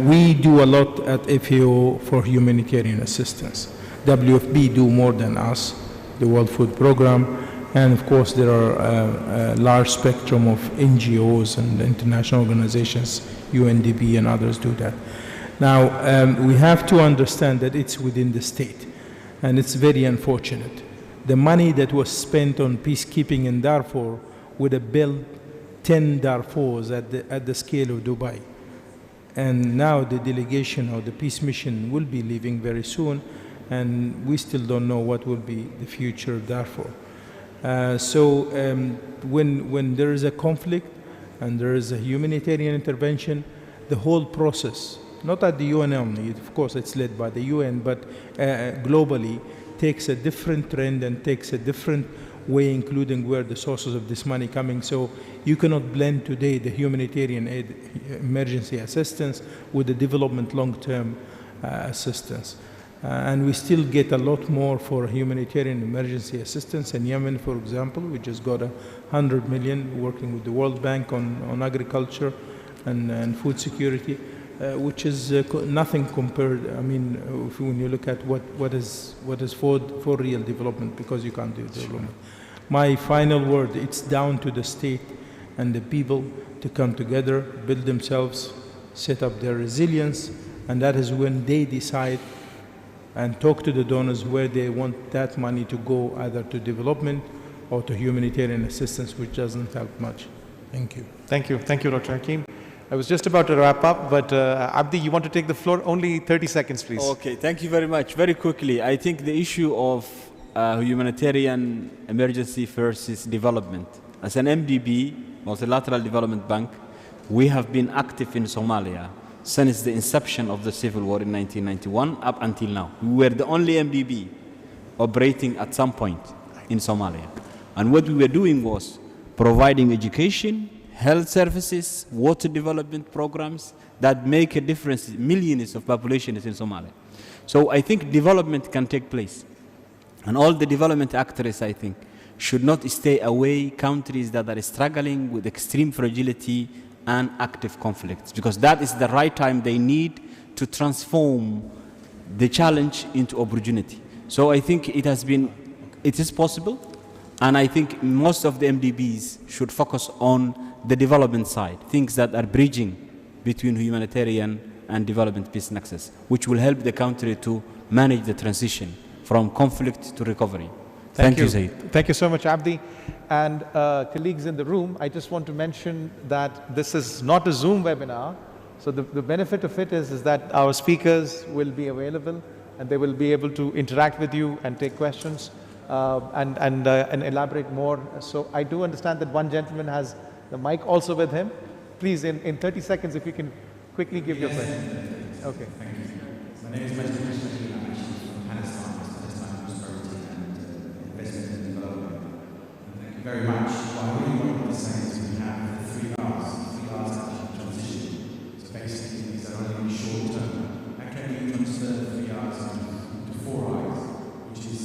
We do a lot at FAO for humanitarian assistance. WFP do more than us, the World Food Program, and of course there are a large spectrum of NGOs and international organizations, UNDP and others do that. Now, we have to understand that it's within the state, and it's very unfortunate. The money that was spent on peacekeeping in Darfur would have built 10 Darfurs at the scale of Dubai. And now the delegation or the peace mission will be leaving very soon, and we still don't know what will be the future of Darfur. When there is a conflict and there is a humanitarian intervention, the whole process, not at the UN only, of course it's led by the UN, but globally takes a different trend and takes a different way, including where the sources of this money coming. So you cannot blend today the humanitarian aid, emergency assistance with the development long-term assistance. And we still get a lot more for humanitarian emergency assistance. In Yemen, for example, we just got 100 million working with the World Bank on agriculture and food security, which is nothing compared. I mean, when you look at what is for real development, because you can't do development. My final word, it's down to the state and the people to come together, build themselves, set up their resilience, and that is when they decide and talk to the donors where they want that money to go, either to development or to humanitarian assistance, which doesn't help much. Thank you. Thank you. Thank you, Dr. Hakeem. I was just about to wrap up, but Abdi, you want to take the floor? Only 30 seconds, please. Okay, thank you very much. Very quickly, I think the issue of humanitarian emergency versus development. As an MDB, Multilateral Development Bank, we have been active in Somalia since the inception of the civil war in 1991 up until now. We were the only MDB operating at some point in Somalia. And what we were doing was providing education, health services, water development programs that make a difference. Millions of population is in Somalia. So I think development can take place. And all the development actors, I think, should not stay away countries that are struggling with extreme fragility and active conflicts, because that is the right time they need to transform the challenge into opportunity. So I think it is possible, and I think most of the MDBs should focus on the development side, things that are bridging between humanitarian and development peace nexus, which will help the country to manage the transition from conflict to recovery. Thank you, Zaid. Thank you so much, Abdi. And colleagues in the room, I just want to mention that this is not a Zoom webinar. So the benefit of it is that our speakers will be available and they will be able to interact with you and take questions and elaborate more. So I do understand that one gentleman has the mic also with him. Please, in 30 seconds, if you can quickly give your question. Okay. Thank you. My name is Hakeem Alwayer. I'm actually from Palestine, prosperity and investment and development. And thank you very much. What I really wanted to say is we have the 3 R's. 3 R's actually transition. So basically, these are only short term. How can you transfer the 3 R's into 4 I's, which is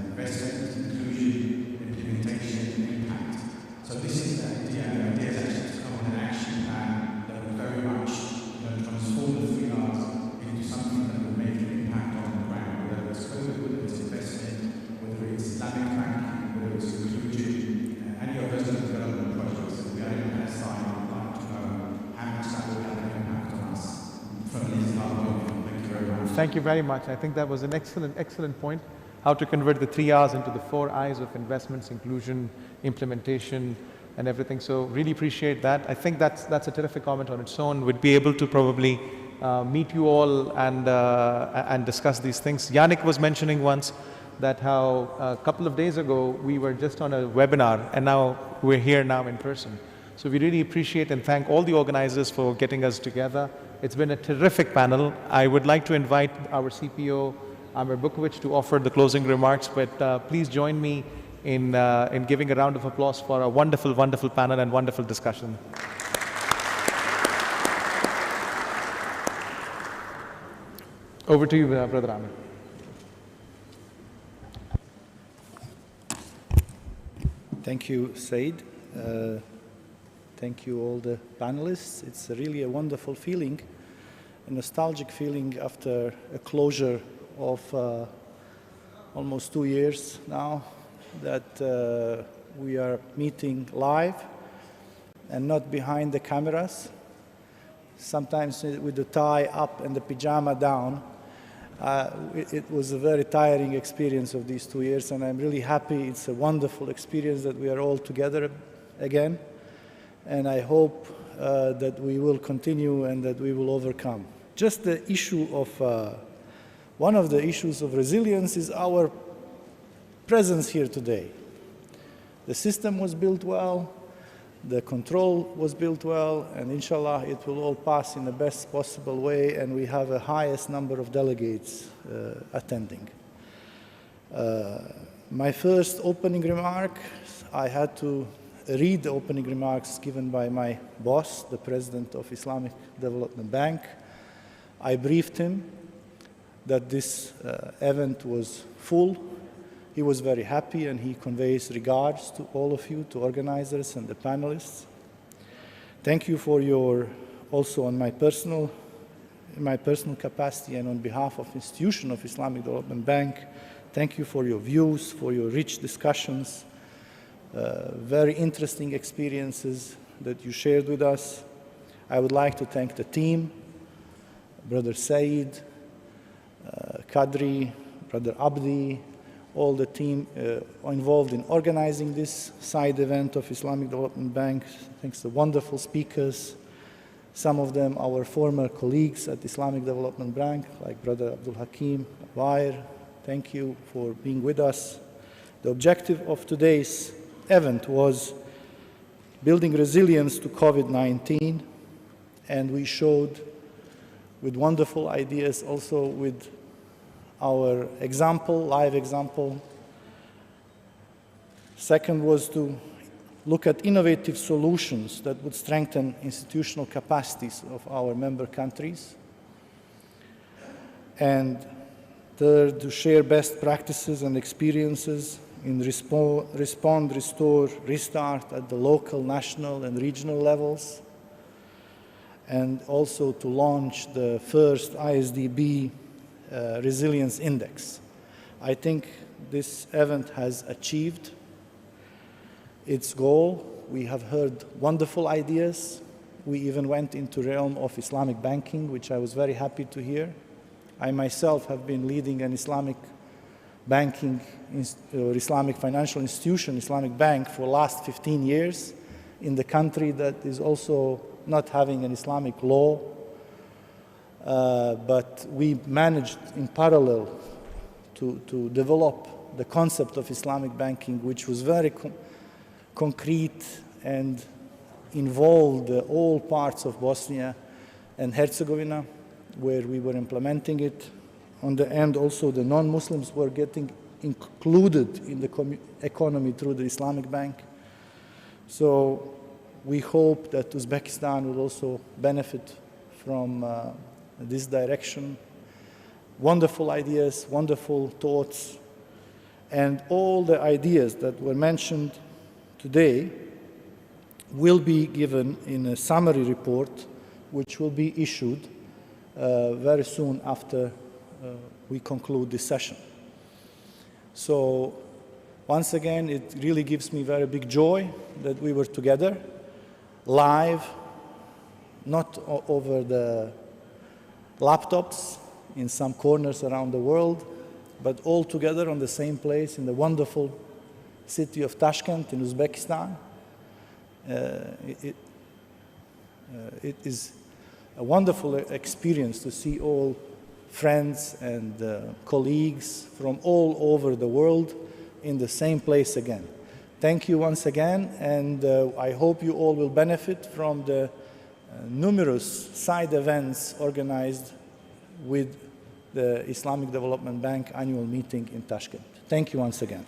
investment, inclusion, implementation, and impact. So this is the idea. The idea is actually to come with an action plan that will very much transform the 3 R's into something that will make an impact on the ground, whether it's COVID, whether it's investment, whether it's Islamic banking, whether it's inclusion, any of those development projects that we are in Palestine. I would like to know how much that will have an impact on us from an Islamic point of view. Thank you very much. Thank you very much. I think that was an excellent point. How to convert the 3 R's into the 4 I's of investments, inclusion, implementation, and everything. So really appreciate that. I think that's a terrific comment on its own. We'd be able to probably meet you all and discuss these things. Yannick was mentioning once that how a couple of days ago we were just on a webinar and now we're here now in person. So we really appreciate and thank all the organizers for getting us together. It's been a terrific panel. I would like to invite our CPO, Amir Bokovic, to offer the closing remarks, but please join me in giving a round of applause for a wonderful, wonderful panel and wonderful discussion. Over to you, Brother Amir. Thank you, Said. Thank you, all the panelists. It's really a wonderful feeling, a nostalgic feeling after a closure of almost 2 years now, that we are meeting live and not behind the cameras, sometimes with the tie up and the pajama down. It was a very tiring experience of these 2 years, and I'm really happy. It's a wonderful experience that we are all together again, and I hope that we will continue and that we will overcome. Just the issue of, one of the issues of resilience is our presence here today. The system was built well, the control was built well, and inshallah it will all pass in the best possible way, and we have the highest number of delegates attending. My first opening remark, I had to read the opening remarks given by my boss, the president of Islamic Development Bank. I briefed him that this event was full. He was very happy, and he conveys regards to all of you, to organizers and the panelists. Thank you for your, also in my personal capacity and on behalf of institution of Islamic Development Bank, thank you for your views, for your rich discussions, very interesting experiences that you shared with us. I would like to thank the team, Brother Said, Kadri, Brother Abdi, all the team involved in organizing this side event of Islamic Development Bank. Thanks to wonderful speakers, Some of them our former colleagues at Islamic Development Bank, like Brother Abdul Hakeem Alwayer. Thank you for being with us. The objective of today's event was building resilience to COVID-19, and we showed with wonderful ideas, also with our example, live example. Second was to look at innovative solutions that would strengthen institutional capacities of our member countries. And third, to share best practices and experiences in respond, restore, restart at the local, national, and regional levels, and also to launch the first ISDB Resilience Index. I think this event has achieved its goal. We have heard wonderful ideas. We even went into the realm of Islamic banking, which I was very happy to hear. I myself have been leading an Islamic banking or Islamic financial institution, Islamic bank, for the last 15 years in the country that is also not having an Islamic law. But we managed in parallel to develop the concept of Islamic banking, which was very concrete and involved all parts of Bosnia and Herzegovina, where we were implementing it. On the end, also the non-Muslims were getting included in the economy through the Islamic bank. So we hope that Uzbekistan will also benefit from this direction. Wonderful ideas, wonderful thoughts, and all the ideas that were mentioned today will be given in a summary report, which will be issued very soon after we conclude this session. So once again, it really gives me very big joy that we were together, live, not over the laptops in some corners around the world, but all together on the same place in the wonderful city of Tashkent in Uzbekistan. It is a wonderful experience to see all friends and colleagues from all over the world in the same place again. Thank you once again, and I hope you all will benefit from the numerous side events organized with the Islamic Development Bank annual meeting in Tashkent. Thank you once again.